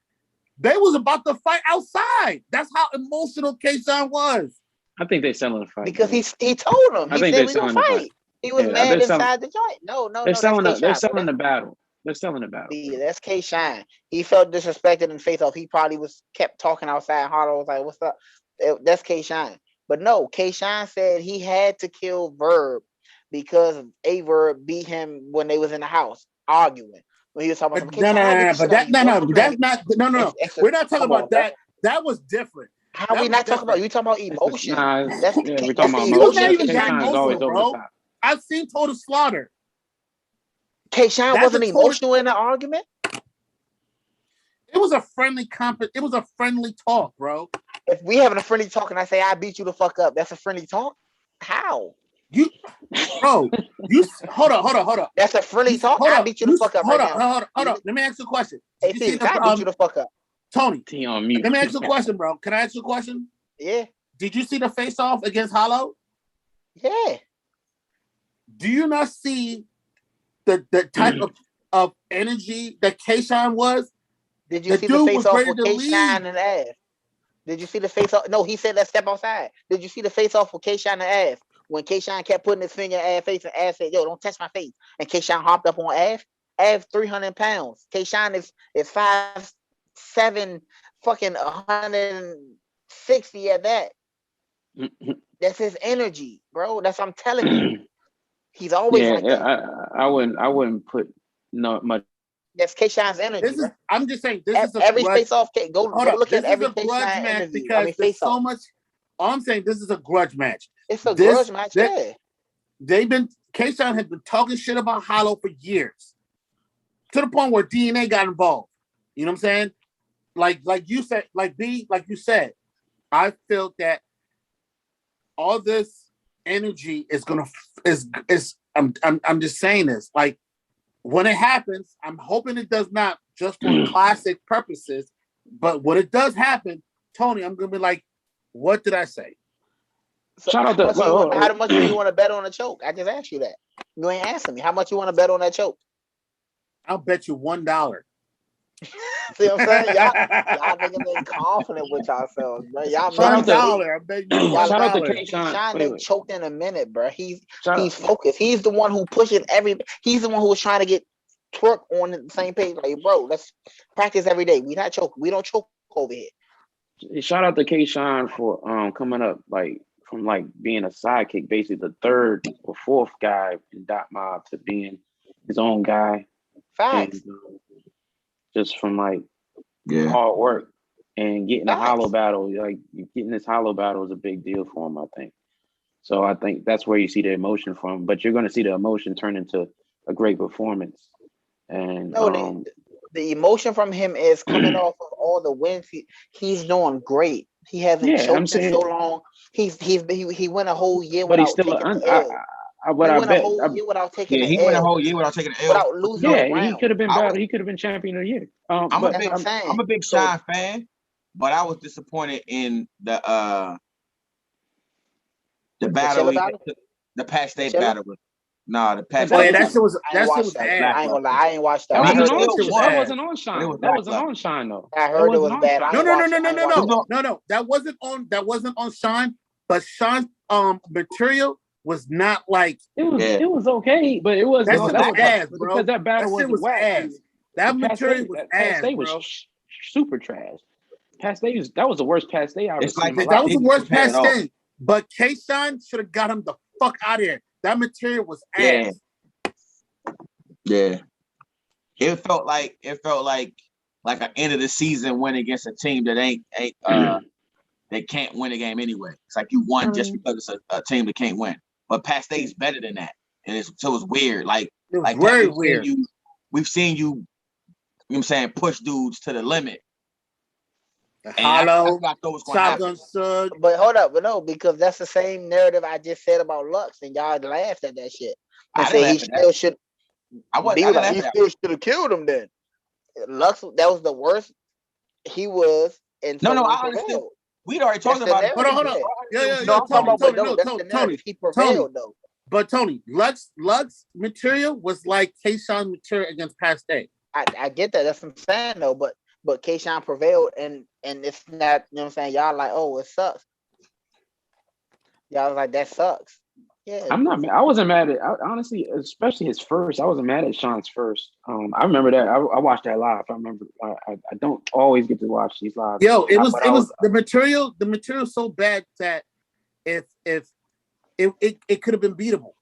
They was about to fight outside. That's how emotional Kayshawn was. I think they're selling the fight because he told him. He said we gonna fight. He was mad inside the joint. No, they're selling the battle. They're selling the battle. Yeah, that's K-Shine. He felt disrespected in face off. He probably kept talking outside. Harlow was like, "What's up?" That's K-Shine. But no, K-Shine said he had to kill Verb because Verb beat him when they was in the house arguing. When he was talking about no. We're not talking about that. That was different. How we not talking about? You talking about emotion? We're talking about emotion. He was not even that emotional, bro. I've seen Total Slaughter. K-Shine wasn't emotional in the argument. It was a friendly It was a friendly talk, bro. If we having a friendly talk and I say I beat you the fuck up, that's a friendly talk. How? Hold on. That's a friendly talk. I beat you the fuck up. Hold on. Let me ask you a question. Hey, I beat you the fuck up. Tony, let me ask you a question, bro. Can I ask you a question? Yeah. Did you see the face-off against Hollow? Yeah. Do you not see the type of energy that K-Shine was? Did you see the face-off with K-Shine and Av? Did you see the face-off? No, he said let's step outside. Did you see the face-off with K-Shine and Av? When K-Shine kept putting his finger in Av's face and Av said, "Yo, don't touch my face." And K-Shine hopped up on Av. Av 300 pounds. K-Shine is 5'7", fucking 160 at that. That's his energy, bro. That's what I'm telling you. He's always like that. I wouldn't put much. That's K-Shine's energy. I'm just saying this is every face-off. Go look at every K-Shine match because there's so much. All I'm saying, this is a grudge match. It's a grudge match. Yeah. K-Shine has been talking shit about Hollow for years, to the point where DNA got involved. You know what I'm saying? Like you said, like you said, I feel that all this energy is I'm just saying this. Like when it happens, I'm hoping it does not just for classic purposes, but when it does happen, Tony, I'm gonna be like, what did I say? So how much do you want to bet on a choke? I just asked you that. You ain't asking me. How much you want to bet on that choke? I'll bet you $1. See what I'm saying? Y'all niggas ain't confident with yourselves, bro. Y'all $1. I bet you shout out to K-Shine. Sean choked in a minute, bro. He's focused. He's the one who pushes he's the one who was trying to get Twerk on the same page. Like, bro, let's practice every day. We not choke. We don't choke over here. Shout out to K-Shine for coming up from being a sidekick, basically the third or fourth guy in Dot Mob to being his own guy. Facts. And, just from hard work and getting a hollow battle, getting this hollow battle is a big deal for him, I think. So I think that's where you see the emotion from, but you're going to see the emotion turn into a great performance. And the emotion from him is coming off of all the wins. He's doing great. He hasn't choked in so long. He went a whole year but without he's still taking a year without taking he went a whole year without taking an L. Without losing. He could have been better. He could have been champion of the year. I'm a big Shine fan, but I was disappointed in the battle, the Pat State battle. The Pat State. That shit was I ain't gonna lie. I ain't watched that. That wasn't on Shine. That wasn't on Shine though. I heard it was bad. No. That wasn't on Shine. But Shine's material was not like it was okay, but it wasn't ass, bro. Because that battle was ass. That material was ass. Pat State was super trash. Pat State that was the worst Pat State I've ever seen. That was the worst Pat State. But K-Shine should have got him the fuck out of here. That material was ass. Yeah. It felt like an end of the season win against a team that ain't they can't win a game anyway. It's like you won just because it's a team that can't win. But Pat State's better than that. And it's weird. It was very weird. We've seen you know what I'm saying, push dudes to the limit. Hollow, Shotgun Sug. But hold up, because that's the same narrative I just said about Lux, and y'all laughed at that shit. And say he still should. He still should have killed him then. Lux, that was the worst he was. And I understand. We'd already talked about it. Hold on. Tony. He prevailed though. But Tony, Lux material was like K-Shine material against Pat State. I get that. That's what I'm saying though. But but Kayshawn prevailed, and it's not, you know what I'm saying? Y'all like, oh, it sucks. Y'all was like, that sucks. Yeah. I'm not. I wasn't mad at. Honestly, especially his first. I wasn't mad at Sean's first. I remember that. I watched that live. I remember. I don't always get to watch these live. Yo, it was the material. The material so bad that if it could have been beatable.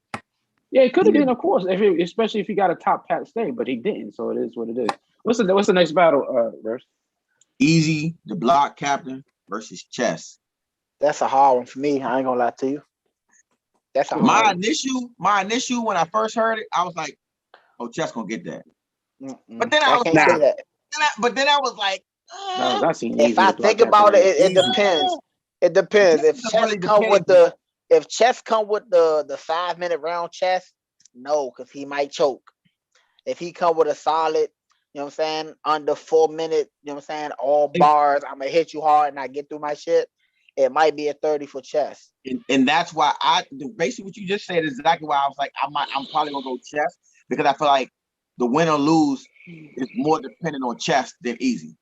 Yeah, it could have been, of course, especially if he got a top Pat Stay, but he didn't. So it is what it is. What's the next battle, Russ? Easy, the block captain versus Chess. That's a hard one for me. I ain't gonna lie to you. That's a my initial when I first heard it, I was like, "Oh, Chess gonna get that." But then I was like, but then I was like, if I think about it, it depends. It depends. If Chess come with the 5-minute round Chess, no, because he might choke. If he come with a solid, you know what I'm saying, under 4 minutes, you know what I'm saying, all bars, I'm gonna hit you hard and I get through my shit, it might be a 30 for Chess. And that's why basically what you just said is exactly why I was like, I'm probably gonna go Chess, because I feel like the win or lose is more dependent on Chess than Easy.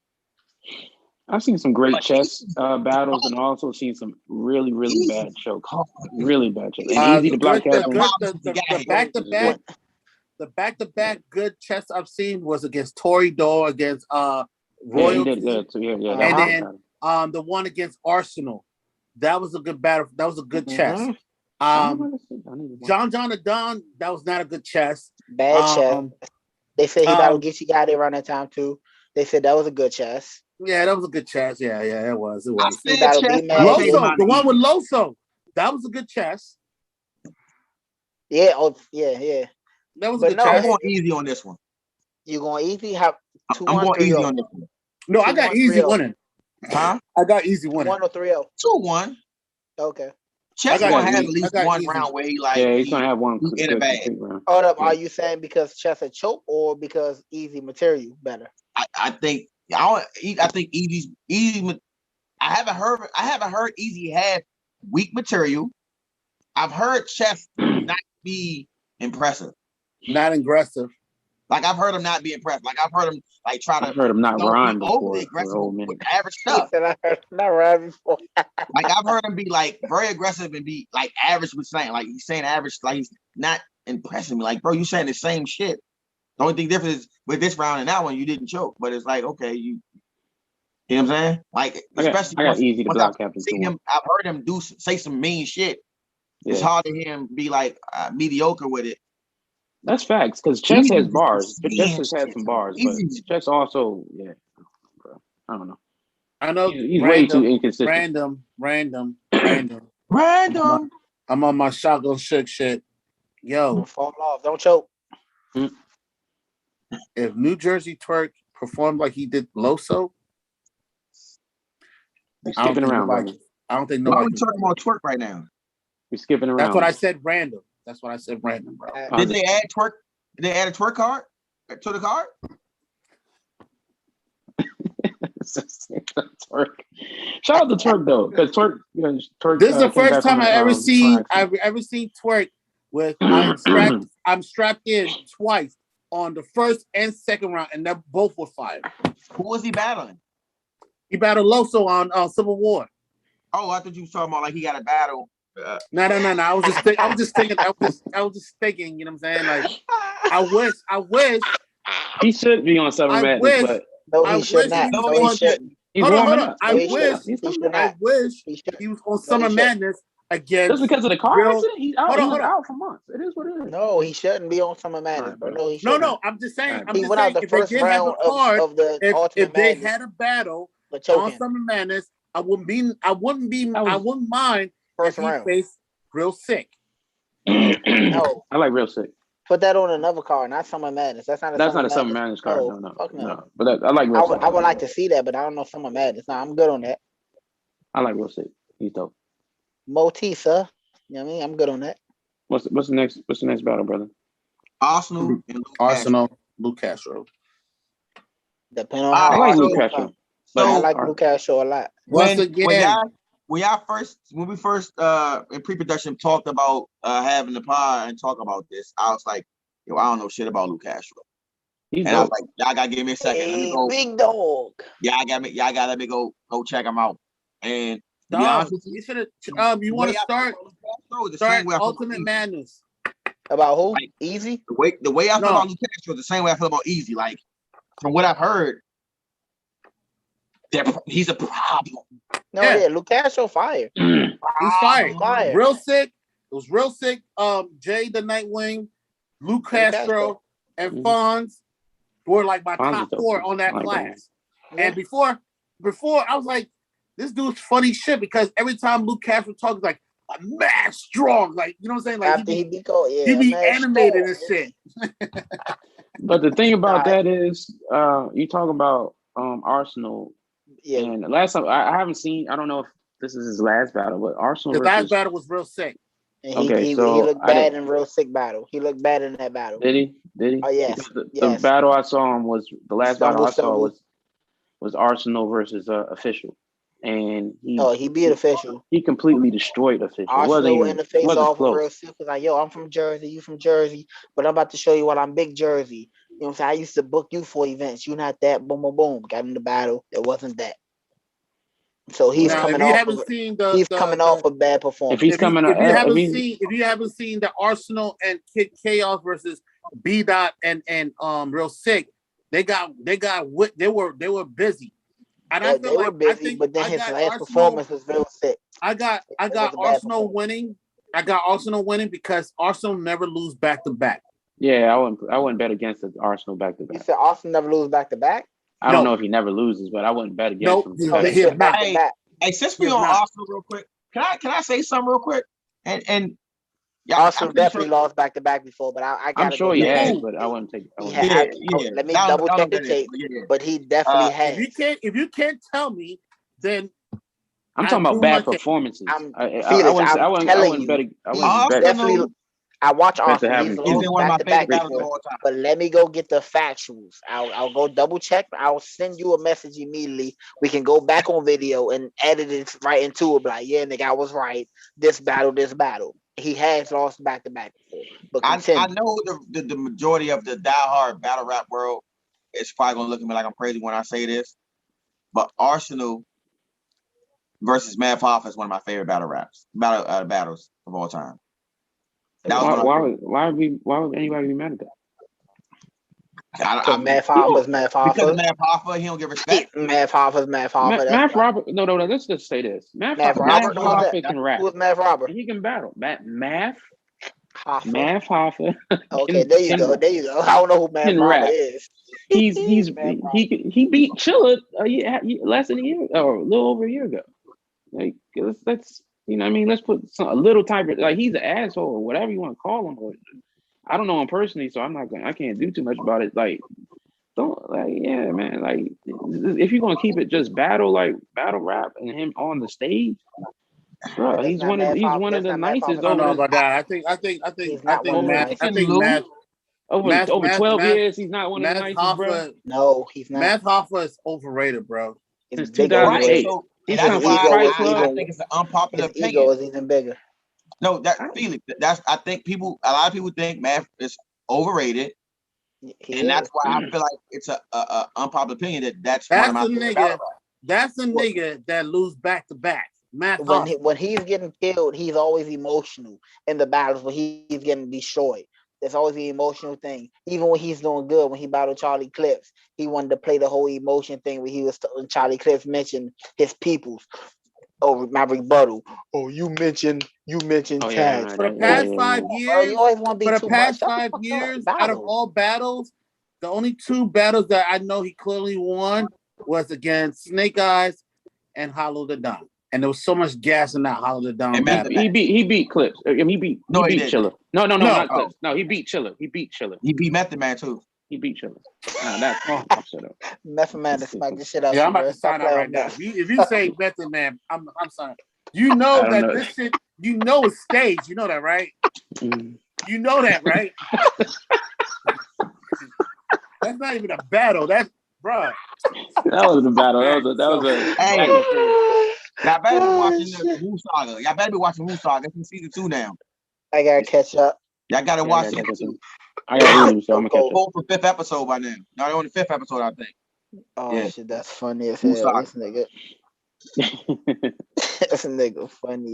I've seen some great chess battles and also seen some really bad chokes. Really bad chokes. And Easy to block the back-to-back good chess I've seen was against Tory Doe, against Royalty. And then the one against Arsenal. That was a good battle. That was a good chess. John Adon, that was not a good chess. Bad chess. They said he about to get you out there around that time too. They said that was a good chess. Yeah, that was a good chess. Yeah, it was. Loso, the one with Loso, that was a good chess. Yeah, yeah. That was a good chess. I'm going easy on this one. You going easy? I'm going easy on this one. No, I got easy winning. Huh? I got easy winning. 1 or 3-0. 2-1. Okay. Chess gonna have at least one round where he's gonna have one in a bag. Hold up, are you saying because Chess a choke or because Easy material better? I think Easy's easy. I haven't heard Easy have weak material. I've heard Chess not be impressive. Not aggressive. Like I've heard him not be impressed. Like I've heard him like try to. I've heard him not rhyme before. Aggressive with average stuff. I heard him not rhyme before. Like I've heard him be like very aggressive and be like average with saying like he's saying average, like he's not impressing me. Like, bro, you saying the same shit. The only thing different is with this round and that one you didn't choke, but it's like okay, you know what I'm saying? Like especially I got Easy to block captain. I've heard him say some mean shit. Yeah. It's hard to hear him be like mediocre with it. That's facts, because Chess has bars. Chess has had some bars, but Chess also, bro. I don't know. I know he's way too inconsistent. Random. I'm on my shotgun shook shit. Yo, don't fall off. Don't choke. If New Jersey Twerk performed like he did Loso, they're skipping around. I don't think nobody. Why are we talking about Twerk right now? We're skipping around. That's what I said. Random. That's what I said. Random, bro. Did they add Twerk? Did they add a Twerk card to the card? Twerk. Shout out to Twerk though, because Twerk, Twerk. This is the first time I've ever seen Twerk with I'm strapped in twice on the first and second round, and they both were fired. Who was he battling? He battled Loso on Civil War. Oh, I thought you were talking about like he got a battle. No. I was just thinking. You know what I'm saying? Like, I wish he should be on Summer Madness, but no, he should not. He's warming up. I wish he was on Summer Madness again. Just because of the car accident, he's out for months. It is what it is. No, he shouldn't be on Summer Madness, bro. No, I'm just saying. He went out the first round of the if they had a battle on Summer Madness, I wouldn't mind. First round. Face Real Sick. No, I like Real Sick. Put that on another card, not Summer Madness. That's not a Summer Madness card. No. But I like Real Sick. I would like to see that, but I don't know Summer Madness. No, I'm good on that. I like Real Sick. He's dope. Motisa, you know what I mean? I'm good on that. What's the next battle, brother? Arsenal and Luke Castro. Depending on how I like Luke Castro. I like Luke Castro a lot. Once again. When we first in pre-production talked about having the pod and talk about this, I was like, yo, I don't know shit about Luke Castro. He's and I was dope. like, y'all gotta give me a second. Let me Hey, go. big dog. Y'all gotta let me go check him out. And to be Dog, honest with you you, should have. You want to start the same way I feel about Ultimate Easy. Madness. About who? Like, Easy? The way I feel No. about Lou Castro is the same way I feel about Easy. Like from what I've heard, he's a problem. No, Yeah. yeah, Luke Castro fire. He's fired. Fire. Real sick. It was real sick. Jay the Nightwing, Luke Castro, and Mhm. Fonz were like my Fonz top is dope. 4 on that I like class. Yeah. And before I was like, this dude's funny shit because every time Luke Castro talks, like a mad strong, like you know what I'm saying? Like After he be cold, yeah. he be man, animated strong. and shit. But the thing about Right. that is, you talk about Arsenal, Yeah. and the last time I haven't seen. I don't know if this is his last battle, but Arsenal The last versus. battle was real sick. And Okay, he so looked I bad didn't- in real sick battle. He looked bad in that battle. Did he? Oh, yes. Because the Yes. battle I saw him was the last battle I saw Stumble. was Arsenal versus Official, and he beat Official. he completely destroyed Official. It wasn't Arsenal even in the face wasn't off close. real sick was like, yo, I'm from Jersey, you from Jersey, but I'm about to show you what I'm big Jersey. You know what I'm saying? I used to book you for events. You not that. Boom, boom, boom. Got in the battle. It wasn't that. So he's Now, coming if you off. haven't seen Off a bad performance. If he's coming, if you haven't seen the Arsenal and Kid Chaos versus B Dot and Real Sick, they were busy. And I feel they like were busy, I think but then I his got last Arsenal, performance was real sick. I got was a bad Arsenal performance. winning. I got Arsenal winning because Arsenal never lose back to back. yeah, I wouldn't bet against the Arsenal back to You back. said Arsenal never lose back to back? I don't know if he never loses, but I wouldn't bet against him. No, he He is said back not. to back. Hey, since we He is on not. Arsenal real quick, can I say something real quick? And yeah, Arsenal definitely lost back to back before, but I I'm got sure he has, but I wouldn't take. Let me double check the tape, but he definitely has. If you can't tell me, then I'm talking about bad performances. I wouldn't bet. Definitely. I watch Arsenal. He's lost one of my back to back favorite battles of before, all time. but let me go get the factuals. I'll go double check. I'll send you a message immediately. We can go back on video and edit it right into it. Like, yeah, nigga, I was right. This battle. He has lost back to back before. But I know the majority of the diehard battle rap world is probably gonna look at me like I'm crazy when I say this, but Arsenal versus Math Hoffa is one of my favorite battles of all time. Why would anybody be mad at that? Math Hoffa's Math Hoffa. Because Math Hoffa, he don't give respect. Math Hoffa's Math Hoffa. Math Robert. No. Let's just say this. Math Hoffa can rap. Who was Math Robert? He can battle. Math Hoffa. Math Hoffa. Okay, there you go. I don't know who Math Robert is. He beat Chilla less than a year or a little over a year ago. Like let's you know what I mean, let's put a little type of, like, he's an asshole or whatever you want to call him. I don't know him personally, so I can't do too much about it. Like, don't, like, yeah, man. Like, if you're gonna keep it just battle rap and him on the stage, bro, he's one of the nicest. I don't know about that. I think Math over 12 years, he's not one of the nicest, Hoffa, bro. No, he's not. Math Hoffa is overrated, bro. Since 2008. That's why I think it's an unpopular opinion. Ego is even bigger. No, Felix. I think a lot of people think Math is overrated, and that's why I feel like it's a unpopular opinion that's one of my favorite battle rappers. That's a nigga that lose back to back. When he's getting killed, he's always emotional in the battles when he's getting destroyed. That's always the emotional thing. Even when he's doing good, when he battled Charlie Clips, he wanted to play the whole emotion thing where he was Charlie Clips mentioned his peoples. Oh, my rebuttal. Oh, you mentioned tags. For the past 5 years, you always want to be for the past 5 years, out of all battles, the only 2 battles that I know he clearly won was against Snake Eyes and Hollow the Don. And there was so much gas in that Hollow the Don battle. He beat Clips. He beat Chilla. No, not Clips. No, he beat Chilla. He beat Method Man too. He beat Chilla. That's shut up. Method Man to smack this shit out. Yeah, I'm about to sign out right now. If you say Method Man, I'm sorry. You know that this shit, you know it's staged. You know that, right? You know that, right? That's not even a battle. That's, bro. That was a battle. That was a. Hey. Y'all better be watching the Wu Saga. Y'all better be watching Wu Saga. It's in season 2 now. I gotta catch up. Y'all gotta watch it. I got Hulu, so I'm gonna catch up. Fourth or fifth episode by now. No, they're on the fifth episode, I think. Oh shit, that's funny as hell. This nigga. This nigga funny.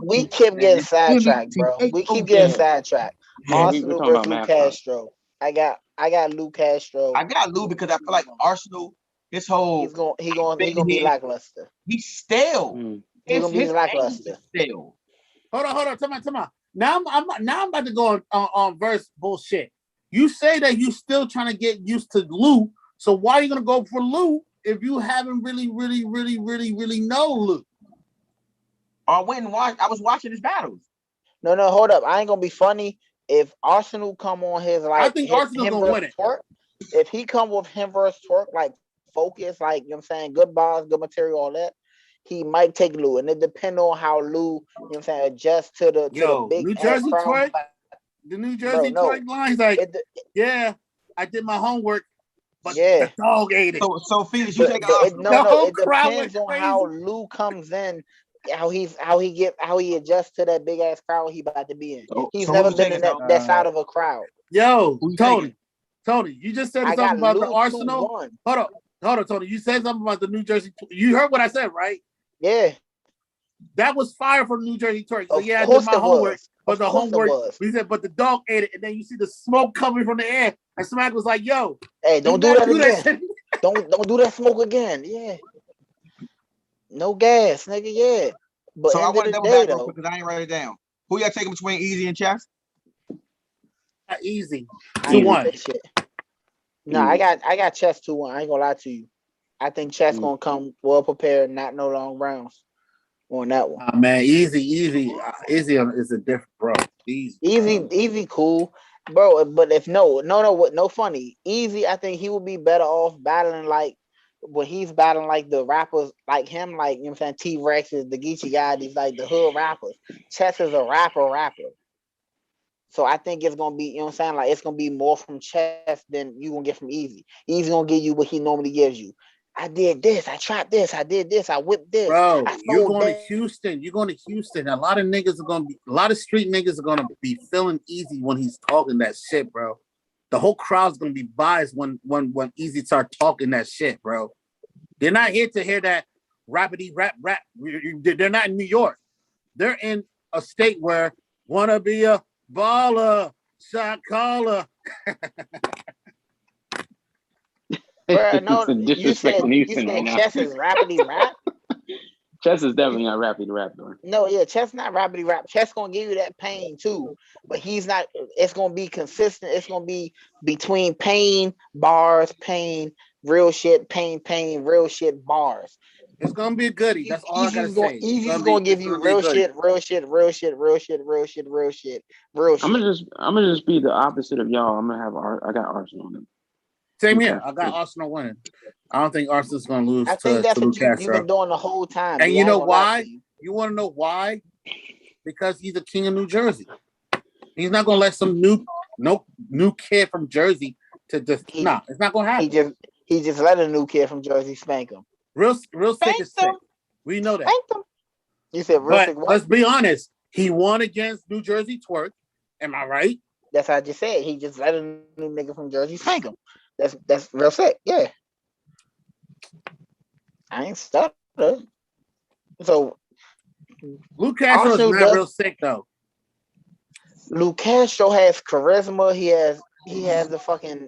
We keep getting sidetracked, bro. We keep getting sidetracked. Arsenal versus Lou Castro. I got Lou Castro. I got Lou because I feel like Arsenal, his whole he gonna be lackluster. He's stale. He's gonna be lackluster. Stale. Hold on. Come on. Now I'm about to go on verse bullshit. You say that you still trying to get used to Lou, so why are you gonna go for Lou if you haven't really know Lou? I went and watched. I was watching his battles. No, hold up. I ain't gonna be funny. If Arsenal come on his like, I think Arsenal gonna win it. Twerk, if he come with him versus Twerk, like focus, like you know what I'm saying, good bars, good material, all that, he might take Lou, and it depends on how Lou, you know what I'm saying, adjust to the big New Jersey Twerk. The New Jersey Twerk line's like, I did my homework, but the dog ate it. So Felix, you take it depends on how Lou comes in, how he adjusts to that big ass crowd he about to be in. He's never been in that side of a crowd. Yo, Tony, you just said something about the Arsenal. Hold on, Tony. You said something about the New Jersey. You heard what I said, right? Yeah. That was fire for New Jersey Twerk. So I did my homework. But the homework, we said, but the dog ate it, and then you see the smoke coming from the air, and Smack was like, "Yo, hey, don't do that again. don't do that smoke again. Yeah, no gas, nigga. Yeah, but so I want to double back real quick because I ain't write it down. Who y'all taking between Easy and Chess? Easy 2-1. No, I got Chess 2-1. I ain't gonna lie to you. I think Chess gonna come well prepared, not no long rounds. On that one, man, easy is a different bro. Easy, cool, bro. But if no funny. Easy, I think he would be better off battling like when he's battling like the rappers like him, like you know what I'm saying, T-Rexes, the Geechee Yaddies, like the hood rappers. Chess is a rapper. So I think it's gonna be, you know what I'm saying, like it's gonna be more from Chess than you gonna get from Easy. Easy gonna give you what he normally gives you. I did this. I tried this. I did this. I whipped this. Bro, you're going to Houston. A lot of street niggas are gonna be feeling Easy when he's talking that shit, bro. The whole crowd's gonna be biased when Easy start talking that shit, bro. They're not here to hear that rapidy rap. They're not in New York. They're in a state where wanna be a baller, shot caller. Bro, no, you said Chess is rapidy rap. Chess is definitely not rapidy rap, though. No, yeah, Chess not rapidy rap. Chess gonna give you that pain too, but he's not. It's gonna be consistent. It's gonna be between pain, bars, pain, real shit, pain, real shit, bars. It's gonna be a goodie. That's all I gotta say. Easy's gonna give you real shit. I'm gonna just be the opposite of y'all. I got Arsenal on them. Same here. I got Arsenal winning. I don't think Arsenal's going to lose. I think that's what you've been doing the whole time. And you know why? You want to know why? Because he's the king of New Jersey. He's not going to let some new kid from Jersey to just it's not going to happen. He just let a new kid from Jersey spank him. Real sick is sick. We know that. Spank him. You said real sick. Let's be honest. He won against New Jersey Twerk. Am I right? That's how I just said. He just let a new nigga from Jersey spank him. That's real sick, yeah. I ain't stuck. So Lou Castro is not real sick though. Lou Castro has charisma. He has the fucking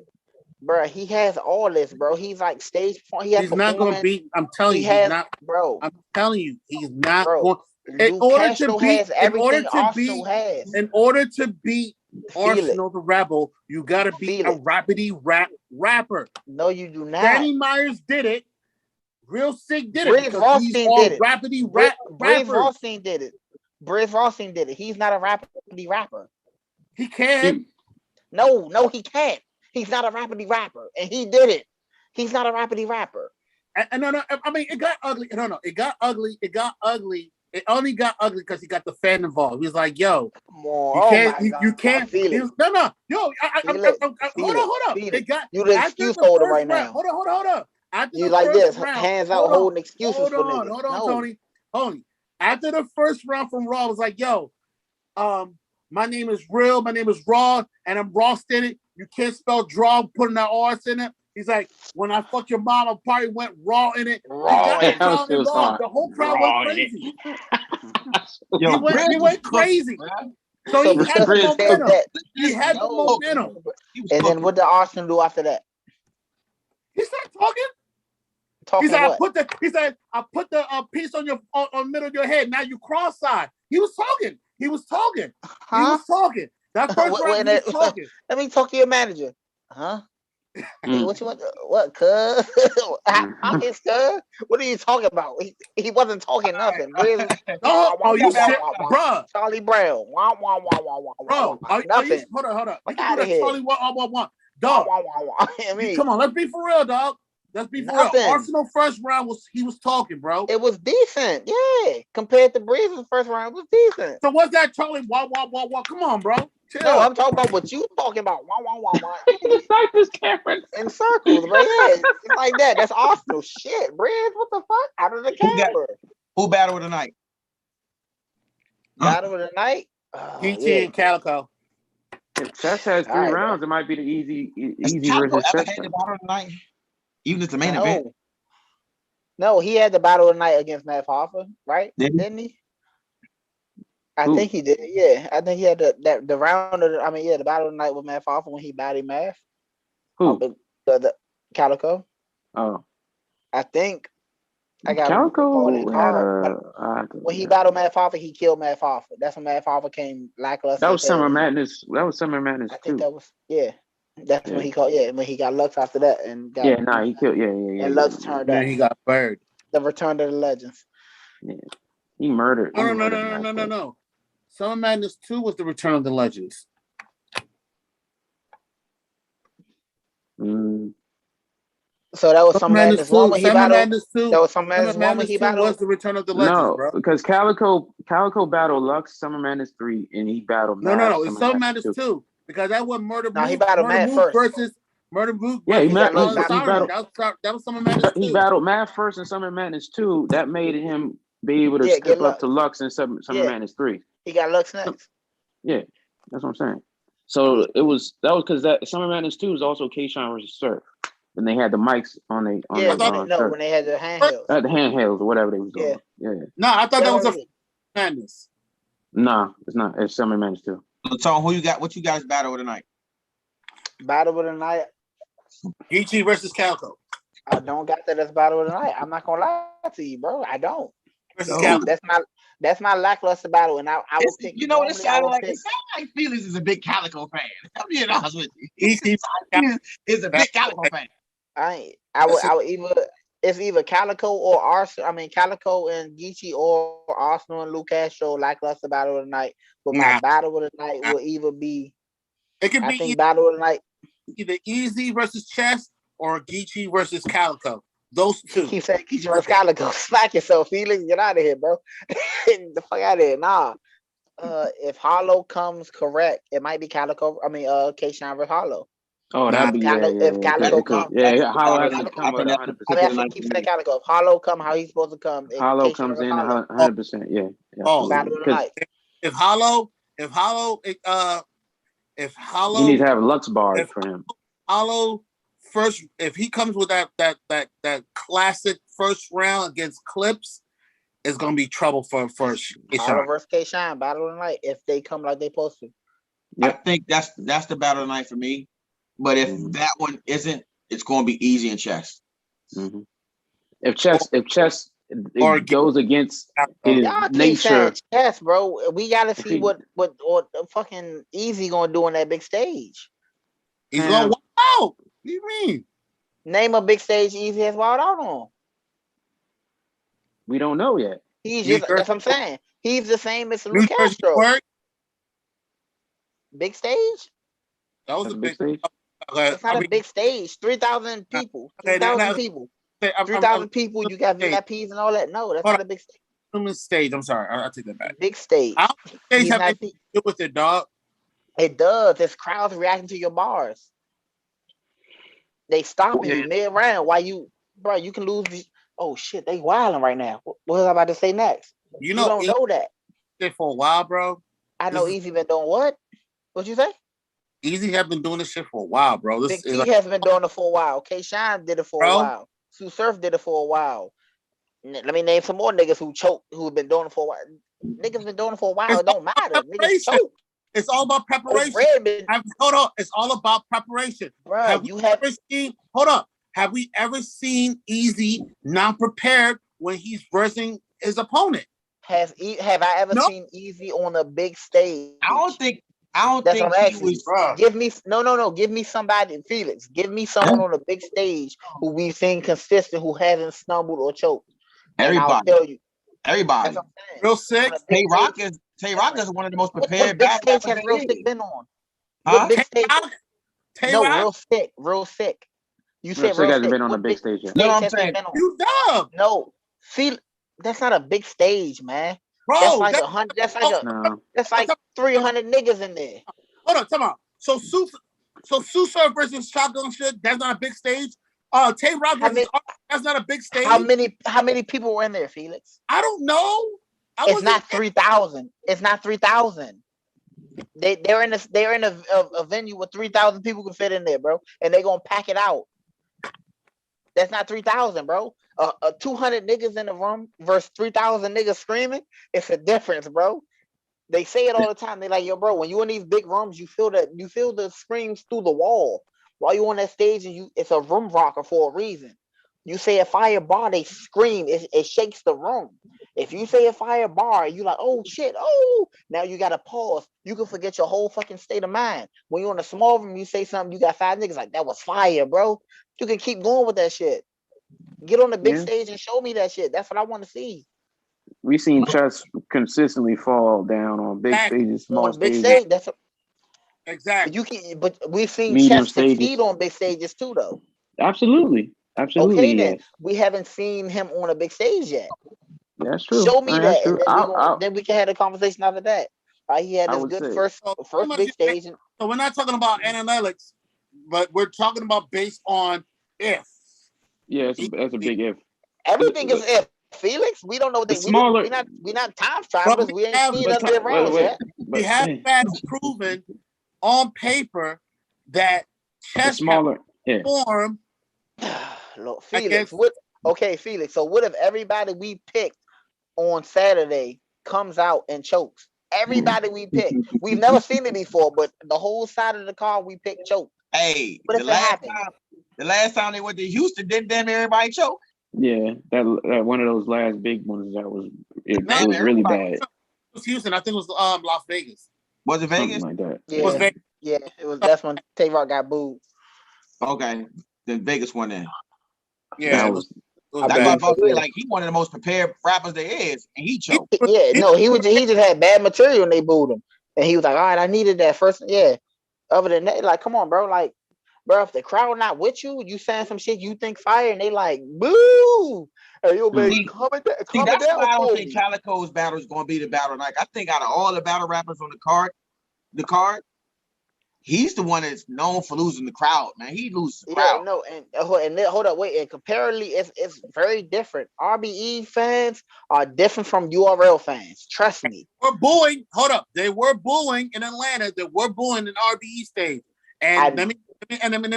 bro. He has all this, bro. He's like stage point. He's not going to beat. I'm telling you, he's not, bro. I'm telling you, he's not going. In order to beat Arsenal the Rebel, you gotta be a rapidy rapper. No, you do not. Danny Myers did it. Real Sick did it. Briz Rothstein did it. Rapidy Briz Rothstein did it. Briz Rothstein did it. He's not a rapidy rapper. He can. No, he can't. He's not a rapidy rapper, and he did it. He's not a rapidy rapper. And no, I mean, it got ugly. No, it got ugly. It got ugly. It only got ugly because he got the fan involved. He was like, "Yo, you can't." Yo, hold on. It got you the excuse holder right now. Hold on. You like this, hands out, holding excuses for niggas. Hold on, Tony. After the first round from Raw, I was like, "Yo, my name is real, my name is Raw, and I'm Ross in it. You can't spell draw, putting that R's in it. He's like, when I fuck your mom, I probably went raw in it. Raw in it. The whole crowd went crazy. He went crazy. Man. So he had the momentum. That. He had the momentum. And then what did Austin do after that? He started talking. Talking He said, what? I put the piece on your on middle of your head. Now you cross-eyed. He was talking. That first round, he was talking. Let me talk to your manager. Huh? Hey, what you want? What, cuz? I'm his cuz. What are you talking about? He wasn't talking nothing. Really. You shit, bruh. Charlie Brown. Bro, nothing. Hold on. Get out of here. Charlie, dog. I mean, come on, let's be for real, dog. Let's be for real. Arsenal first round he was talking, bro. It was decent, yeah. Compared to Breeze's first round, it was decent. So what's that, Charlie? Wah. Come on, bro. Chill. No, I'm talking about what you talking about. Wah. It's like this camera in circles, bro. Yeah, it's like that. That's Arsenal shit, Breeze. What the fuck? Out of the camera. Who battled tonight? Battle of the night? GT and Calico. If Chess has 3 rounds, it might be the easy Calico versus ever Chess. had the battle tonight? Even if the main event? No, he had the battle of the night against Matt Hoffa, right? Didn't he? I think he did. Yeah, I think he had the round of the battle of the night with Matt Hoffa when he battled Math. Who? The Calico. Oh, I think I got Calico when he battled Matt Hoffa, he killed Matt Hoffa. That's when Matt Hoffa came lackluster. That was Summer Madness. I think that was That's when he called. Yeah, when he got Lux after that, and got, he killed. Yeah. And Lux turned up. Then he got burned. The Return of the Legends. Yeah, he murdered. No. Summer Madness 2 was the Return of the Legends. So that was Summer Madness 1 when he battled. Madness 2. That was Summer Madness 1 when he battled. Was the Return of the Legends, bro? Because Calico battled Lux Summer Madness 3, and he battled. No. It's Summer Madness 2 because that was Murder Mook. He battled Matt first versus Murder Mook. Yeah, he battled. That was Summer Madness 2. He battled Matt first in Summer Madness 2. That made him be able to step up to Lux in Summer Madness 3. He got Lux next. Yeah, that's what I'm saying. So that was because that Summer Madness 2 was also K-Shine versus Surf. When they had the mics on when they had the handhelds. The handhelds or whatever they was doing. Yeah. No, I thought that was a Madness. Nah, it's not. It's Summer Madness 2. So Tom, who you got? What you guys battle tonight? Battle of the night. Geechee versus Calico. I don't got that as battle of the night. I'm not gonna lie to you, bro. I don't. Calico. That's my lackluster battle, and I will pick. You know what it sounds like? It sounds like Felix is a big Calico fan. I'm being honest with you. He's a big Calico fan. I would either Calico or Arsenal. I mean Calico and Geechee or Arsenal and Luke Castro lackluster battle of the night. But my battle of the night will either be. It could be battle of the night. Either Easy versus Chess or Geechee versus Calico. Those two. Keep saying Geechee versus Calico. Smack yourself, Felix. Get out of here, bro. Get the fuck out of here. Nah. If Hollow comes correct, it might be Calico. K-Shine versus Hollow. Oh, that'd be if Calico comes. Hollow has to come with 100%. I keep saying Calico. If Hollow come, how he's supposed to come? Hollow comes in 100%. Yeah. If Hollow, you need to have Lux bars for him. Hollow first, if he comes with that classic first round against Clips, it's gonna be trouble for first. Hollow versus K-Shine, battle of the night if they come like they supposed to. I think that's the battle of the night for me. But if that one isn't, it's going to be easy in chess. Mm-hmm. If chess goes against his nature, chess, bro. We gotta see what fucking Easy gonna do on that big stage. He's gonna wild out. What do you mean? Name a big stage Easy has wild out on. We don't know yet. He's just that's what I'm saying. He's the same as Luke Castro. Big stage? That was a big stage. It's not a big stage. 3,000 people. 3,000 people. 3,000 people. You got VIPs and all that. No, that's not a big stage. Stage. I'm sorry. I'll take that back. Big stage. I don't think stage have anything to do with it, dog. It does. There's crowds reacting to your bars. They stopping you mid-round. Why you can lose. Oh, shit. They wilding right now. What was I about to say next? You don't know that. For a while, bro. I know Easy been doing what? What'd you say? Easy have been doing this shit for a while, bro. Big T has been doing it for a while. K Shine did it for a while. Sue Surf did it for a while. Let me name some more niggas who've been doing it for a while. Niggas been doing it for a while. It don't matter. Niggas choke. It's all about preparation. Hold on. It's all about preparation. Bro, Have we ever seen Easy not prepared when he's versing his opponent? Have I ever seen Easy on a big stage? I don't think he was. Give me Give me somebody, Felix. Give me someone on a big stage who we've seen consistent, who hasn't stumbled or choked. Everybody. I'll tell you. Everybody. Real Sick. Tay Rock is one of the most prepared. What big stage has Real Sick been on? Huh? What big stage? Tay-Rock? Real Sick. You said Real hasn't Sick. been on a big stage yet. No, I'm saying you dumb. No, that's not a big stage, man. Bro, that's like 100. That's like 300 niggas in there. Hold on, come on. So Sue Surf versus Shotgun Shit, that's not a big stage. Tay Rock versus that's not a big stage. How many people were in there, Felix? I don't know. It's not 3,000. It's not 3,000. They're in a venue where 3,000 people can fit in there, bro, and they're gonna pack it out. That's not 3,000, bro. 200 niggas in the room versus 3,000 niggas screaming. It's a difference, bro. They say it all the time. They like, yo, bro, when you in these big rooms, you feel the screams through the wall while you on that stage, and it's a room rocker for a reason. You say a fire bar, they scream. It shakes the room. If you say a fire bar, you like, oh shit, oh, now you gotta pause. You can forget your whole fucking state of mind. When you're in a small room, you say something, you got 5 niggas like, that was fire, bro. You can keep going with that shit. Get on the big stage and show me that shit. That's what I want to see. We seen Chess consistently fall down on big stages, small stages. Big stage, exactly. But we've seen Chess succeed on big stages too, though. Absolutely. Okay, then we haven't seen him on a big stage yet. That's true. Show me that, and then we can have a conversation after that. He had this good first big stage. So we're not talking about analytics, but we're talking about based on if. Yeah, that's a big if. Everything is if. Felix, we don't know that we're not time travelers. We ain't seen other rounds yet. We have proven on paper that Chess smaller form. Look, Felix, Felix. So what if everybody we picked on Saturday comes out and chokes? Everybody we picked. We've never seen it before, but the whole side of the car we picked choked. Hey, the last time they went to Houston, didn't damn everybody choke? Yeah, that one of those last big ones that was really bad. It was Houston. I think it was Las Vegas. Was it Vegas? Something like that. Yeah, it was Vegas. Yeah, it was. That's when Tay Rock got booed. Okay, then Vegas won in. Yeah, it was like he one of the most prepared rappers there is, and he choked. Yeah, no, he just had bad material and they booed him, and he was like, all right, I needed that first. Yeah, other than that, like, come on, bro, like. Bro, if the crowd not with you, you saying some shit you think fire, and they like, boo! Hey, yo, baby, comment down. That's why I don't think Calico's battle is going to be the battle. Like, I think out of all the battle rappers on the card, he's the one that's known for losing the crowd, man. He loses the crowd. No, and hold up, wait, and comparatively, it's very different. RBE fans are different from URL fans. Trust me. We're booing. Hold up, they were booing in Atlanta. They were booing in RBE stage, and let me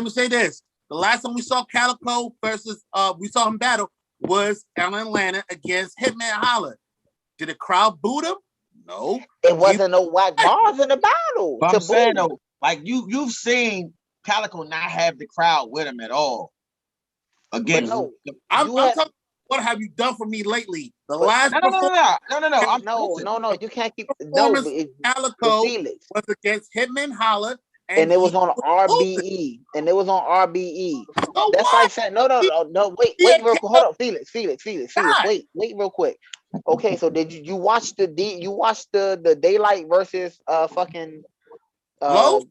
say this: the last time we saw Calico versus we saw him battle was in Atlanta against Hitman Holla. Did the crowd boo him? No. It wasn't no whack bars in the battle. But I'm saying though, like you've seen Calico not have the crowd with him at all. Again, I'm talking. What have you done for me lately? The last no. You can't keep Calico was against Hitman Holla. And it was on RBE. And it was on RBE. So that's like saying no. Wait, real quick. Hold on, Felix. Wait, real quick. Okay, so did you watch the Daylight versus fucking Low?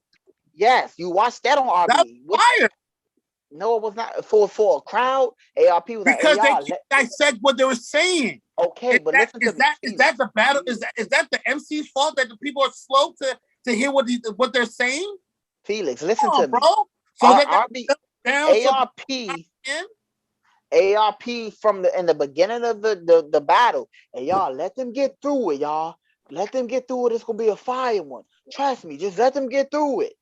Yes, you watched that on RBE. That was fire. No, it was not for a crowd. ARP was because like, they dissect what they were saying. Okay, but listen to me. Is that the battle? Is that the MC's fault that the people are slow to hear what they're saying? Felix, listen to me, bro. So ARP from in the beginning of the battle, and y'all let them get through it, y'all. Let them get through it. It's gonna be a fire one. Trust me, just let them get through it.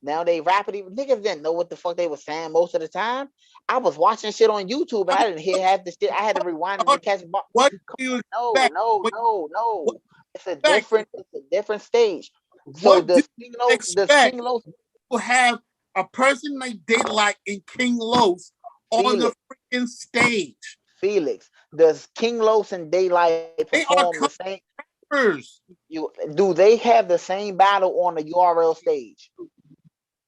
Now they rapidly niggas didn't know what the fuck they were saying most of the time. I was watching shit on YouTube and I didn't hear half the shit. I had to rewind it to catch. What do you expect? No. It's a different stage. So What do does you King expect Los to have a person like Daylight and King Los on the freaking stage? Felix, does King Los and Daylight They are perform the same? covers. Do they have the same battle on the URL stage?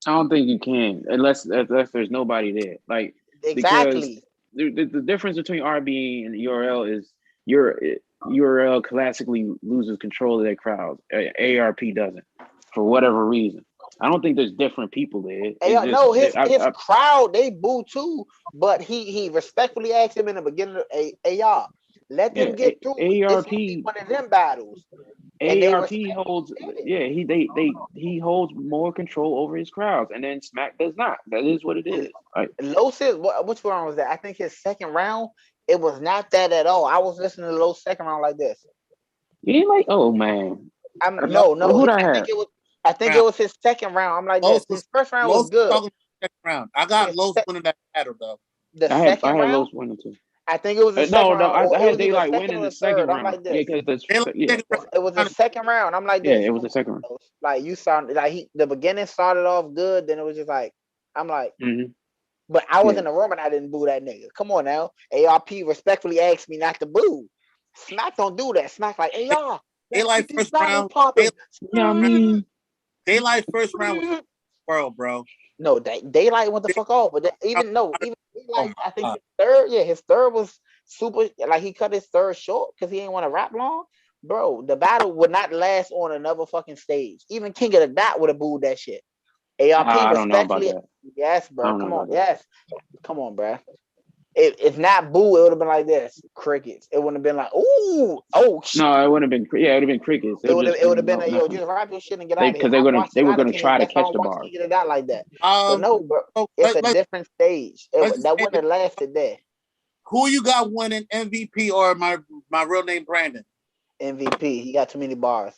I don't think you can unless there's nobody there. Like Exactly. Because the difference between RB and URL is URL classically loses control of their crowds. ARP doesn't for whatever reason. I don't think there's different people there. No, his crowd, they boo too, but he respectfully asked him in the beginning, AR, let them get through ARP. This one of them battles. ARP holds, he holds more control over his crowds, and then Smack does not. That is what it is. Right. Los, which round was that? I think his second round, it was not that at all. I was listening to Los second round like this. You ain't like, oh man. No. I think it was his second round. I'm like this. His first round was good. Second round. I got Los winning that battle though. I had Los winning too. I think it was the second round. I had Daylight winning the second round. Like this. It was the second round. I'm like this. Yeah, it was the second round. Like you sound like the beginning started off good, then it was just like I'm like, but I was in the room and I didn't boo that nigga. Come on now. ARP respectfully asked me not to boo. Smack don't do that. Smack like, AR. Daylight first round. Daylight first round was world, bro. No, Daylight went the fuck off. But even Daylight, I think his third was super. Like he cut his third short because he didn't want to rap long. Bro, the battle would not last on another fucking stage. Even King of the Dot would have booed that shit. ARP I don't know about that. Yes, bro. Come on, yes. Come on, bro. If not boo, it would have been like this. Crickets. It wouldn't have been like, ooh, oh shit. No, it wouldn't have been. Yeah, it would have been crickets. It would have been like, yo, just rap your shit and get out of here. Because they were gonna try to catch the bar. It out like that. But no, bro. It's a different stage. That wouldn't have lasted there. Who you got winning, MVP or my real name Brandon? MVP. He got too many bars.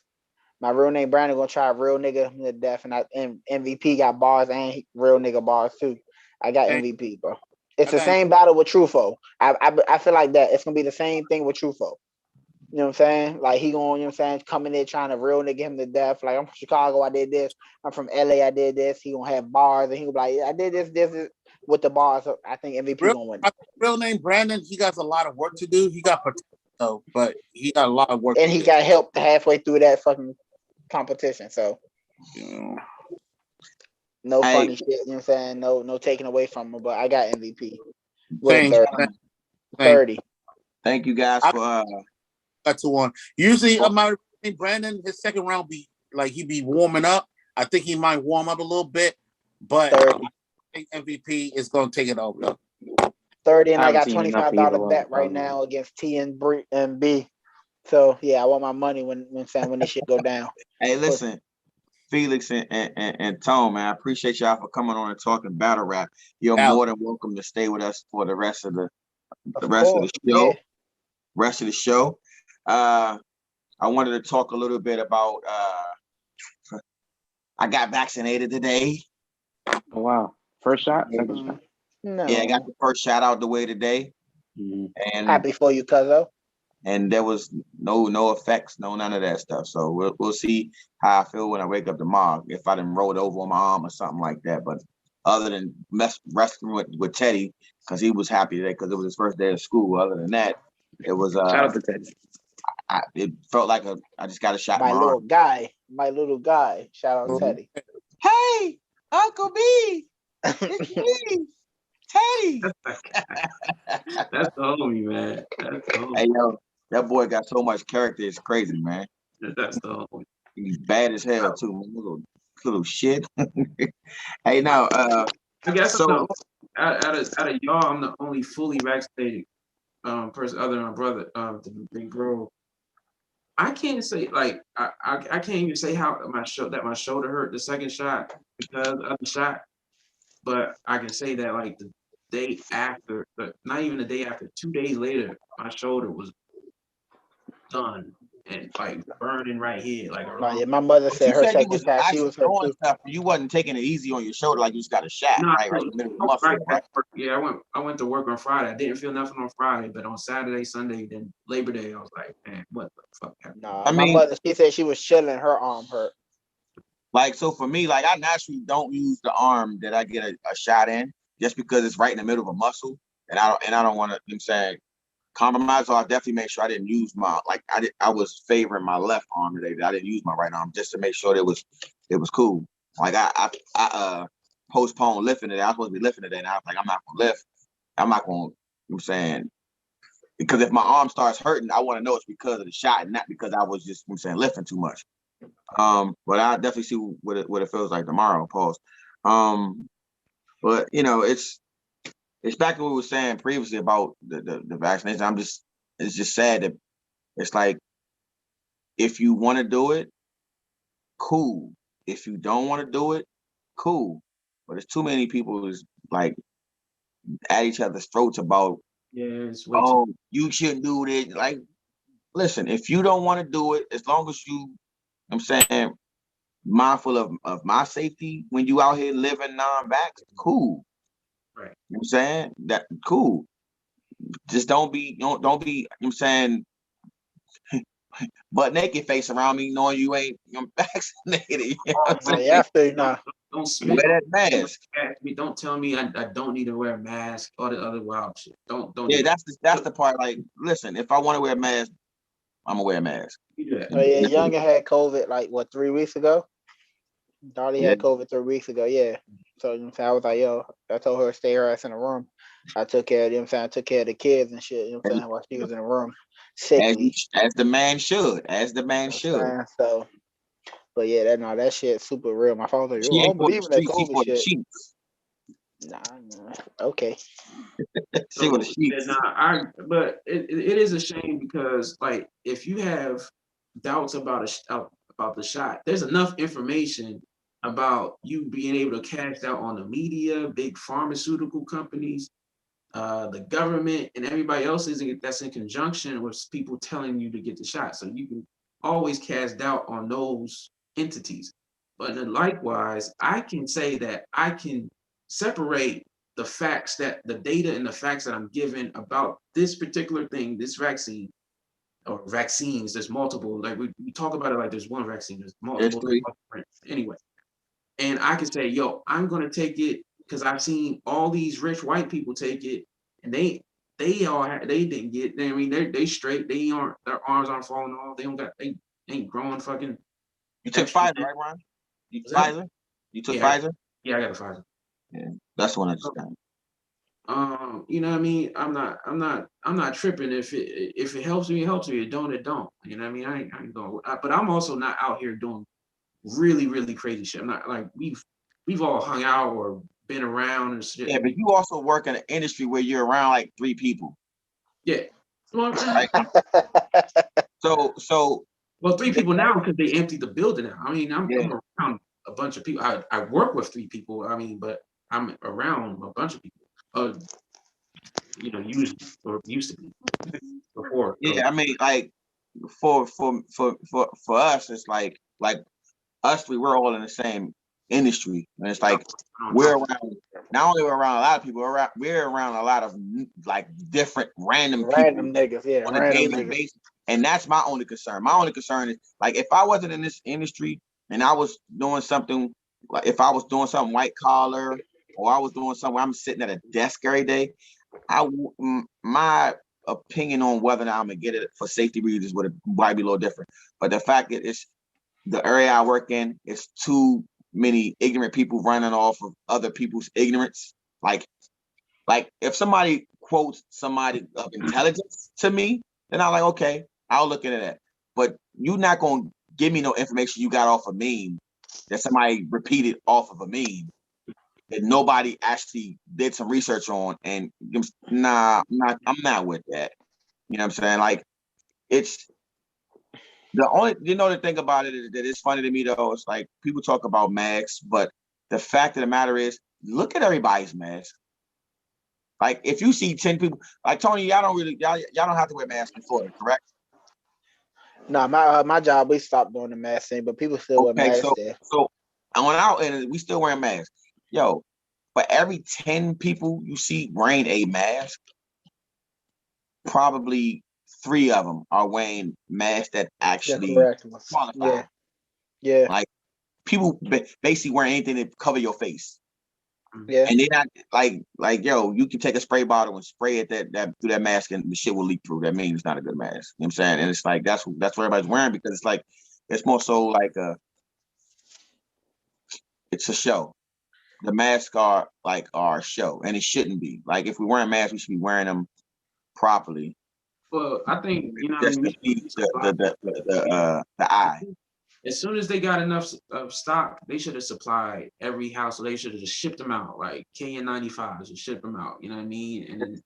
My real name Brandon gonna try real nigga to death, and MVP got bars and real nigga bars too. I got MVP, bro. It's the same battle with Trufo. I feel like that. It's gonna be the same thing with Trufo. You know what I'm saying? Like he going, you know what I'm saying, coming there trying to real nigga him to death. Like I'm from Chicago, I did this. I'm from LA, I did this. He gonna have bars, and he gonna be like, yeah, I did this with the bars. So I think MVP gonna win. Real name Brandon. He got a lot of work to do. He got potential, but he got a lot of work. And he got help halfway through that fucking competition. So. No funny shit, you know what I'm saying? No taking away from him, but I got MVP. 30. Thank you guys for got to one. Usually my Brandon, his second round be like he'd be warming up. I think he might warm up a little bit, but 30. I think MVP is gonna take it over. 30, and I got $25 bet right now against T and B. So yeah, I want my money when this shit go down. Hey, listen. Felix and Tone, man, I appreciate y'all for coming on and talking battle rap. You're more than welcome to stay with us for the rest of the show. Yeah. Rest of the show. I wanted to talk a little bit about. I got vaccinated today. Oh wow! First shot, second shot. No. Yeah, I got the first shot out the way today. And happy for you, cuzzo. And there was no effects, none of that stuff. So we'll see how I feel when I wake up tomorrow. If I didn't roll it over on my arm or something like that. But other than wrestling with Teddy, because he was happy today because it was his first day of school. Other than that, it was shout out to Teddy. It felt like I just got a shot. My little guy. Shout out Teddy. Hey, Uncle B, it's me, Teddy. That's the homie, man. That's the homie. Hey yo. That boy got so much character, it's crazy, man. That's the whole. He's bad as hell too, man. Little shit. Hey, now, I guess so. Out of y'all, I'm the only fully vaccinated person other than my brother, the big bro. I can't say like I can't even say how my shoulder hurt the second shot because of the shot, but I can say that like the day after, not even the day after, 2 days later, my shoulder was done, and like burning right here, like around. Yeah, my mother said her you second was shot, she actually was hurt doing too. stuff. You wasn't taking it easy on your shoulder like you just got a shot, No, right? Right in the middle of the muscle, right? Yeah, I went to work on Friday. I didn't feel nothing on Friday, but on Saturday, Sunday, then Labor Day, I was like, man, what the fuck happened? Nah, my mother, she said she was chilling, her arm hurt. Like, so for me, like I naturally don't use the arm that I get a shot in just because it's right in the middle of a muscle, and I don't want to. I'm saying compromise. So I definitely make sure I didn't use my I was favoring my left arm today. I didn't use my right arm just to make sure that it was cool. Like I postponed lifting today. I was supposed to be lifting today, and I was like, I'm not gonna lift. I'm not gonna. I'm saying because if my arm starts hurting, I want to know it's because of the shot and not because I was just lifting too much. But I definitely see what it feels like tomorrow. Pause. But it's back to what we were saying previously about the vaccination. It's just sad that it's like if you want to do it, cool. If you don't want to do it, cool. But there's too many people who's like at each other's throats about you shouldn't do it. Like, listen, if you don't want to do it, as long as I'm saying mindful of my safety when you out here living non-vax, cool. Right. You know what I'm saying? That cool. Just don't be I'm saying butt naked face around me knowing you ain't vaccinated. You know what I'm saying? Yeah, I feel now. Don't spit. Wear that mask. Don't tell me I don't need to wear a mask or the other wild shit. Don't. Yeah, that's the part. Like, listen, if I want to wear a mask, I'm gonna wear a mask. Oh yeah, Younger had COVID like 3 weeks ago. Darlie had COVID 3 weeks ago. Yeah. So I was like, yo, I told her to stay her ass in the room. I took care of them. I took care of the kids and shit. You know what I'm saying? While she was in the room, sickly. As the man should. As the man should. So, but yeah, that shit super real. My father was like, yo, I don't believe in that COVID shit. Nah. Okay. But it is a shame because like if you have doubts about the shot, there's enough information about you being able to cash out on the media, big pharmaceutical companies, the government, and everybody else that's in conjunction with people telling you to get the shot. So you can always cast doubt on those entities. But then likewise, I can say that I can separate the facts that the data and the facts that I'm given about this particular thing, this vaccine or vaccines. There's multiple, like we talk about it like there's one vaccine, there's multiple. Anyway, and I can say, yo, I'm gonna take it because I've seen all these rich white people take it, and they didn't get. I mean, they straight. Their arms aren't falling off. They ain't growing fucking. You took Pfizer, right, Ron? You took Pfizer? You took Pfizer? Yeah, I got a Pfizer. Yeah, that's the one I just got. You know what I mean? I'm not tripping if it helps me, it helps me. It don't. You know what I mean? I ain't going. But I'm also not out here doing really, really crazy shit. I'm not like we've all hung out or been around and shit. Yeah, but you also work in an industry where you're around like 3 people. Yeah. Well, right? So 3 people now because they emptied the building out. I mean, I'm around a bunch of people. I work with 3 people. I mean, but I'm around a bunch of people. Used to be before. Yeah, I mean, like for us, it's like us 3, we're all in the same industry, and it's like we're around. Not only we're around a lot of people, we're around a lot of like different random niggas, on a daily basis, and that's my only concern. My only concern is like if I wasn't in this industry and I was doing something, like if I was doing something white collar or I was doing something, I'm sitting at a desk every day. My opinion on whether or not I'm gonna get it for safety reasons would probably be a little different. But the fact that it's the area I work in, it's too many ignorant people running off of other people's ignorance. Like if somebody quotes somebody of intelligence to me, then I'm like, okay, I'll look into that. But you're not gonna give me no information you got off a meme that somebody repeated off of a meme that nobody actually did some research on. And I'm not with that. You know what I'm saying? Like it's the only, the thing about it is that it's funny to me though. It's like people talk about masks, but the fact of the matter is, look at everybody's mask. Like if you see 10 people, like Tony, y'all don't have to wear masks in Florida, correct? No, my job, we stopped doing the mask thing, but people still wear Okay, masks there. so I went out and we still wearing masks. Yo, for every 10 people you see wearing a mask, probably 3 of them are wearing masks that The actually correct ones. qualify. Yeah. Yeah. Like people basically wearing anything to cover your face. Yeah. And they're not like yo, you can take a spray bottle and spray it that through that mask and the shit will leak through. That means it's not a good mask. You know what I'm saying? And it's like that's what everybody's wearing because it's like it's more so like it's a show. The masks are like our show, and it shouldn't be. Like if we're wearing masks, we should be wearing them properly. Well, I think Just to feed the eye. As soon as they got enough of stock, they should have supplied every house. So they should have just shipped them out, like KN95s, and ship them out. You know what I mean? And then,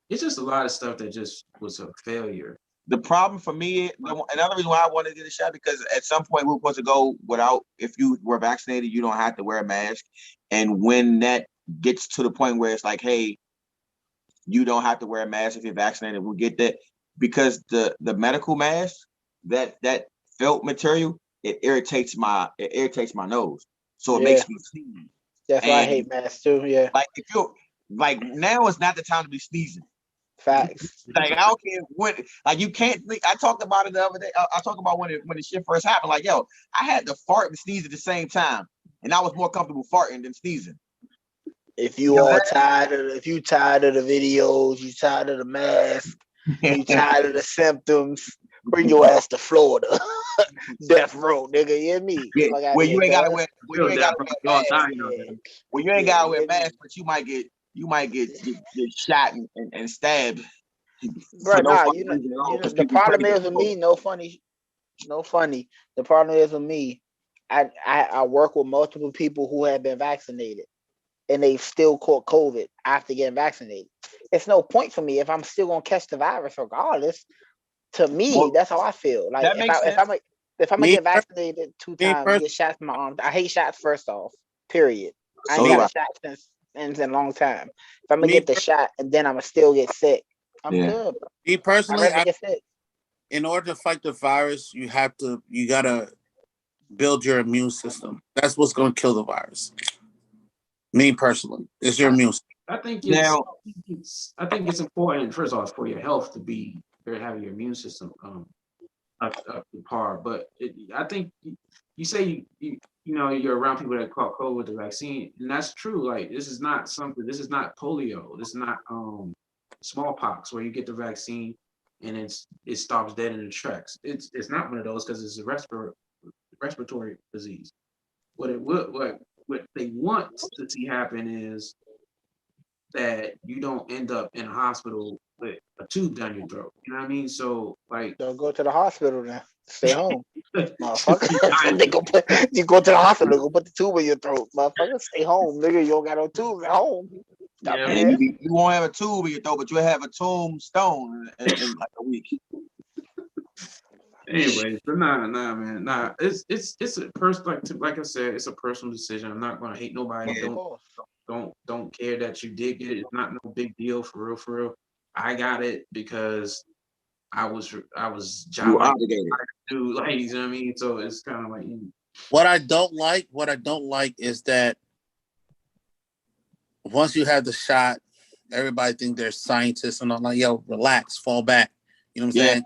it's just a lot of stuff that just was a failure. The problem for me, another reason why I wanted to get a shot, because at some point we were supposed to go without, if you were vaccinated, you don't have to wear a mask. And when that gets to the point where it's like, hey, you don't have to wear a mask if you're vaccinated, we'll get that. Because the medical mask, that felt material, it irritates my nose. So it makes me sneeze. That's why I hate masks too. Yeah. Like if you're like now is not the time to be sneezing. Facts. Like I don't care what, like you can't. I talked about it the other day. I talked about when the shit first happened. Like yo, I had to fart and sneeze at the same time, and I was more comfortable farting than sneezing. If you all tired of if you tired of the videos, you tired of the mask, you tired of the symptoms, bring your ass to Florida, death row, nigga. You hear me? Yeah, where you ain't gotta wear, where you ain't gotta wear mask. Where you ain't gotta wear mask, but you might get shot and stabbed. Right now, the problem is with me, no funny. The problem is with me, I work with multiple people who have been vaccinated and they still caught COVID after getting vaccinated. It's no point for me if I'm still gonna catch the virus regardless. To me, that's how I feel. Like if I'm gonna get vaccinated 2 times, get shots in my arms. I hate shots first off. Period. I ain't got a shot since a long time. If I'm gonna get the shot and then I'm gonna still get sick, I'm good. Bro. Me personally, get sick. In order to fight the virus, you gotta build your immune system. That's what's gonna kill the virus. Me personally, it's your immune system. I think it's important, first off, for your health to have your immune system up to par. But I think you say you're around people that caught COVID with the vaccine, and that's true. Like this is not polio. This is not smallpox where you get the vaccine and it stops dead in the tracks. It's not one of those because it's a respiratory disease. What they want to see happen is that you don't end up in a hospital with a tube down your throat. You know what I mean? So like, don't go to the hospital then. Stay home, motherfucker. You go to the hospital, go put the tube in your throat, motherfucker. Stay home, nigga. You don't got no tube at home. Yeah, you won't have a tube in your throat, but you'll have a tombstone in like a week. Anyways, but nah. It's a personal, like I said, it's a personal decision. I'm not gonna hate nobody. Don't care that you did get it. It's not no big deal for real. I got it because I was job obligated to, like, you know what I mean? So it's kind of like what I don't like is that once you have the shot, everybody think they're scientists and I'm like, yo, relax, fall back. You know what I'm saying?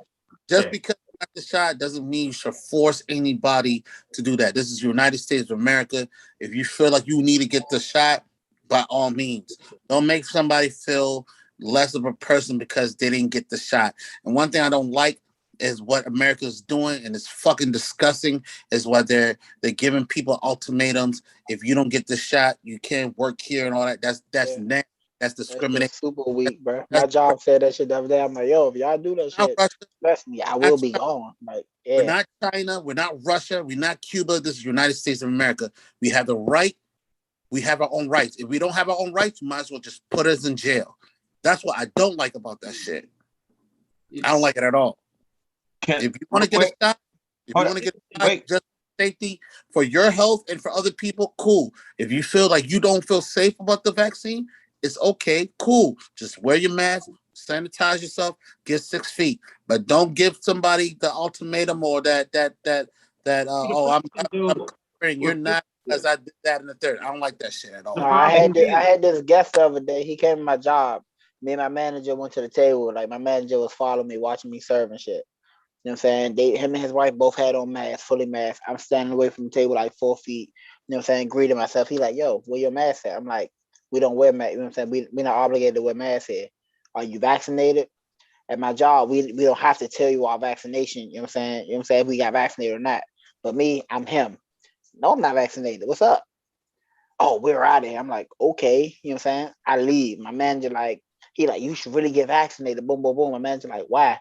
Just because you got the shot doesn't mean you should force anybody to do that. This is the United States of America. If you feel like you need to get the shot, by all means, don't make somebody feel less of a person because they didn't get the shot. And one thing I don't like is what America is doing, and it's fucking disgusting, is what they're giving people ultimatums. If you don't get the shot, you can't work here and all that. That's nasty. That's discrimination. That's super weak, bro. My job said that shit the other day. I'm like, yo, if y'all do that shit, trust me, I will be gone. Like, we're not China, we're not Russia, we're not Cuba. This is the United States of America. We have the right. We have our own rights. If we don't have our own rights, you might as well just put us in jail. That's what I don't like about that shit. I don't like it at all. If you want to get a shot, just safety for your health and for other people, cool. If you feel like you don't feel safe about the vaccine, it's okay, cool. Just wear your mask, sanitize yourself, get 6 feet, but don't give somebody the ultimatum or that I'm covering. You're not, because I did that in the third. I don't like that shit at all. I had this guest the other day. He came to my job. Me and my manager went to the table. Like my manager was following me, watching me serve and shit. You know what I'm saying? Him and his wife both had on masks, fully masked. I'm standing away from the table like 4 feet. You know what I'm saying? Greeting myself. He like, yo, where your mask at? I'm like, we don't wear masks. You know what I'm saying? We're not obligated to wear masks here. Are you vaccinated? At my job, we don't have to tell you our vaccination. You know what I'm saying? You know what I'm saying? If we got vaccinated or not. But me, I'm him. No, I'm not vaccinated. What's up? Oh, we're out of here. I'm like, okay. You know what I'm saying? I leave. My manager he you should really get vaccinated. Boom, boom, boom. My manager like, why?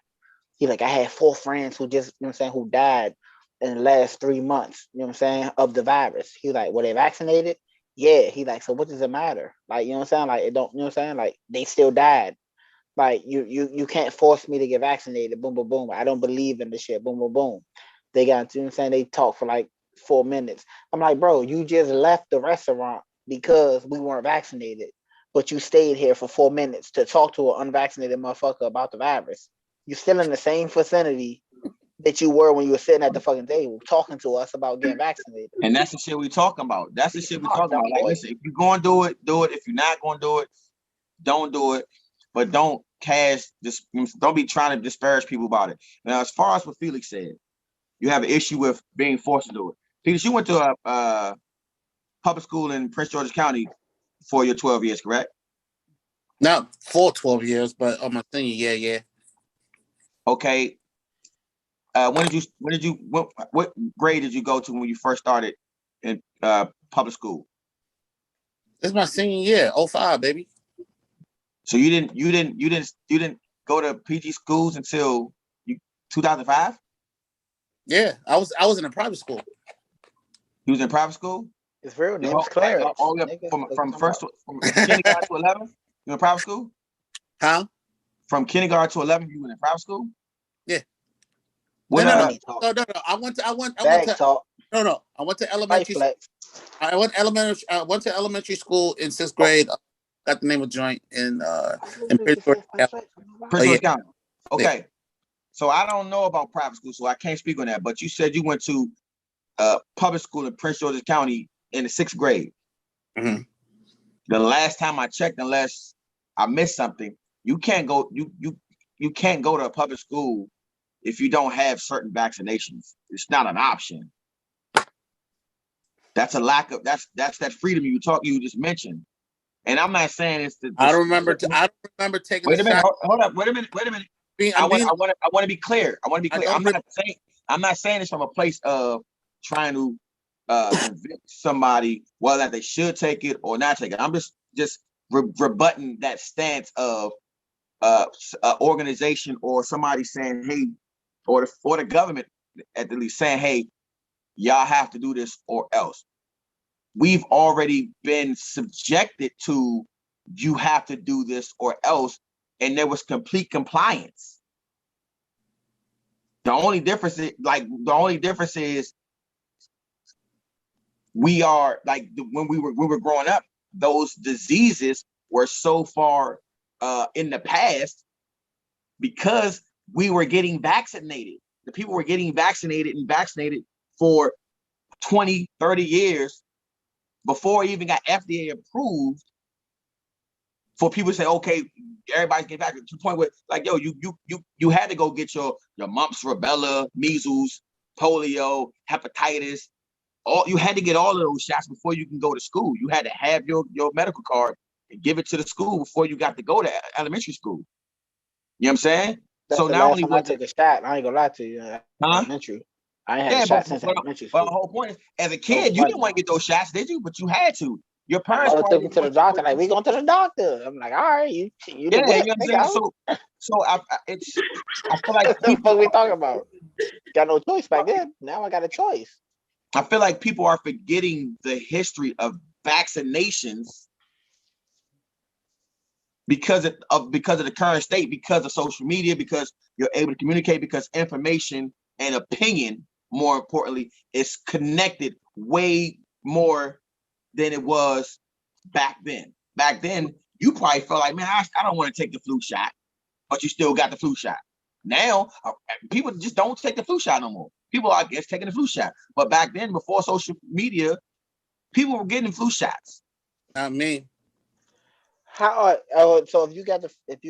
He I had 4 friends who just, you know what I'm saying, who died in the last 3 months, you know what I'm saying, of the virus. He were they vaccinated? Yeah. He so what does it matter? You know what I'm saying? It don't, you know what I'm saying? They still died. You can't force me to get vaccinated. Boom, boom, boom. I don't believe in this shit. Boom, boom, boom. They got, you know what I'm saying? They talked for 4 minutes. I'm like, bro, you just left the restaurant because we weren't vaccinated, but you stayed here for 4 minutes to talk to an unvaccinated motherfucker about the virus. You're still in the same vicinity that you were when you were sitting at the fucking table talking to us about getting vaccinated. And that's the shit we talking about. That's the shit we talking about. Listen, if you're going to do it, do it. If you're not going to do it, don't do it. But don't don't be trying to disparage people about it. Now, as far as what Felix said, you have an issue with being forced to do it. Felix, you went to a public school in Prince George's County for your 12 years, correct? Not for 12 years, but on my senior year, yeah. Okay. What grade did you go to when you first started in public school? It's my senior year, 05, baby. So you didn't go to PG schools until 2005? Yeah, I was in a private school. You was in private school? His real name is Clarence. From kindergarten to 11? You in private school? How? From kindergarten to 11, you were in privent school? Yeah. What, no. I went to elementary. I went to elementary school in 6th grade. Got the name of joint in Prince George County. Okay. Yeah. So I don't know about private school, so I can't speak on that. But you said you went to public school in Prince George's County in the 6th grade. Mm-hmm. The last time I checked, unless I missed something, you can't go. You can't go to a public school if you don't have certain vaccinations. It's not an option. That's a lack of that's that freedom you just mentioned. And I'm not saying it's the. I don't remember taking. Wait a minute. Hold up. Wait a minute. I want to be clear. I'm not saying this from a place of trying to convince somebody whether they should take it or not take it. I'm just rebutting that stance of organization or somebody saying, hey, or the government at least saying, hey, y'all have to do this or else. We've already been subjected to you have to do this or else, and there was complete compliance. The only difference is we are when we were growing up, those diseases were so far in the past because we were getting vaccinated. The people were getting vaccinated for 20, 30 years before it even got FDA approved for people to say, okay, everybody's getting vaccinated, to the point where you had to go get your mumps, rubella, measles, polio, hepatitis. You had to get all of those shots before you can go to school. You had to have your medical card and give it to the school before you got to go to elementary school. You know what I'm saying? That's so not only I took a shot, I ain't gonna lie to you. Elementary. I ain't had a shot since elementary school. But the whole point is, as a kid, you didn't want to get those shots, did you? But you had to. Your parents took me to the doctor. We going to the doctor. I'm like, all right, you you know what I'm saying? So I feel like what the fuck we talking about? Got no choice back then. Now I got a choice. I feel like people are forgetting the history of vaccinations because of the current state, because of social media, because you're able to communicate, because information and opinion, more importantly, is connected way more than it was back then. Back then, you probably felt like, man, I don't want to take the flu shot. but you still got the flu shot. Now, people just don't take the flu shot no more. People are, I guess, taking the flu shot. But back then, before social media, people were getting flu shots. Not me. How? So if you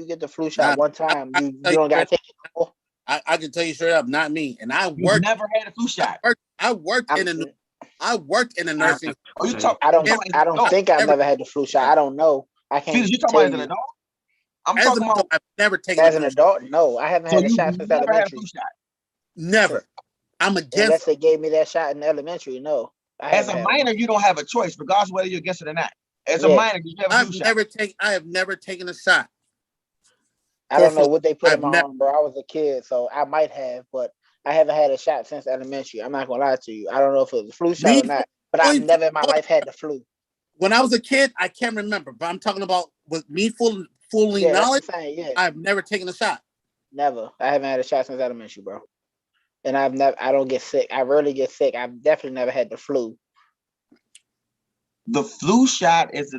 get the flu shot one time, you don't got to take it anymore? I can tell you straight up, not me. And I You worked. never had a flu shot. I worked in a nursing. Oh, you talk, I don't think I've never had the flu shot. I don't know. I can't. You talking about as an adult? I'm as talking an adult, about I've never taken as an adult. No, I haven't had a shot since never had a elementary. flu shot. Never. I'm against. Unless they gave me that shot in elementary. No. As a minor, you don't have a choice, regardless of whether you're against it or not. As a minor, you have a flu shot. I have never taken a shot. I don't know what they put in my arm, bro. I was a kid, so I might have, but I haven't had a shot since elementary. I'm not gonna lie to you. I don't know if it was a flu shot or not, but I've never in my life had the flu. When I was a kid, I can't remember, but I'm talking about with me fully knowledge. I've never taken a shot. Never. I haven't had a shot since elementary, bro. And I don't get sick. I rarely get sick. I've definitely never had the flu. The flu shot is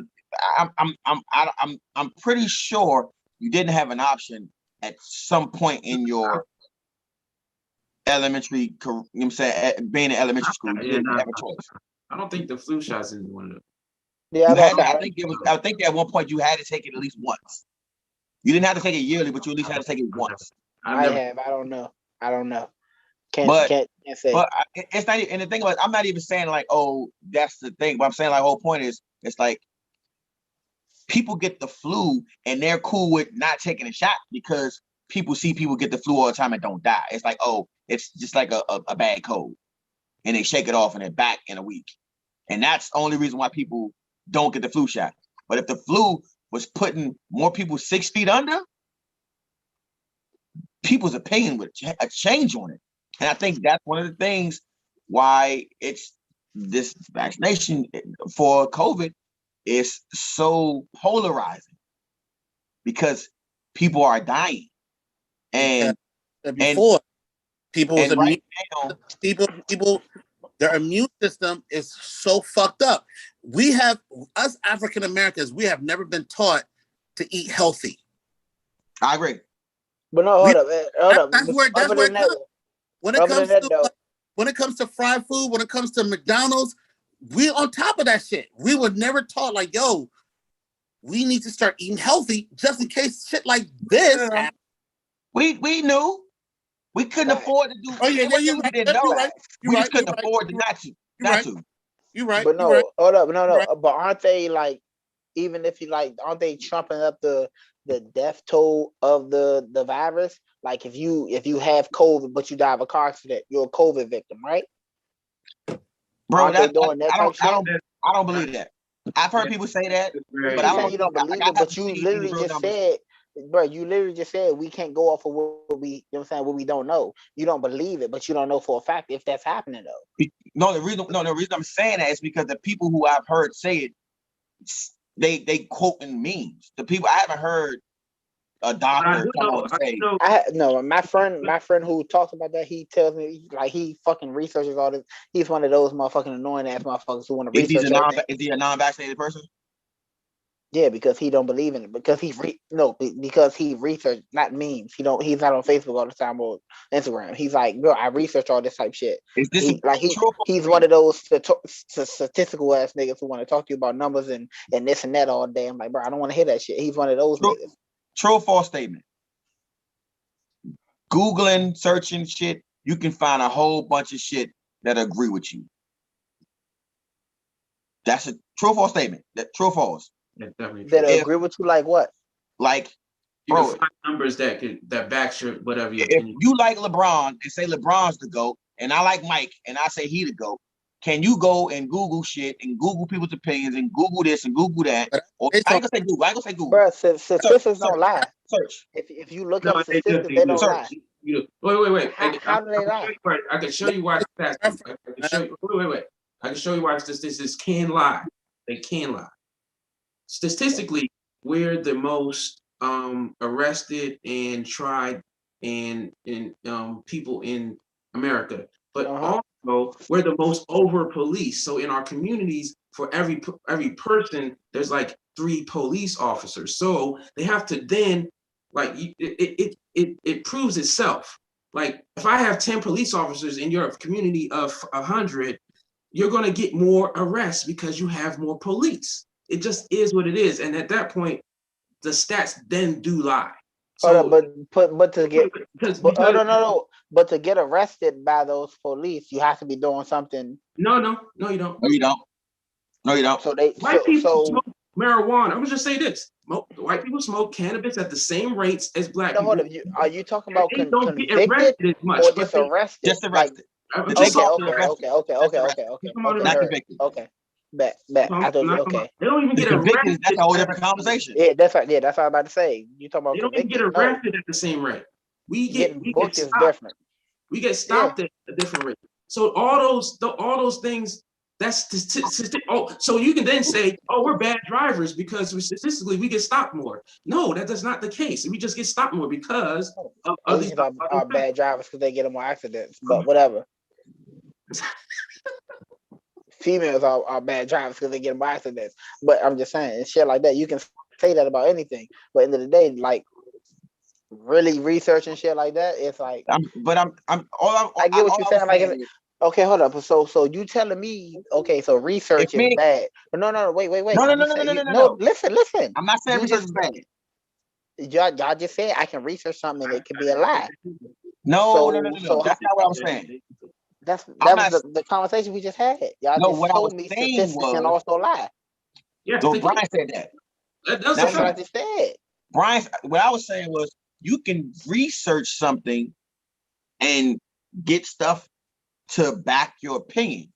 I'm pretty sure you didn't have an option at some point in your elementary, you know what I'm saying, being in elementary school. You didn't have a choice. I don't think the flu shot's in one of them. Yeah, I think at one point you had to take it at least once. You didn't have to take it yearly, but you at least had to take it once. I don't know. Can't say. But it's not. And the thing about, I'm not even saying like, oh, that's the thing. But I'm saying like, whole point is, it's like people get the flu and they're cool with not taking a shot because people see people get the flu all the time and don't die. It's like, oh, it's just like a bad cold, and they shake it off and they're back in a week. And that's the only reason why people don't get the flu shot. But if the flu was putting more people 6 feet under, people's opinion would change on it. And I think that's one of the things why it's this vaccination for COVID is so polarizing, because people are dying. And before people was right now, people their immune system is so fucked up. We have, us African Americans, we have never been taught to eat healthy. I agree. But no, hold up. That's where it comes. When it comes to fried food, when it comes to McDonald's, we on top of that shit. We were never taught like, yo, we need to start eating healthy just in case shit like this happens. We knew. We couldn't afford to do. Oh yeah, you're right. We just couldn't afford not to. You're right. But no, hold up, no. But aren't they like, even if you like, aren't they trumping up the death toll of the virus? Like if you have COVID but you die of a car accident, you're a COVID victim, right? Bro, I don't believe that. I've heard people say that, but I don't. You don't believe it, but you literally just said. Bro, you literally just said we can't go off of what we, you know what I'm saying, what we don't know. You don't believe it, but you don't know for a fact if that's happening though. The reason I'm saying that is because the people who I've heard say it, they quote in memes. The people I haven't heard a doctor say. My friend who talks about that, he tells me like he fucking researches all this. He's one of those motherfucking annoying ass motherfuckers who want to research. Is he a non-vaccinated person? Yeah, because he don't believe in it. Because he researched, not memes. He's not on Facebook all the time or Instagram. He's like, bro, I research all this type shit. He's one of those statistical ass niggas who want to talk to you about numbers and this and that all day. I'm like, bro, I don't want to hear that shit. He's one of those niggas. True or false statement? Googling, searching shit, you can find a whole bunch of shit that agree with you. That's a true or false statement. True or false? That agree with you, like what? Like, you can find numbers that back your whatever your opinion. If you like LeBron and say LeBron's the GOAT, and I like Mike and I say he the GOAT, can you go and Google shit and Google people's opinions and Google this and Google that? Or, I ain't gonna say Google. Bro, statistics don't lie. Search. If you look at statistics, they don't lie. Wait. How do they lie? I can show you why. I can show you why statistics can lie. They can lie. Statistically, we're the most arrested and tried and people in America, but also we're the most over police. So in our communities, for every person, there's like 3 police officers. So they have to then Like it proves itself. Like if I have 10 police officers in your community of 100, you're going to get more arrests because you have more police. It just is what it is. And at that point, the stats then do lie. So, but to get but to get arrested by those police, you have to be doing something. No, you don't. No, you don't. No, you don't. So they white people smoke marijuana. I'm gonna just say this: white people smoke cannabis at the same rates as black people. Are you talking about they don't get arrested as much, or just arrested? Just arrested. Okay. Not convicted. Okay. Bet. I thought okay. They don't even get arrested. That's a whole different conversation. Yeah, that's right. Yeah, that's what I'm about to say. You talking about? They don't even get arrested at the same rate. We get different. We get stopped at a different rate. So all those things. That's so you can then say, oh, we're bad drivers because statistically we get stopped more. No, that is not the case. We just get stopped more because of these are bad drivers because they get in more accidents. But whatever. Females are bad drivers because they get in more accidents. But I'm just saying, and shit like that, you can say that about anything. But at the end of the day, like really researching shit like that, it's like. I get what you're saying. Like. Okay, hold up. So you telling me? Okay, so research is bad. No, wait. No. Listen. I'm not saying research is bad. Y'all just said I can research something and it can be a lie. No. So that's not what I'm saying. That was the conversation we just had. Y'all just told me statistics can also lie. Yeah. So Brian said that. That's what I just said. Brian, what I was saying was you can research something and get stuff to back your opinion.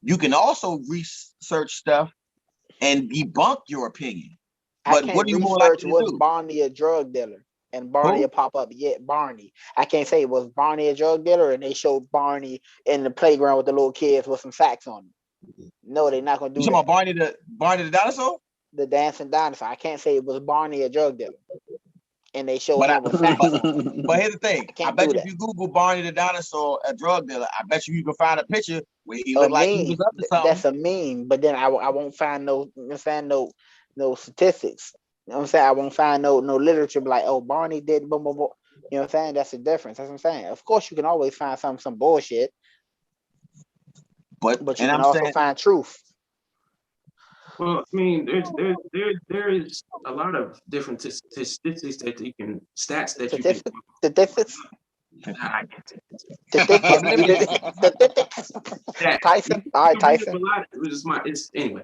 You can also research stuff and debunk your opinion. But what do you more likely to was do? Barney a drug dealer? And Barney will pop up. Yeah, Barney. I can't say it was Barney a drug dealer, and they showed Barney in the playground with the little kids with some sacks on him. No, they're not gonna do that. You talking about Barney the dinosaur? The dancing dinosaur. I can't say it was Barney a drug dealer. And they showed him with sacks on. But here's the thing. I bet you if you Google Barney the dinosaur, a drug dealer, I bet you can find a picture where he looked like he was up to something. That's a meme, but then I won't find no statistics. You know what I'm saying? I won't find no literature like, oh, Barney did boom, boom, boom. You know what I'm saying? That's the difference. That's what I'm saying. Of course, you can always find some bullshit, but you can also find truth. Well, I mean, there is a lot of different statistics that you can stats that you can. Statistics. Tyson. All right, Tyson. Anyway.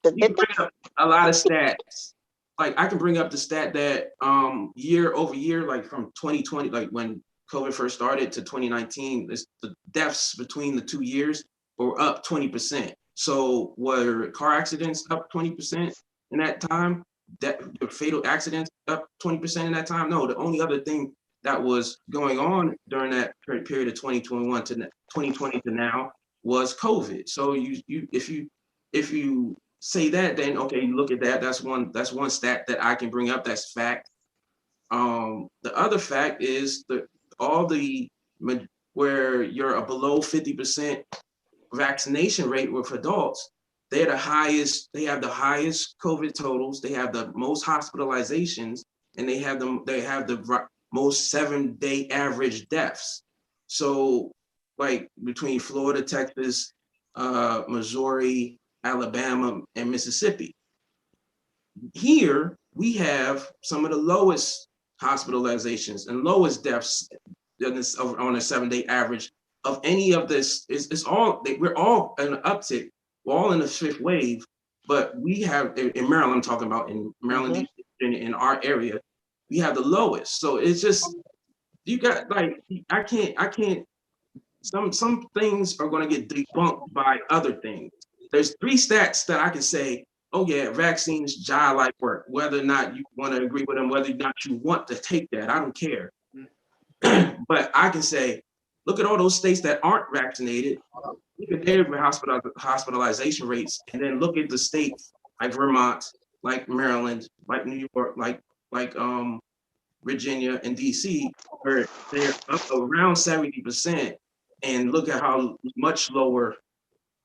You can bring up a lot of stats. Like I can bring up the stat that year over year, like from 2020, like when COVID first started to 2019, the deaths between the 2 years were up 20%. So were car accidents up 20% in that time? That the fatal accidents up 20% in that time? No, the only other thing that was going on during that period of 2021 to 2020 to now was COVID. So if you say that, then okay, you look at that. That's one stat that I can bring up. That's fact. The other fact is where you're a below 50% vaccination rate with adults, they have the highest COVID totals, they have the most hospitalizations, and they have the most 7-day average deaths. So like between Florida, Texas, Missouri, Alabama, and Mississippi. Here we have some of the lowest hospitalizations and lowest deaths on a 7-day average of any of this. We're all in an uptick. We're all in a fifth wave, but we have in Maryland. I'm talking about in Maryland, in our area, we have the lowest. So it's just you got like I can't. Some things are going to get debunked by other things. There's 3 stats that I can say, oh yeah, vaccines jive like work. Whether or not you want to agree with them, whether or not you want to take that, I don't care. But I can say, look at all those states that aren't vaccinated, look at their hospitalization rates, and then look at the states like Vermont, like Maryland, like New York, like Virginia and DC, where they're up around 70%, and look at how much lower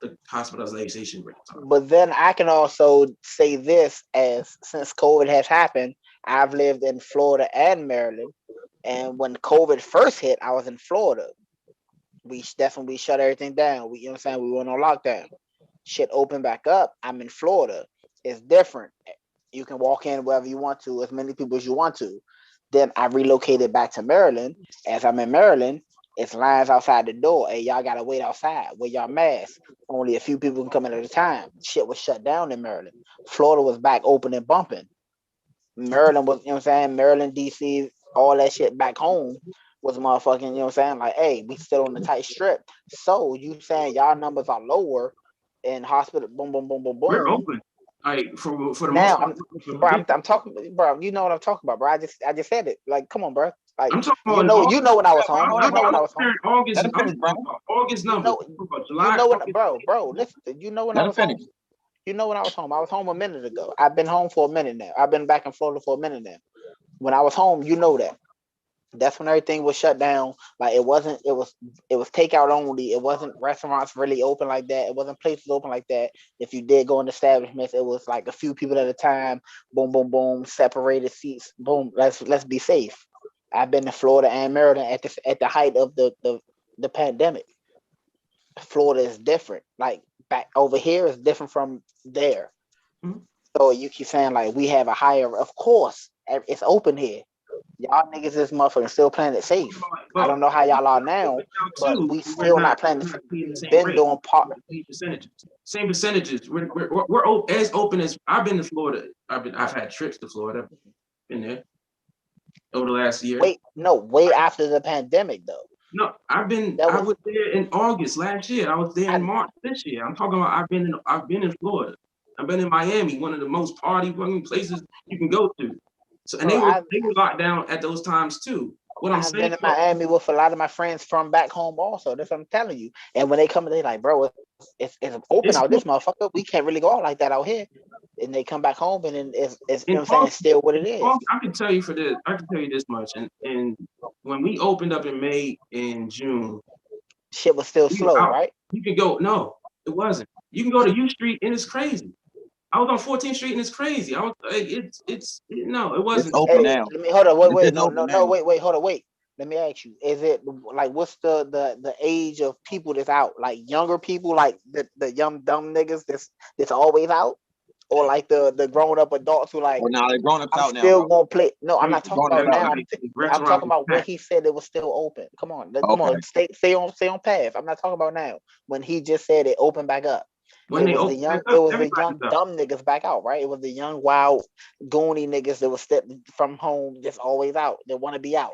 the hospitalization rates are. But then I can also say this, as since COVID has happened, I've lived in Florida and Maryland, and when COVID first hit, I was in Florida. That's when we shut everything down. You know what I'm saying? We went on lockdown. Shit opened back up. I'm in Florida. It's different. You can walk in wherever you want to, as many people as you want to. Then I relocated back to Maryland. As I'm in Maryland, it's lines outside the door. Hey, y'all gotta wait outside. Wear y'all masks. Only a few people can come in at a time. Shit was shut down in Maryland. Florida was back open and bumping. Maryland was, you know what I'm saying? Maryland, DC, all that shit back home was motherfucking, you know what I'm saying? Like, hey, we still on the tight strip. So you saying y'all numbers are lower in hospital, boom, boom, boom, boom, boom. We're open. Like for the now, most part. I'm talking, bro. You know what I'm talking about, bro. I just said it. Like, come on, bro. Like, I'm talking about you know when I was home. You know when I was home. August. I'm talking about August numbers. You know when, bro. Listen. You know when I was home. You know when I was home. I was home a minute ago. I've been home for a minute now. I've been back in Florida for a minute now. When I was home, you know that. That's when everything was shut down. Like it was takeout only. It wasn't restaurants really open like that. It wasn't places open like that. If you did go in establishments, it was like a few people at a time. Boom, boom, boom. Separated seats. Boom. Let's be safe. I've been to Florida and Maryland at the height of the pandemic. Florida is different. Like back over here is different from there. Mm-hmm. So you keep saying like we have a higher. Of course, it's open here. Y'all niggas is motherfucking still playing it safe. I don't know how y'all are now, but we still not playing it safe. Been doing same percentages. We're as open as I've been to Florida. I've had trips to Florida. Been there over the last year. Way after the pandemic though. No, I was there in August last year. I was there in March this year. I'm talking about I've been in Florida. I've been in Miami, one of the most party places you can go to. So and they were locked down at those times too. I've been in Miami with a lot of my friends from back home also. That's what I'm telling you. And when they come, they like, bro, it's open out this motherfucker. We can't really go out like that out here. And they come back home and then it's you know what I'm saying, still what it is. I can tell you this much. And when we opened up in May and June, shit was still slow, right? You can go, no, it wasn't. You can go to U Street and it's crazy. I was on 14th Street and it's crazy. I was no, it wasn't. It's open now. Let me hold on. Wait, hold on. Wait. Let me ask you: is it like what's the age of people that's out? Like younger people, like the young dumb niggas that's always out, or like the grown up adults who like? Well, now they're grown up out now. Still gonna play? No, I'm not talking about now. I'm talking about when he said it was still open. Come on, stay on path. I'm not talking about now. When he just said it opened back up. It was the young dumb niggas back out, right? It was the young wild goony niggas that was stepping from home just always out. They want to be out.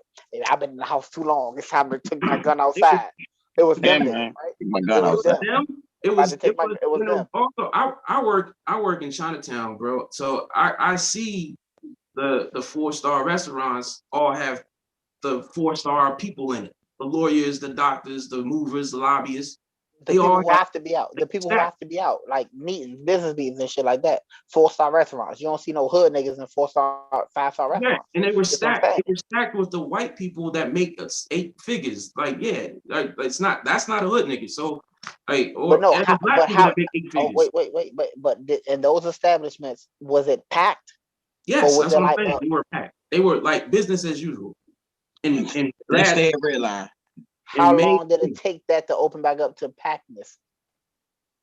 I've been in the house too long. It's time to take my gun outside. It was them, right? My gun outside. It was them. Also, I work in Chinatown, bro. So I see the 4-star restaurants all have the 4-star people in it. The lawyers, the doctors, the movers, the lobbyists. The people who have to be out. The people who have to be out, like meetings, business meetings and shit like that. 4-star restaurants. You don't see no hood niggas in 4-star, 5-star restaurants. Yeah, and they were stacked. They were stacked with the white people that make us 8 figures. Like, yeah, like that's not a hood nigga. So, like, or but in those establishments, was it packed? Yes, that's what I'm saying. They were packed. They were like business as usual. And they stayed red line. How long did it take that to open back up to packedness?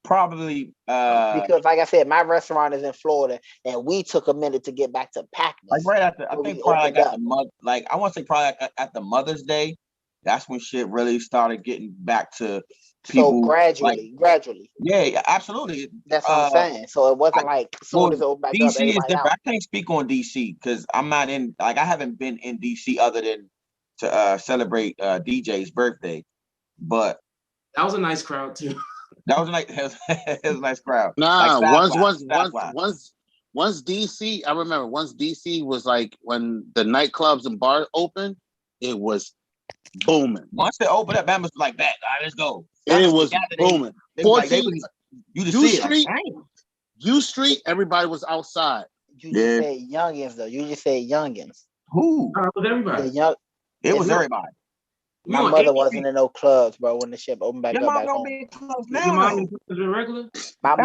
Probably because, like I said, my restaurant is in Florida, and we took a minute to get back to packedness. Like right after, I think probably like I want to say probably at the Mother's Day. That's when shit really started getting back to people. So gradually. Yeah, absolutely. That's what I'm saying. So it wasn't like soon as it opened back DC up, everybody is different. out. I can't speak on DC because I'm not in. Like I haven't been in DC other than to celebrate DJ's birthday, but that was a nice crowd too. That was a nice crowd. Nah, like once DC, I remember once DC was like when the nightclubs and bars opened, it was booming. Once they opened up, man was like that. All right, let's go. It was booming. 14, U Street, everybody was outside. You just say youngins though. You just say youngins. Who? It was everybody. It was everybody. My mother wasn't in no clubs, bro, when the ship opened back up. Back home. Your mom is regular? My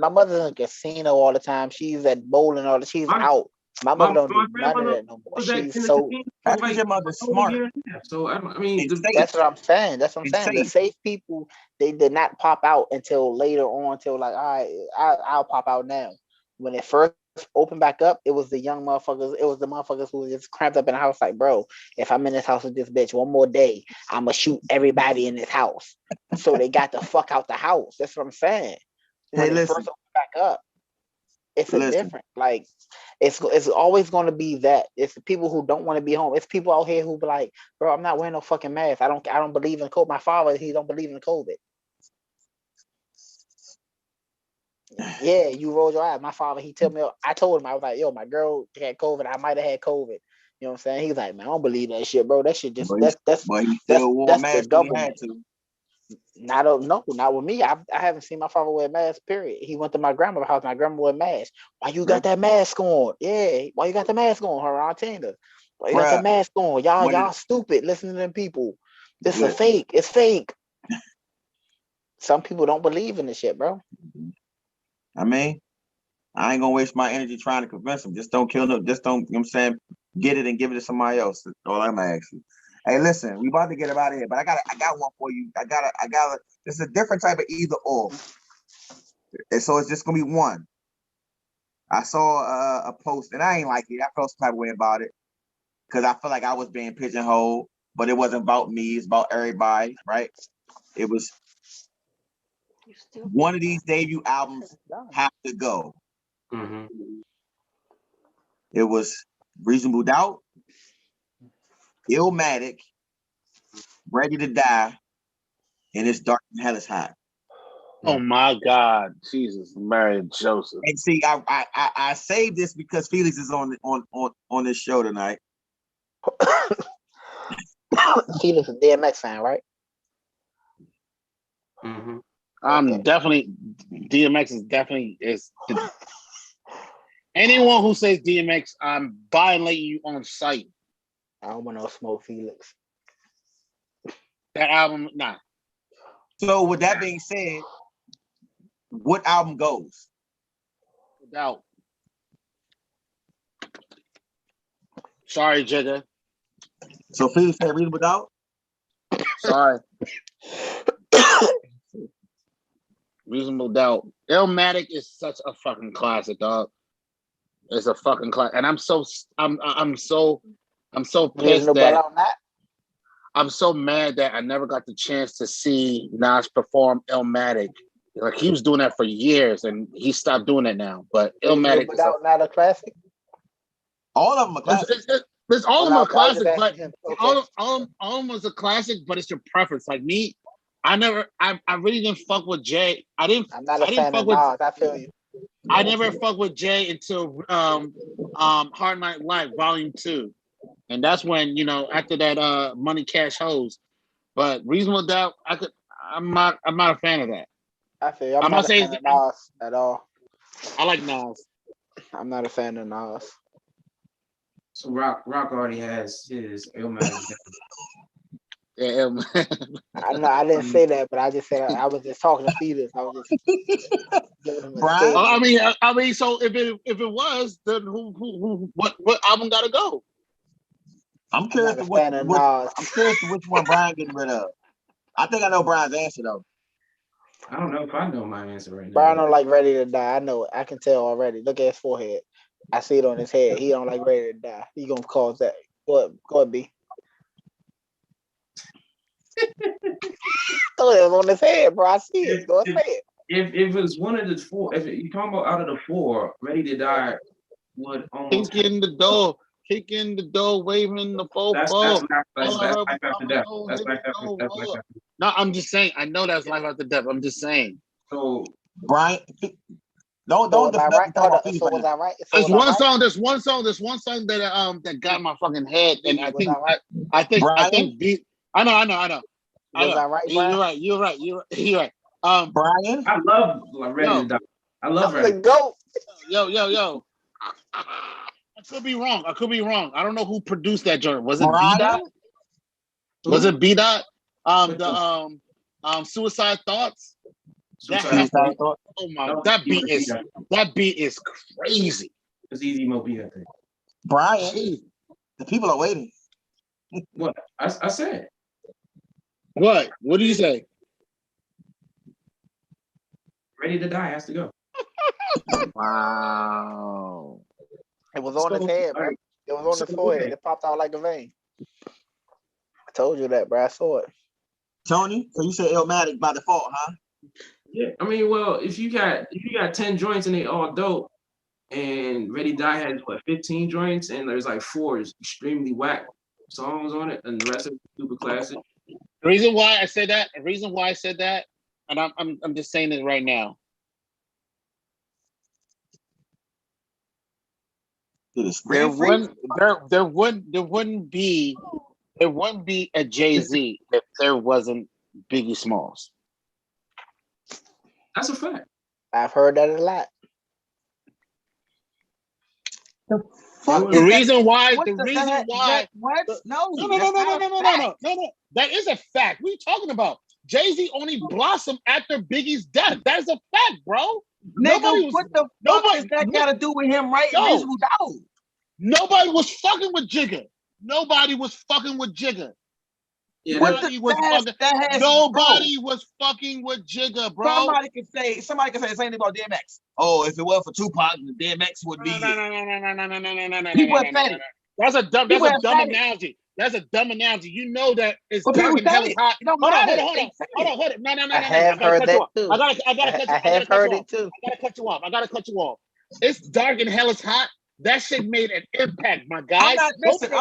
mother's in casino all the time. She's at bowling all the. She's out. My mother don't do none of grandmother that no more. was that She's in the so. casino for That's like because your mother's a whole smart year and a half. So I mean, and safe. That's what I'm saying. That's what I'm It's saying. The safe. safe people, they did not pop out until later on. Until like, all right, I'll pop out now. When it first opened back up, it was the young motherfuckers. It was the motherfuckers who was just cramped up in the house. Like, bro, if I'm in this house with this bitch one more day, I'ma shoot everybody in this house. So they got the fuck out the house. That's what I'm saying. When Hey, it listen. first opened back up, it's a Listen. different. Like, it's always going to be that. It's the people who don't want to be home. It's people out here who be like, bro, I'm not wearing no fucking mask. I don't believe in COVID. My father, he don't believe in COVID. Yeah, you rolled your eyes. My father, he told me, I told him, I was like, yo, my girl had COVID. I might have had COVID. You know what I'm saying? He's like, man, I don't believe that shit, bro. That shit just But he still wore a that's the mask when he had government. to. Not with me. I haven't seen my father wear a mask, period. He went to my grandmother's house. My grandma wore a mask. Why you got that mask on? Yeah. Why you got the mask on, her Aunt Tina? Why you got the mask on? Y'all stupid. Listen to them people. This is fake. It's fake. Some people don't believe in this shit, bro. I mean, I ain't gonna waste my energy trying to convince them. Just don't kill them. Just don't, you know what I'm saying, get it and give it to somebody else. That's all I'm asking. Hey, listen, we about to get out of here, but I got one for you. I got this is a different type of either or. And so it's just gonna be one. I saw a post and I ain't like it. I felt some type of way about it because I feel like I was being pigeonholed, but it wasn't about me. It's about everybody, right? It was one of these debut albums have to go. Mm-hmm. It was Reasonable Doubt, Illmatic, Ready to Die, and It's Dark and Hell is Hot. Oh my God, Jesus, Mary and Joseph. And see, I saved this because Felix is on this show tonight. Felix is a DMX fan, right? Mm-hmm. I'm definitely DMX is anyone who says DMX, I'm violating you on sight. I don't want no smoke, Felix. That album, nah. So with that being said, what album goes? Without. Sorry, Jigga. So Felix said Reasonable Doubt? Sorry. Reasonable Doubt. Illmatic is such a fucking classic, dog. It's a fucking classic, and I'm so pissed that I'm so mad that I never got the chance to see Nas perform Illmatic. Like he was doing that for years, and he stopped doing it now. But Illmatic is not a classic. All of them are classics. There's all of them are classic, but all of them was a classic. But it's your preference. Like me, I really didn't fuck with Jay. I'm not a fan of Nas. I feel you. I never fucked with Jay until Hard Night Live Volume 2. And that's when, after that Money Cash Hoes. But Reasonable Doubt, I'm not a fan of that. I feel you. I'm not a fan of Nas at all. I like Nas. I'm not a fan of Nas. So Rock already has his Illmatic. Yeah, I didn't say that, but I just said I was just talking to Felix. I was just giving him a statement. I mean, so if it was, then what album gotta go? I'm curious to which one Brian getting rid of. I think I know Brian's answer though. I don't know if I know my answer right now. Brian don't like Ready to Die. I know it. I can tell already. Look at his forehead. I see it on his head. He don't like Ready to Die. He gonna cause that. Go ahead, B. Throw it on his head, bro. I see it. Go ahead. If it's one of the four, if you're talking about out of the four, Ready to Die would almost kick in the door, waving the fofo. That's Life After Death. That's Life After Death. No, I'm just saying. I know that's Life After Death. I'm just saying. So Brian, don't was I right? Was I right? There's one song that got my fucking head, and I think I know. Was I right, Brian? You're right. Brian, I love Ready to Die. I love Ready. The GOAT. Yo. I could be wrong. I don't know who produced that joint. Was it Brian? B-Dot? Was it B-Dot? Suicide Thoughts? Suicide Thoughts? Oh my! That beat is crazy. It's Easy Mo beat, I think. Brian, the people are waiting. What I said. What? What do you say? Ready to Die has to go. Wow. It was on his head, bro. It was on his forehead. It popped out like a vein. I told you that, bro. I saw it. Tony, so you said Illmatic by default, huh? Yeah, I mean, well, if you got 10 joints and they all dope, and Ready to Die has what 15 joints, and there's like 4 extremely whack songs on it, and the rest of it super classic. The reason why I said that, and I'm just saying it right now. There wouldn't be a Jay-Z if there wasn't Biggie Smalls. That's a fact. I've heard that a lot. The reason why. No. That is a fact. What are you talking about? Jay-Z only blossomed after Biggie's death. That's a fact, bro. Nigga, what the fuck does that got to do with him writing Reasonable Doubt? Nobody was fucking with Jigga. Nobody was fucking with Jigga. Yeah, nobody was fucking with Jigga, bro. Somebody could say the same thing about DMX. Oh, if it weren't for Tupac, DMX would be. No. That's a dumb analogy. That's a dumb analogy. You know that it's dark and hell is hot. Hold on. No. I have heard that too. I have heard it too. I gotta cut you off. It's dark and hell is hot. That shit made an impact, my guy. I'm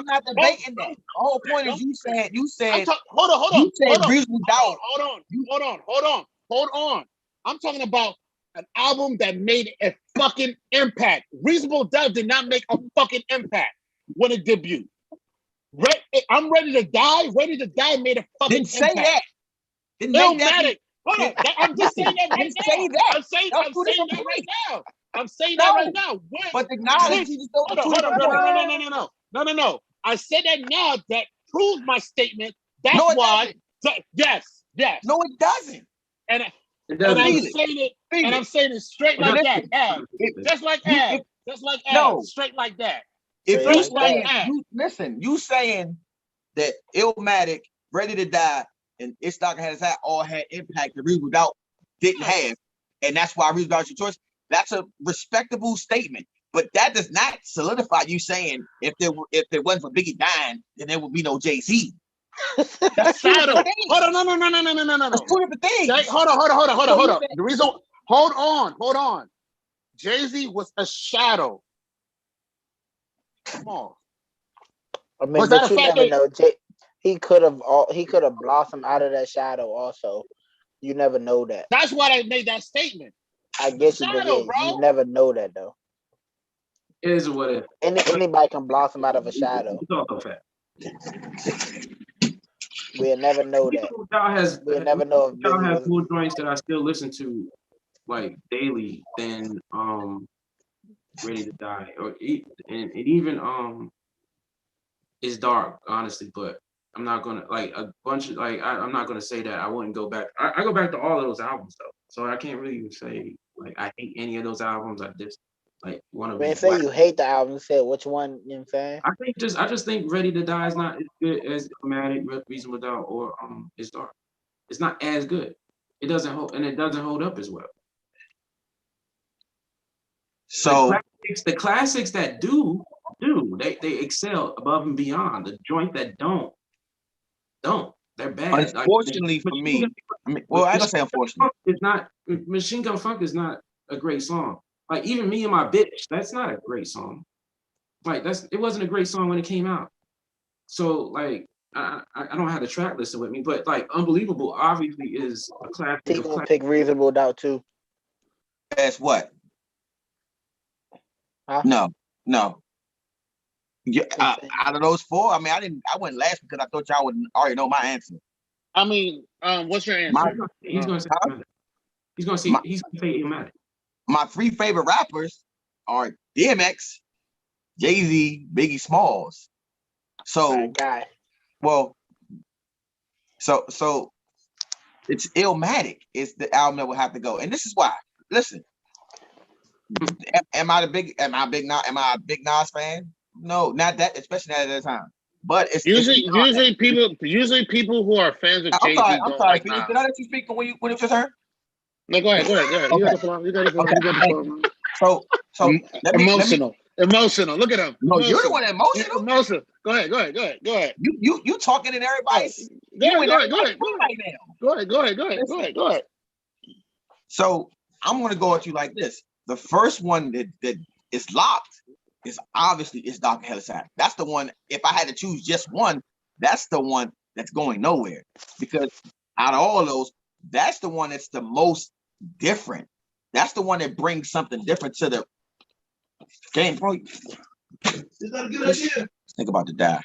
not debating that. The whole point is you said. Hold on. You said Reasonable Doubt. Hold on. I'm talking about an album that made a fucking impact. Reasonable Doubt did not make a fucking impact when it debuted. I'm Ready to Die. Ready to Die made a fucking impact. Say that. Illmatic. Hold on. I'm just saying that right now. Say that. I'm saying that right now. I'm saying that right now. But the knowledge you just don't. No. I said that now. That proves my statement. That's why. Yes. No, it doesn't. And I'm saying it straight like that. Just like Ab. Straight like that. If you saying that Illmatic, Ready to Die, and It's Dark and Hell is Hot all had impact that Reasonable Doubt didn't have, and that's why Reasonable Doubt is your choice. That's a respectable statement, but that does not solidify you saying if there wasn't for Biggie dying, then there would be no Jay-Z. That's shadow. Hold on, no. That's two different things. Hold on. The reason. Hold on. Jay-Z was a shadow. Come on. I mean, but you never know. He could have blossomed out of that shadow. Also, you never know that. That's why I made that statement. I guess you never know that though. It is what it is. Anybody can blossom out of a shadow. It's also fact. We'll never know that. We'll never know if Y'all have more joints that I still listen to like daily than Ready to Die, and even It's Dark, honestly, but I'm not gonna like a bunch of I'm not gonna say that I wouldn't go back. I go back to all of those albums though, so I can't really say like I hate any of those albums. I just like one of them. Say you hate the album. Say which one? You know what I'm saying? I just think Ready to Die is not as good as Illmatic, Reasonable Doubt, or It's Dark. It's not as good. It doesn't hold up as well. So the classics that do they excel above and beyond. The joint that don't, they're bad. Unfortunately for me, I don't say unfortunately. It's not. Machine Gun Funk is not a great song. Like even Me and My Bitch, that's not a great song. Like it wasn't a great song when it came out. So like I don't have the track listed with me, but like Unbelievable obviously is a classic. People pick Reasonable Doubt too. That's what? Huh? No. Yeah, out of those 4, I mean, I went last because I thought y'all would already know my answer. I mean, what's your answer? He's gonna say Illmatic. My 3 favorite rappers are DMX, Jay-Z, Biggie Smalls. So, so it's Illmatic is the album that will have to go, and this is why. Listen, am I a big Nas fan? No, not that, especially not at that time. But it's usually people who are fans of I'm Jay sorry. Z I'm don't sorry. like Did I Nas. let you speak when it was your turn? No, go ahead. You got the floor. You got the floor. Man. So Emotional. Look at him. No, you're the one emotional. Emotional. Go ahead. You talking in everybody's. Go ahead. So I'm gonna go at you like this. The first one that is locked is obviously Dark and Hella. That's the one. If I had to choose just one, that's the one that's going nowhere. Because out of all of those, that's the one that's the most different. That's the one that brings something different to the game, bro. Think about the die.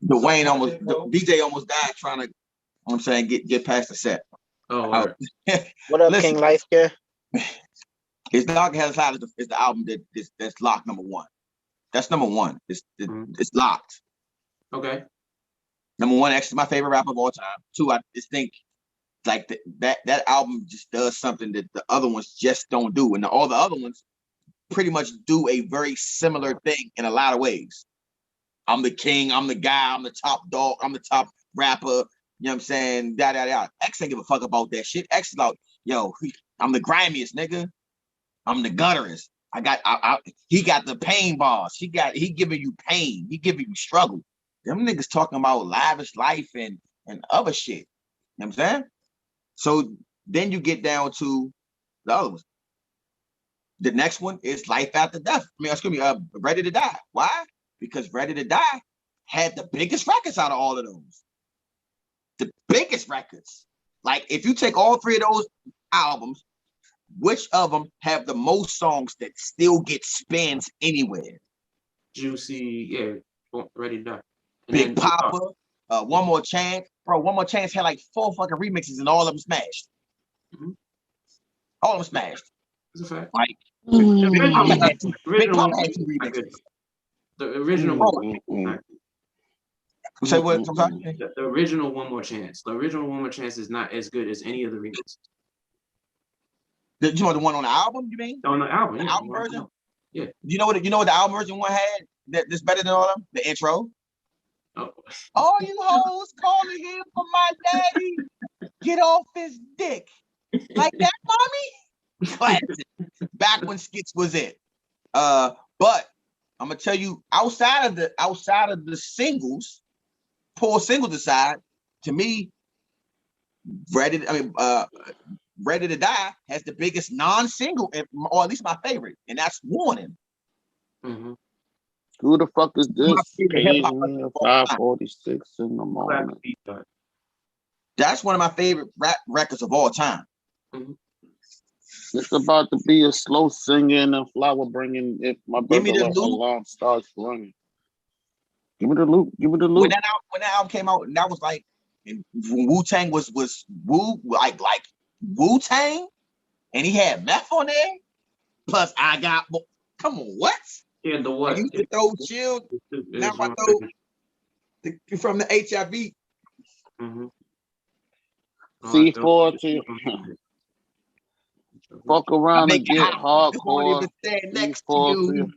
DJ almost died trying to, I'm saying, get past the set. Oh, what up, King Lightscare? It's Dark Hell's Side is the album that's locked number one. That's number one. It's locked. Okay. Number one, actually my favorite rapper of all time. Two, I just think like that album just does something that the other ones just don't do, and all the other ones pretty much do a very similar thing in a lot of ways. I'm the king, I'm the guy, I'm the top dog, I'm the top rapper, you know what I'm saying? X ain't give a fuck about that shit. X is like, yo, I'm the grimiest nigga. I'm the gutterest. He got the pain bars. He giving you pain. He giving you struggle. Them niggas talking about lavish life and other shit. You know what I'm saying? So then you get down to the other ones. The next one is Life After Death. Ready to Die. Why? Because Ready to Die had the biggest records out of all of those. The biggest records. Like, if you take all three of those albums, which of them have the most songs that still get spins anywhere? Juicy, yeah, Ready to Die. Big Papa, One More Chance. Bro, One More Chance had like 4 fucking remixes and all of them smashed. Mm-hmm. All of them smashed. That's a fact. Like, Big Papa had 2 remixes. The original one. Say what? The original One More Chance. The original One More Chance is not as good as any of the remixes. You know the one on the album? You mean? On the album, the album version. Yeah. You know what the album version one had that's better than all of them? The intro. Oh. All you hoes calling him for my daddy. Get off his dick. Like that, mommy? Classic. Back when skits was it. But I'm gonna tell you, outside of the singles, pull singles aside, to me, Ready to Die has the biggest non-single, or at least my favorite, and that's Warning. Mm-hmm. Who the fuck is this? 5:46 in the morning. That's one of my favorite rap records of all time. Mm-hmm. It's about to be a slow singing and flower bringing if my brother alarm starts running. Give me the loop. When that album came out, and that was like Wu-Tang was like Wu-Tang, and he had meth on there. Plus, I got come on, what? Yeah, the what? I used to throw chill. Now I throw from the HIV. Mm-hmm. C4 to fuck around and get hardcore. C4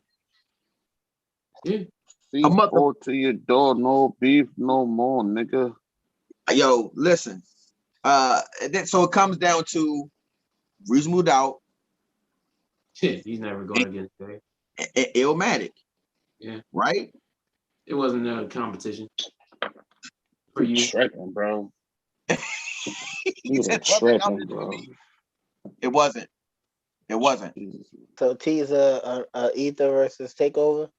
C4 to your door, no beef, no more, nigga. Yo, listen. So it comes down to Reasonable Doubt. Shit, he's never going against Dave. Illmatic. Yeah. Right? It wasn't a competition for you. Tripping, bro. Tripping, bro. It wasn't. So T's Ether versus Takeover.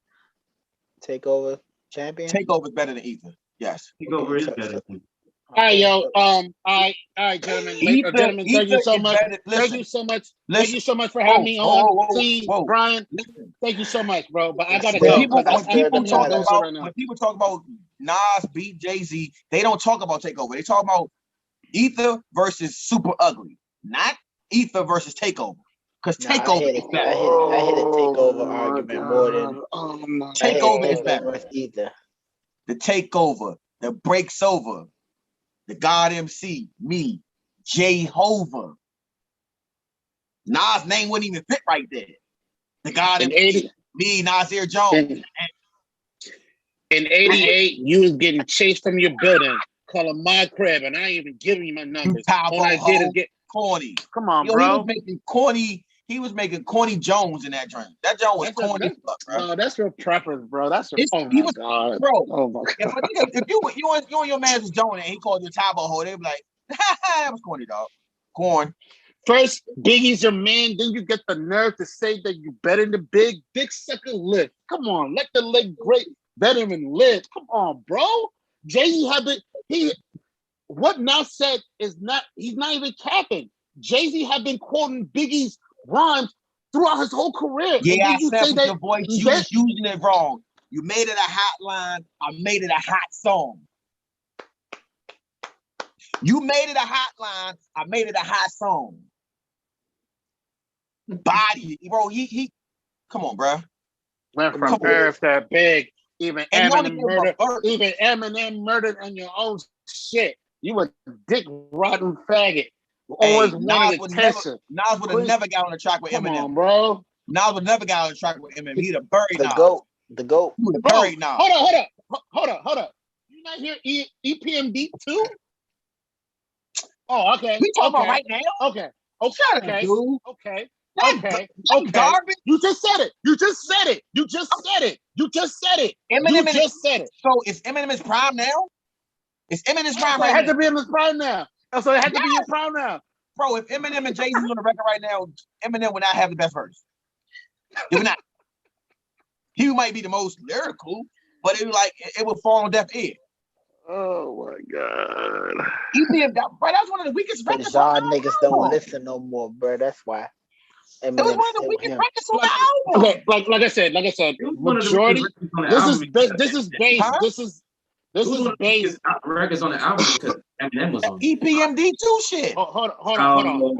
Takeover champion. Takeover's better than Ether. Yes. Takeover is better. All right, yo. All right, gentlemen. Gentlemen, thank you so much. Thank you so much. Thank you so much for having me on. T, Brian, thank you so much, bro. But I gotta go. When people talk about Nas beat Jay-Z, they don't talk about Takeover. They talk about Ether versus Super Ugly, not Ether versus Takeover. Because Takeover is better. I hit a Takeover argument more than Takeover is better. Ether. The Takeover, the Breaks Over, the God MC, me, Jehovah. Nas' name wouldn't even fit right there. The God In that 80, me, Nasir Jones. in 88, you was getting chased from your building, calling my crib, and I ain't even giving you my numbers. All I did is get corny. Come on, Yo, bro. He was making corny Jones in that joint. That joint was corny. No, that's your preference, bro. That's your. God, bro. Oh my God. If you and your man was Jones and he called you a Taco hole, they'd be like, that was corny, dog. Corn. First, Biggie's your man. Then you get the nerve to say that you better than the big sucker live. Come on, let the leg great veteran live. Come on, bro. Jay-Z had what Nas said is not. He's not even capping. Jay-Z had been quoting Biggie's rhymes throughout his whole career. Yeah, I sampled your voice. You was using it wrong. You made it a hotline. I made it a hot song. You made it a hotline. I made it a hot song. Body, bro. He come on, bro. Went from Earth to Big. Even Eminem murdered on your own shit. You a dick rotten faggot. Always wanted attention. Nas would have never got on the track with Eminem. Come on, bro. Nas would never got on the track with Eminem. He'd have buried Nas. The GOAT. He would have buried Nas. Hold up. You not hear EPMD 2? Oh, okay. We talking about right now? Okay. Shut up, dude. Okay. Garbage. You just said it. Eminem just said it. So is Eminem his prime now? Is Eminem's prime right now? It had to be in his prime now. So it had to be in prime now. Bro, if Eminem and Jay-Z on the record right now, Eminem would not have the best verse. He would not. He might be the most lyrical, but it would fall on deaf ear. Oh my God. EPM, bro, that's one of the weakest records. Y'all niggas don't listen no more, bro. That's why. It was one of the weakest records on the album. Okay, like I said, majority. This is based. This is based records on the album because Eminem was on EPMD 2 shit. Hold on.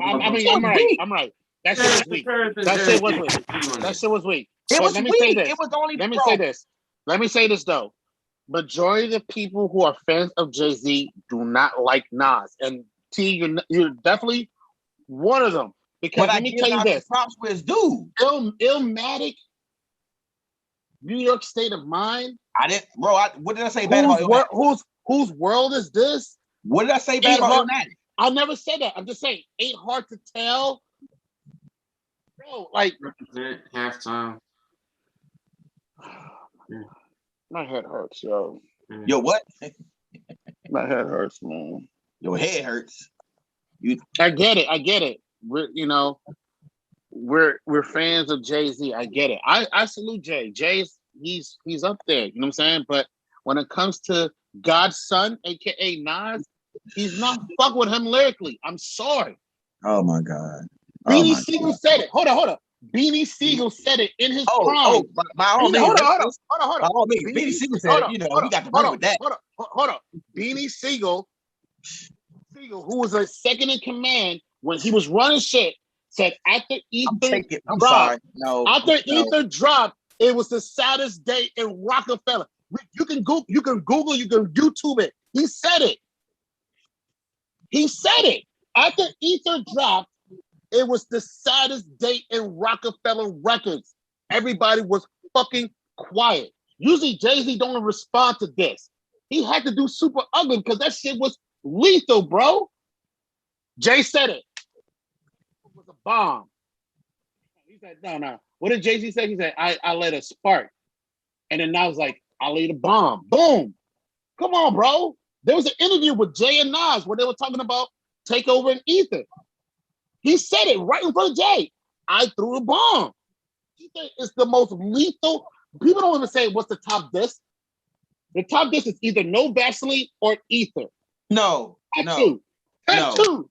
I'm right. That shit was weak. That shit was weak. Let me say this. Let me say this though. Majority of the people who are fans of Jay-Z do not like Nas, and T, you're definitely one of them. Because let me tell you this: props with his dude, Illmatic, New York State of Mind. I didn't, bro. What did I say bad about Illmatic? Whose world is this? What did I say bad about Illmatic? I never said that. I'm just saying, ain't hard to tell, bro. Like halftime. My head hurts, yo. Yo, what? My head hurts, man. Your head hurts. I get it. We're fans of Jay-Z. I get it. I salute Jay. He's up there. You know what I'm saying? But when it comes to God's son, aka Nas, he's not fuck with him lyrically. I'm sorry. Oh my God. Beanie Siegel said it. Hold on. Beanie Siegel said it in his prime. Hold on. Beanie Siegel said, he got to work with that. Hold on. Beanie Siegel, who was a second in command when he was running shit, said after Ether dropped, it was the saddest day in Rockefeller. You can Google, you can YouTube it. He said it. After Ether dropped, it was the saddest day in Rockefeller Records. Everybody was fucking quiet. Usually Jay-Z don't respond to this. He had to do Super Ugly because that shit was lethal, bro. Jay said it. It was a bomb. He said, no. What did Jay-Z say? He said, I let it spark. And then I was like, I laid a bomb. Boom. Come on, bro. There was an interview with Jay and Nas where they were talking about Takeover and Ether. He said it right in front of Jay. I threw a bomb. Ether is the most lethal. People don't even say what's the top disc. The top disc is either No Vaseline or Ether. No. Top two.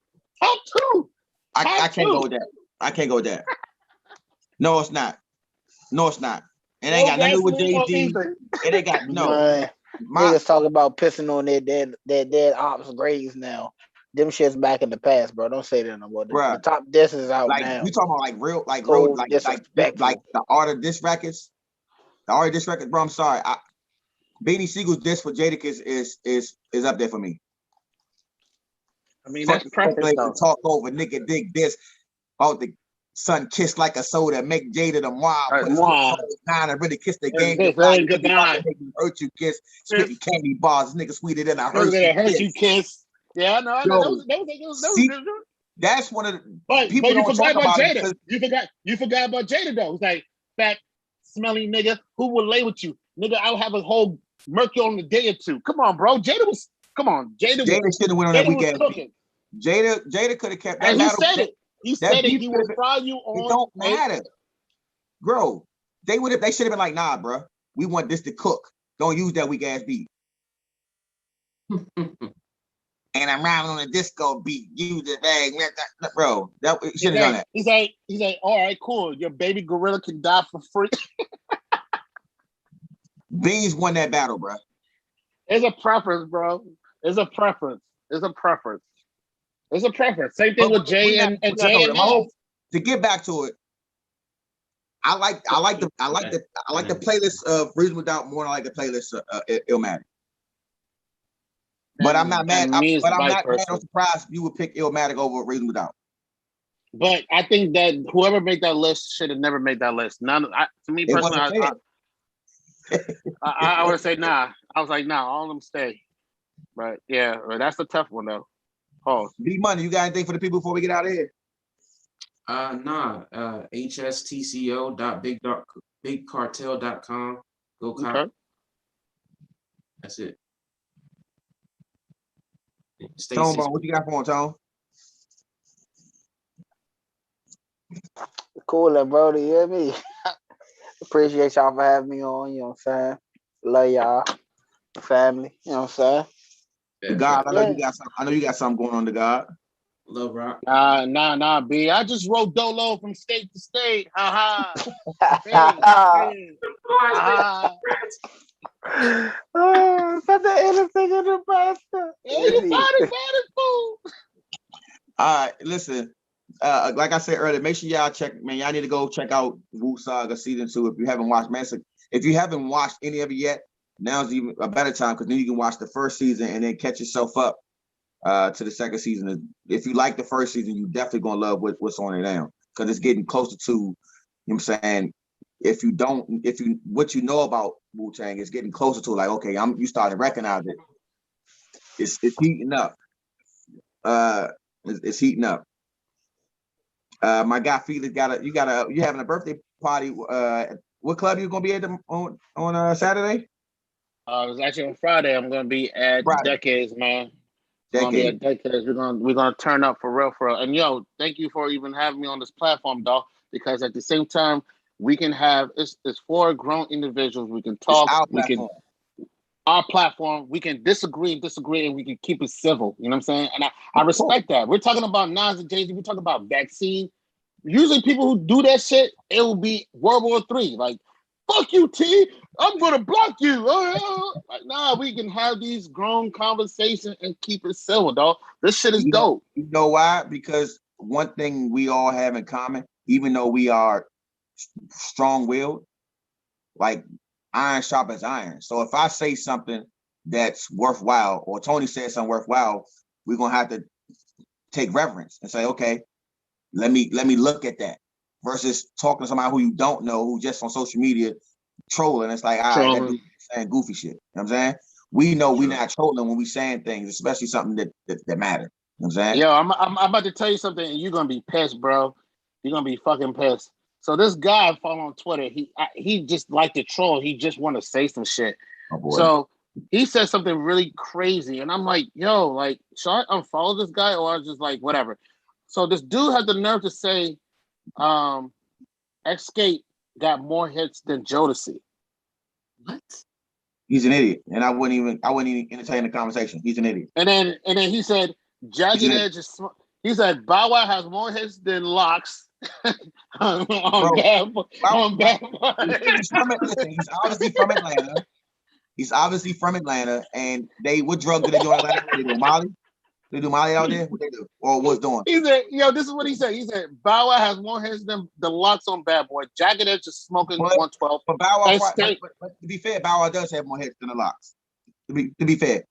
I can't go with that. I can't go with that. No, it's not. It ain't got nothing to do with Jay-Z. It ain't got no. Niggas talking about pissing on their dead ops' graves now. Them shit's back in the past, bro. Don't say that no more. The top disc is out now. You talking about like the art of disc records? The art of disc records, bro. I'm sorry. Beanie Siegel's disc for Jadakiss is up there for me. I mean, that's preference though. Talk over, nigga, dig this. About the son kiss like a soda, make Jada the wild, put his nine and really kiss the game. Hurt you kiss, spitting candy bars. This nigga sweeter than I hurt you kiss. Yeah, I know. That was that's one of the but you forgot about Jada. You forgot about Jada though. It's like fat, smelly nigga who will lay with you. Nigga, I'll have a whole murky on the day or two. Come on, bro. Jada should have went on that weekend. Jada could have kept that. And he said it. He said it. He will fry you on. It don't matter, bro. They should have been like, nah, bro. We want this to cook. Don't use that weak ass beat. And I'm riding on a disco beat. Use the bag, bro. That should have done that. He's like, all right, cool. Your baby gorilla can die for free. Beans won that battle, bro. It's a preference, bro. It's a preference. Same thing with Jay and Jay. To get back to it, I like the playlist of Reasonable Doubt more than I like the playlist of Illmatic. But I'm not mad. I'm not mad or surprised you would pick Illmatic over Reasonable Doubt. But I think that whoever made that list should have never made that list. To me personally, I would say nah. I was like, nah, all of them stay. But yeah, that's the tough one though. Pause. B Money, you got anything for the people before we get out of here? hstco.bigcartel.com. Go cop. Okay. That's it. Tone, what you got for him, Tone? Cool, brother. You hear me? Appreciate y'all for having me on. You know what I'm saying? Love y'all, family. You know what I'm saying? The God, I know you got something going on. The God. Love Rock. Nah, B. I just wrote Dolo from state to state. Ha Put the anything in the pasta. Anybody fool. All right, listen. Like I said earlier, make sure y'all check. Man, y'all need to go check out Wu Saga season 2 if you haven't watched. Man, if you haven't watched any of it yet, now's even a better time because then you can watch the first season and then catch yourself up to the second season. If you like the first season, you definitely gonna love what's on it now because it's getting closer to. You know what I'm saying? What you know about Wu-Tang is getting closer to like, okay, you starting to recognize it. It's heating up. It's heating up. My guy Felix you having a birthday party. What club you gonna be at on Saturday? It was actually on Friday. I'm gonna be at Decades, man. We're gonna turn up for real. And yo, thank you for even having me on this platform, dog. Because at the same time, we can have it's 4 grown individuals. We can talk. Our platform. We can disagree, and we can keep it civil. You know what I'm saying? And I respect that. We're talking about Nas and Jay-Z. We're talking about vaccine. Usually, people who do that shit, it will be World War III. Like, fuck you, T. I'm gonna block you. Like, nah, we can have these grown conversations and keep it civil, dog. This shit is dope. You know why? Because one thing we all have in common, even though we are strong-willed, like iron sharpens iron. So if I say something that's worthwhile, or Tony says something worthwhile, we're gonna have to take reverence and say, okay, let me look at that. Versus talking to somebody who you don't know, who just on social media trolling. It's like, all right, that dude saying goofy shit. You know what I'm saying? We know we're not trolling when we saying things, especially something that matter. You know what I'm saying? Yo, I'm about to tell you something, and you're gonna be pissed, bro. You're gonna be fucking pissed. So this guy I follow on Twitter, he just like to troll. He just want to say some shit. Oh boy. So he said something really crazy, and I'm like, yo, like, should I unfollow this guy or just like whatever? So this dude had the nerve to say, Xscape got more hits than Jodeci. What? He's an idiot, and I wouldn't even entertain the conversation. He's an idiot. And then he said, Jagged Edge is. He said Bow Wow has more hits than Locks. on Bad Boy. He's obviously from Atlanta. And what drug do they do in Atlanta? They do Molly? They do Molly out there? What they do? Or what's doing? He said, yo, this is what he said. He said Bow Wow has more hits than the Locks on Bad Boy. Jagged Edge is smoking 112. But Bow Wow, but to be fair, Bow Wow does have more hits than the Locks. To be fair.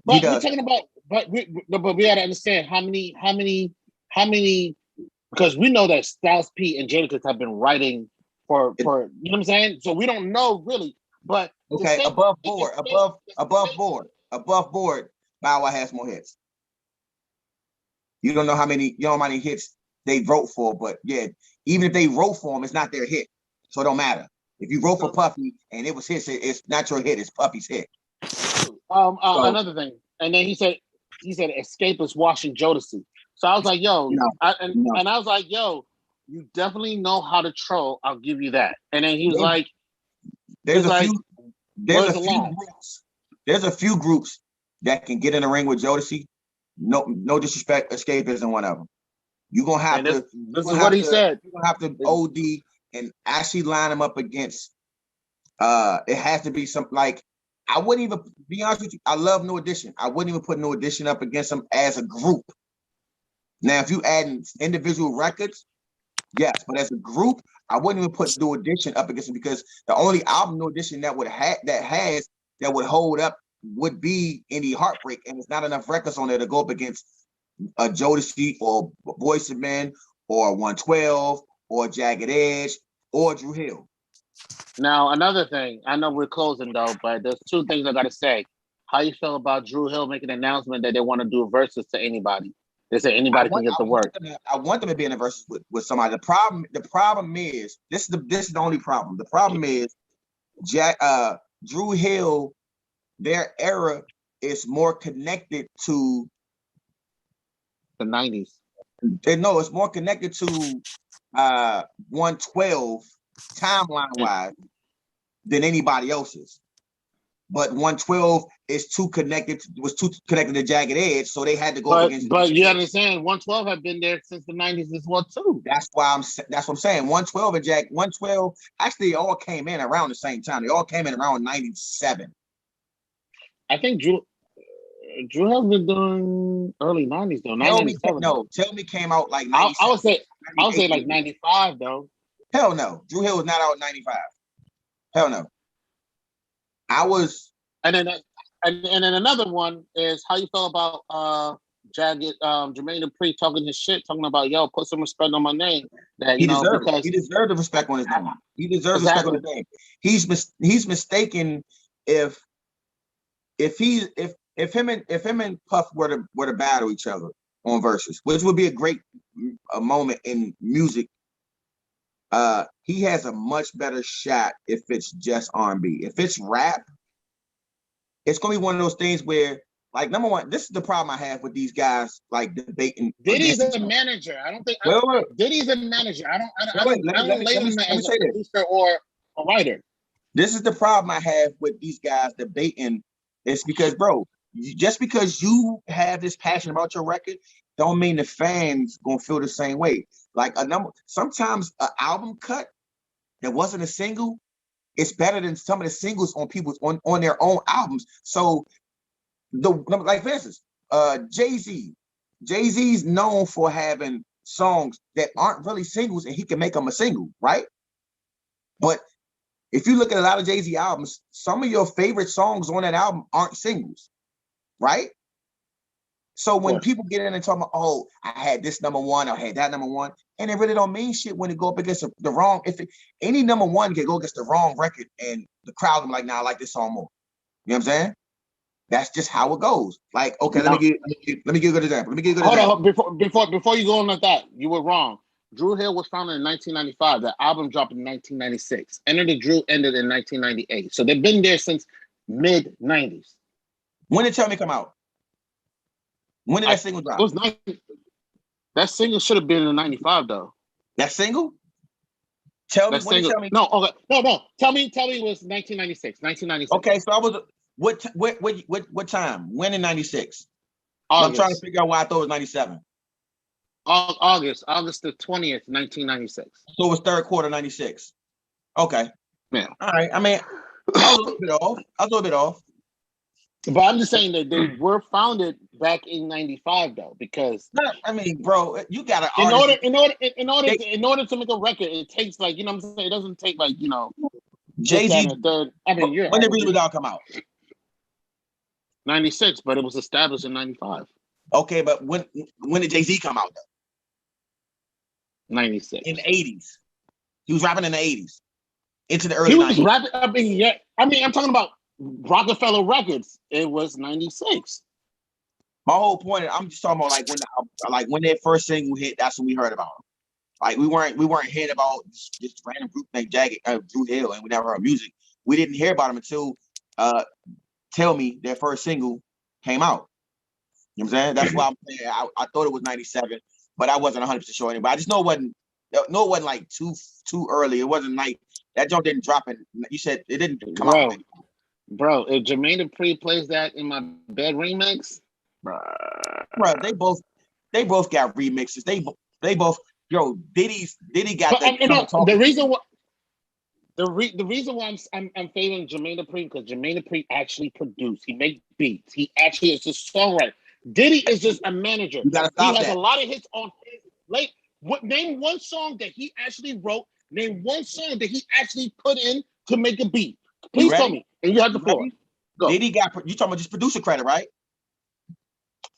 But we're talking about but we gotta understand how many because we know that Styles P and Jadakiss have been writing for you know what I'm saying. So we don't know really, but okay, above board, Bow Wow has more hits. You don't know how many hits they wrote for, but yeah, even if they wrote for them, it's not their hit, so it don't matter. If you wrote for Puffy and it was his hit, it's not your hit, it's Puffy's hit. Another thing, and then he said Escape is washing Jodeci. So I was like, yo, and I was like, yo, you definitely know how to troll. I'll give you that. And then he was like, there's a few groups that can get in the ring with Jodeci. No disrespect, Escape isn't one of them. You're gonna have to. This is what he said. You're gonna have to OD and actually line them up against. It has to be something like. I wouldn't even be honest with you. I love New Edition. I wouldn't even put New Edition up against them as a group. Now, if you add individual records, yes, but as a group, I wouldn't even put New Edition up against them because the only album New Edition that would hold up would be Indie Heartbreak, and there's not enough records on there to go up against Jodeci or Boyz II Men or 112 or Jagged Edge or Dru Hill. Now, another thing, I know we're closing though, but there's two things I gotta say. How you feel about Dru Hill making an announcement that they want to do a versus to anybody? They say anybody can get the work. I want them to be in a versus with somebody. The problem is this is the only problem. The problem is Dru Hill, their era is more connected to the 90s. No, it's more connected to 112 timeline wise than anybody else's. But 112 was too connected to Jagged Edge, so they had to go against. But you understand, 112 have been there since the 90s as well too. That's what I'm saying. 112 and 112 actually all came in around the same time. They all came in around 97. I think Dru has been doing early 90s though. Tell Me came out like 97. I would say like 95 though. Hell no. Dru Hill was not out in 95. Hell no. And then another one is how you feel about Jermaine Dupri talking his shit, talking about put some respect on my name. That he deserved the respect on his name. He deserves respect on his name. He's mistaken if him and Puff were to battle each other on verses, which would be a great moment in music. He has a much better shot if it's just R&B. If it's rap, it's gonna be one of those things where, like, number one, this is the problem I have with these guys, like debating. Diddy's a manager. I don't think Diddy's a manager. I don't label him as a producer or a writer. This is the problem I have with these guys debating. It's because, bro, just because you have this passion about your record, don't mean the fans gonna feel the same way. Like sometimes an album cut that wasn't a single, it's better than some of the singles on their own albums. So like for instance, Jay-Z. Jay-Z's known for having songs that aren't really singles, and he can make them a single, right? But if you look at a lot of Jay-Z albums, some of your favorite songs on that album aren't singles, right? So when people get in and talk about, oh, I had this number one, I had that number one, and it really don't mean shit when it go up against the wrong. Any number one can go against the wrong record, and the crowd will be like, nah, I like this song more. You know what I'm saying? That's just how it goes. Like, okay, let me give you a good example. Hold on, before you go on like that, you were wrong. Dru Hill was founded in 1995. The album dropped in 1996. Enter the Dru ended in 1998. So they've been there since mid 90s. When did Tell Me come out? When did that single drop? That single should have been in 95 though. That single? Tell Me. No, okay. No. Tell me was 1996. 1996. Okay, so I was what time? When in 96? I'm trying to figure out why I thought it was 97. August the 20th, 1996. So it was third quarter 96. Okay. Yeah. All right. I mean, I was a little bit off. But I'm just saying that they were founded back in 95 though, because I mean, bro, you gotta in order to make a record, it takes like, you know what I'm saying? It doesn't take like, Jay-Z. When did Reasonable Doubt come out? 96, but it was established in 95. Okay, but when did Jay-Z come out though? 96. In the 80s. He was rapping in the 80s. Into the He early was 90s. rapping. I'm talking about Rockefeller Records. It was 96. My whole point is, I'm just talking about like when their first single hit, that's when we heard about him. Like we weren't hearing about this random group named Drew Hill, and we never heard music. We didn't hear about him until Tell Me, their first single, came out. You know what I'm saying? That's why I'm saying I thought it was 97, but I wasn't 100% sure anyway. I just know it wasn't like too early. It wasn't like that joint didn't drop in. You said it didn't come out. Bro, if Jermaine Dupri plays that in my bed remix, bro, they both got remixes. They both Diddy got the reason why. The reason why I'm favoring Jermaine Dupri because Jermaine Dupri actually produced. He makes beats. He actually is a songwriter. Diddy is just a manager. You gotta stop he has that. A lot of hits on his late. Name one song that he actually wrote. Name one song that he actually put in to make a beat. Please tell me. And you have the floor. Go. Diddy got you talking about just producer credit, right?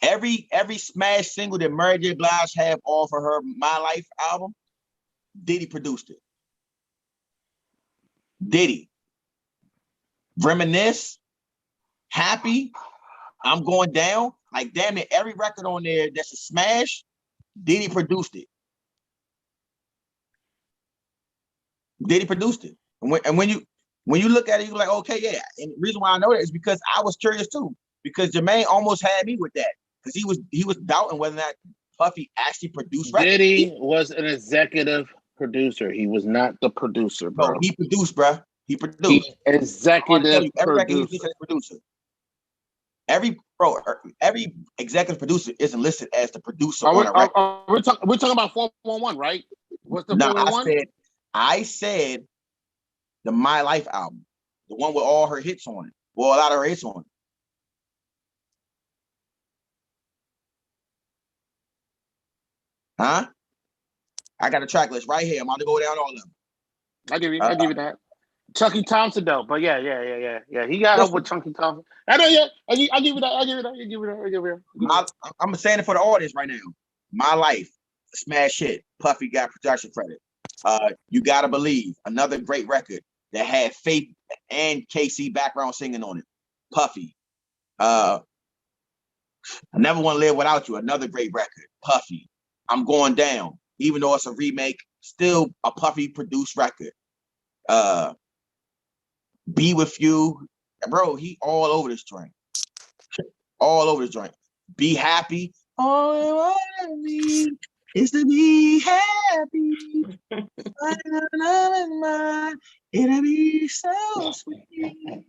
Every smash single that Mary J. Blige have off of her My Life album, Diddy produced it. Diddy. Reminisce, Happy, I'm Going Down. Like damn it, every record on there that's a smash, Diddy produced it. Diddy produced it. And when you look at it, you're like, okay, yeah. And the reason why I know that is because I was curious too. Because Jermaine almost had me with that. Because he was doubting whether or not Puffy actually produced records. Diddy was an executive producer. He was not the producer, bro. No, he produced, bro. He produced. He executive producer. Every executive producer isn't listed as the producer on a record. We're talking about 411, right? What's the 411? I said the My Life album, the one with all her hits on it. Well, a lot of her hits on it. Huh? I got a track list right here. I'm about to go down all of them. I give you that. Chunky Thompson though, but yeah. He got help with Chunky Thompson. I know, yeah. I give you that. I'm saying it for the audience right now. My Life, smash hit. Puffy got production credit. You Gotta Believe, another great record that had Faith and KC background singing on it. Puffy. I Never Want to Live Without You, another great record. Puffy. I'm Going Down, even though it's a remake, still a Puffy produced record. Be With You, bro, he all over this joint. All over this joint. Be Happy. All I want me is to be happy. It'll be so sweet.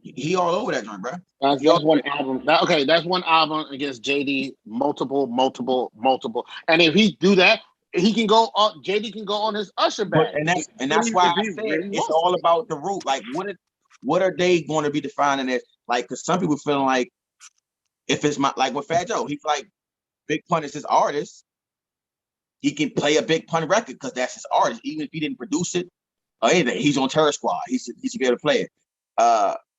He all over that joint, bro. That's one album. That's one album against JD. Multiple. And if he do that, he can go on. JD can go on his Usher bag. And that's why I said it's all about the root. Like, what are they going to be defining as? Like, because some people feeling like if it's like with Fat Joe, he's like Big Pun is his artist. He can play a Big Pun record because that's his artist, even if he didn't produce it or anything. He's on Terror Squad. He should be able to play it.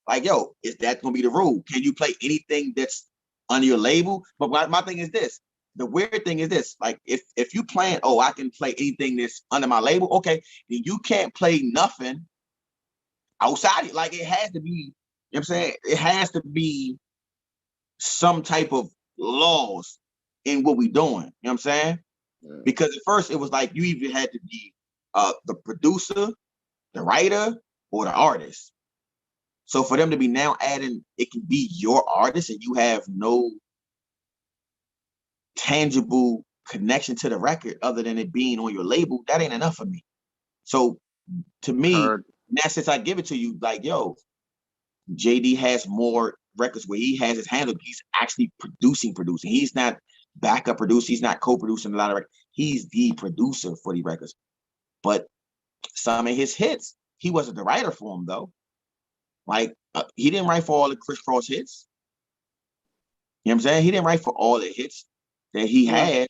Like, yo, is that gonna be the rule? Can you play anything that's under your label? But my thing is this. The weird thing is this. Like, if you plan, I can play anything that's under my label, okay, then you can't play nothing outside it. Like, it has to be, you know what I'm saying? It has to be some type of laws in what we're doing. You know what I'm saying? Yeah. Because at first it was like you either had to be the producer, the writer, or the artist. So for them to be now adding, it can be your artist and you have no tangible connection to the record other than it being on your label, that ain't enough for me. So to me, in that sense, I give it to you, like, yo, JD has more records where he has his handle. He's actually producing. He's not backup producing. He's not co-producing a lot of records. He's the producer for the records. But some of his hits, he wasn't the writer for them, though. Like, he didn't write for all the Criss Cross hits. You know what I'm saying? He didn't write for all the hits that he had.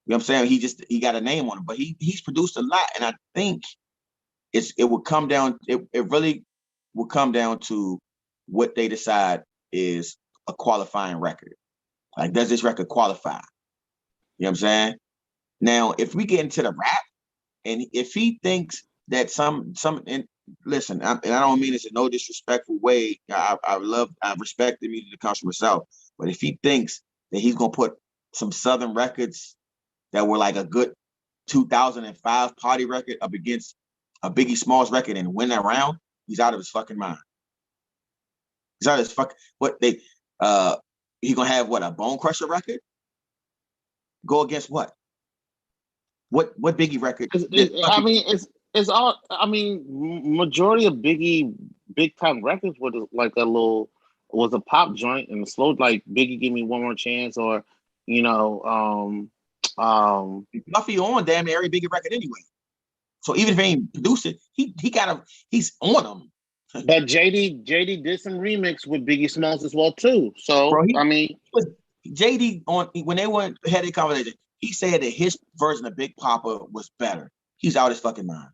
You know what I'm saying? He got a name on him, but he's produced a lot. And I think it would come down, it really would come down to what they decide is a qualifying record. Like, does this record qualify? You know what I'm saying? Now, if we get into the rap, and if he thinks that and listen, and I don't mean this in no disrespectful way. I respect the music that comes from himself. But if he thinks that he's gonna put some Southern records that were like a good 2005 party record up against a Biggie Smalls record and win that round, he's out of his fucking mind. He's out of his fucking he gonna have what, a Bone Crusher record? Go against what? What Biggie record? It's all. I mean, majority of Biggie big time records was like was a pop joint and slow, like Biggie Give Me One More Chance, or Puffy on damn near every Biggie record anyway. So even if he ain't produced it, he's on them. But JD did some remix with Biggie Smalls as well too. So Bro, JD when they had a conversation, he said that his version of Big Papa was better. He's out his fucking mind.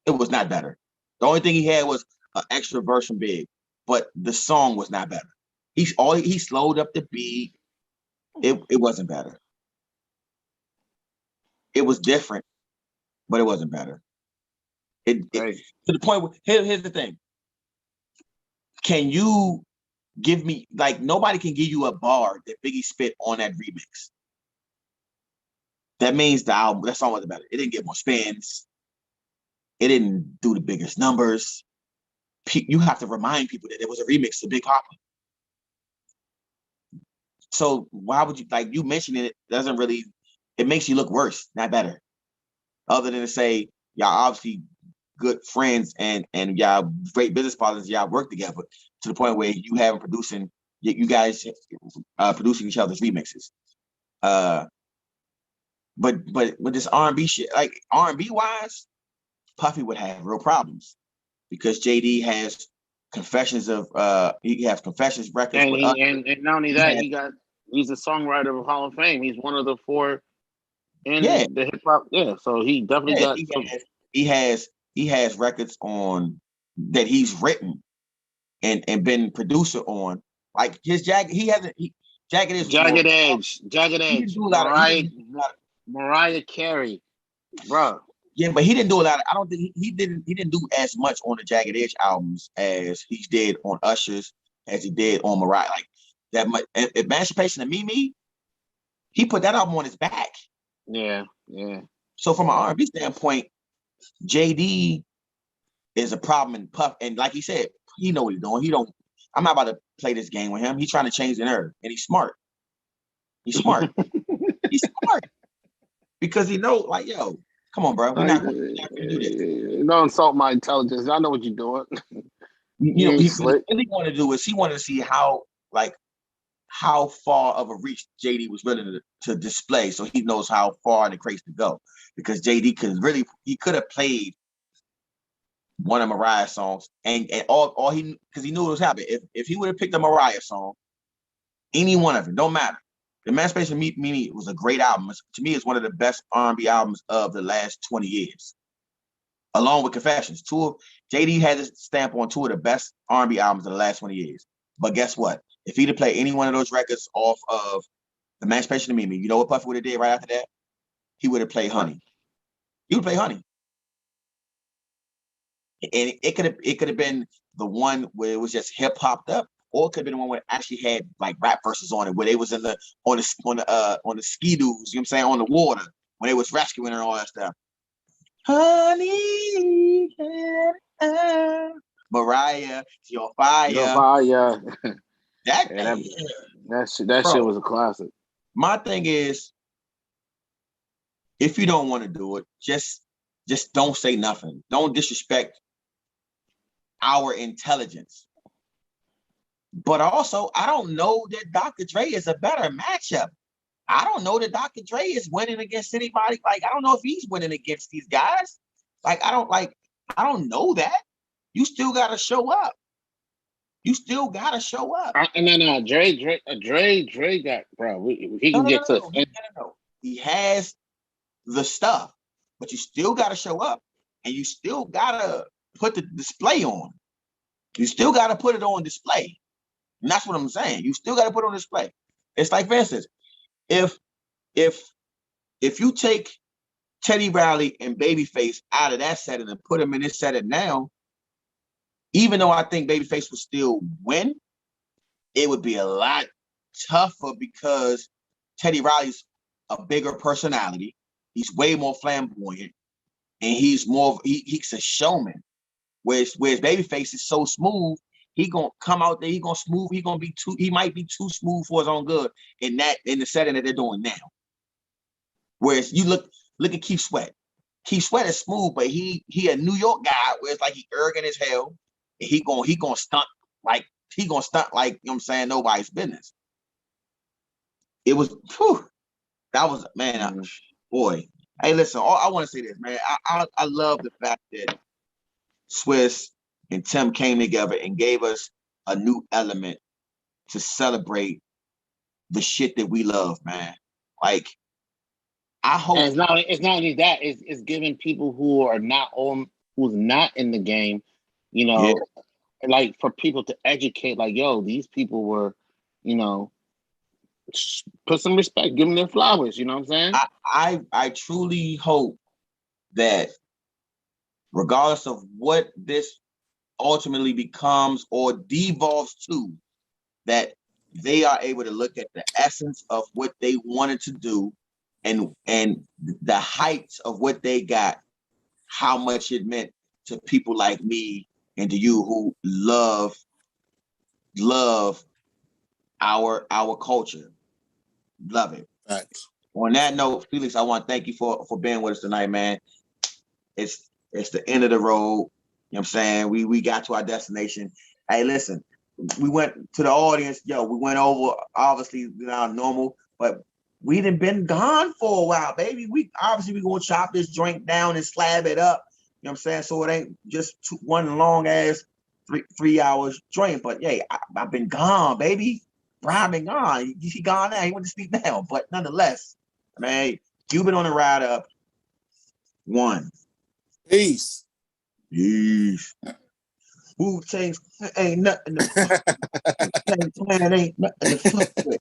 It was not better. The only thing he had was an extra verse from Big, but the song was not better. He slowed up the beat. It wasn't better. It was different, but it wasn't better. To the point where here's the thing. Can you give me, like, nobody can give you a bar that Biggie spit on that remix? That means the album, that song wasn't better. It didn't get more spins. It didn't do the biggest numbers. You have to remind people that it was a remix to Big Papa. So why would you, like, you mentioning it doesn't really, it makes you look worse, not better. Other than to say, y'all obviously good friends and y'all great business partners, y'all work together to the point where you have you guys producing each other's remixes. But with this R&B shit, like R&B wise, Puffy would have real problems because JD has confessions records. And not only that, he's a songwriter of Hall of Fame. He's one of the 4 in the hip hop. Yeah, so he definitely he has records on that he's written and been producer on. Like his Jagged Edge. Mariah Carey, bro. Yeah, but he didn't do a lot. I don't think he didn't do as much on the Jagged Edge albums as he did on Usher's, as he did on Mariah. Like that much. Emancipation of Mimi, he put that album on his back. Yeah. So from an R&B standpoint, JD is a problem in Puff, and like he said, he know what he's doing. I'm not about to play this game with him. He's trying to change the nerve, and he's smart. He's smart. He's smart because he know, like, yo, come on, bro. We're not going to do this. Don't insult my intelligence. I know what you're doing. What he really wanted to do is he wanted to see how far of a reach JD was willing to display, so he knows how far the crates to go. Because JD could have played one of Mariah's songs, and all he, because he knew what was happening. If he would have picked a Mariah song, any one of them, don't matter. The Emancipation of Mimi was a great album. To me, it's one of the best R&B albums of the last 20 years, along with Confessions. JD had his stamp on 2 of the best R&B albums of the last 20 years. But guess what? If he'd have played any one of those records off of the Emancipation of Mimi, you know what Puffy would have did right after that? He would have played Honey. He would play Honey. And it could have been the one where it was just hip hopped up, or it could have been the one where it actually had like rap verses on it, where they was on the ski-doos, you know what I'm saying, on the water, when they was rescuing her and all that stuff. Honey, Mariah, Your Fire. That shit was a classic. My thing is, if you don't want to do it, just don't say nothing. Don't disrespect our intelligence. But also, I don't know that Dr. Dre is a better matchup. I don't know that Dr. Dre is winning against anybody. Like, I don't know if he's winning against these guys. I don't know that. You still got to show up. No. Dre got, bro. He can get to. No. He has the stuff, but you still got to show up, and you still got to put the display on. You still got to put it on display. You know And that's what I'm saying. You still got to put on display. It's like, for instance, if you take Teddy Riley and Babyface out of that setting and put them in this setting now, even though I think Babyface would still win, it would be a lot tougher because Teddy Riley's a bigger personality. He's way more flamboyant, and he's a showman. Whereas Babyface is so smooth, he gonna come out there, he might be too smooth for his own good in the setting that they're doing now. Whereas you look at Keith Sweat. Keith Sweat is smooth, but he a New York guy where it's like he arrogant as hell. And he gonna stunt like you know what I'm saying, nobody's business. It was that was, man, boy. Hey, listen, I want to say this, man. I love the fact that Swizz and Tim came together and gave us a new element to celebrate the shit that we love, man. Like, I hope and it's not only that, it's giving people who's not in the game, you know, like for people to educate, like, yo, these people were, you know, put some respect, give them their flowers, you know what I'm saying? I truly hope that regardless of what this ultimately becomes or devolves to, that they are able to look at the essence of what they wanted to do and the heights of what they got, how much it meant to people like me and to you who love our culture. Love it. Thanks. On that note, Felix, I want to thank you for being with us tonight, man. It's the end of the road. You know what I'm saying? We got to our destination. Hey, listen, we went to the audience. Yo, we went over, obviously, our normal, but we done been gone for a while, baby. We gonna chop this joint down and slab it up. You know what I'm saying? So it ain't just one long ass 3 hours joint. But yeah, I've been gone, baby. Brian been gone. He gone now. He went to sleep now. But nonetheless, man, you've been on the ride up. One. Peace. Wu-Tang ain't nothing to fuck with. Ain't nothing to fuck with.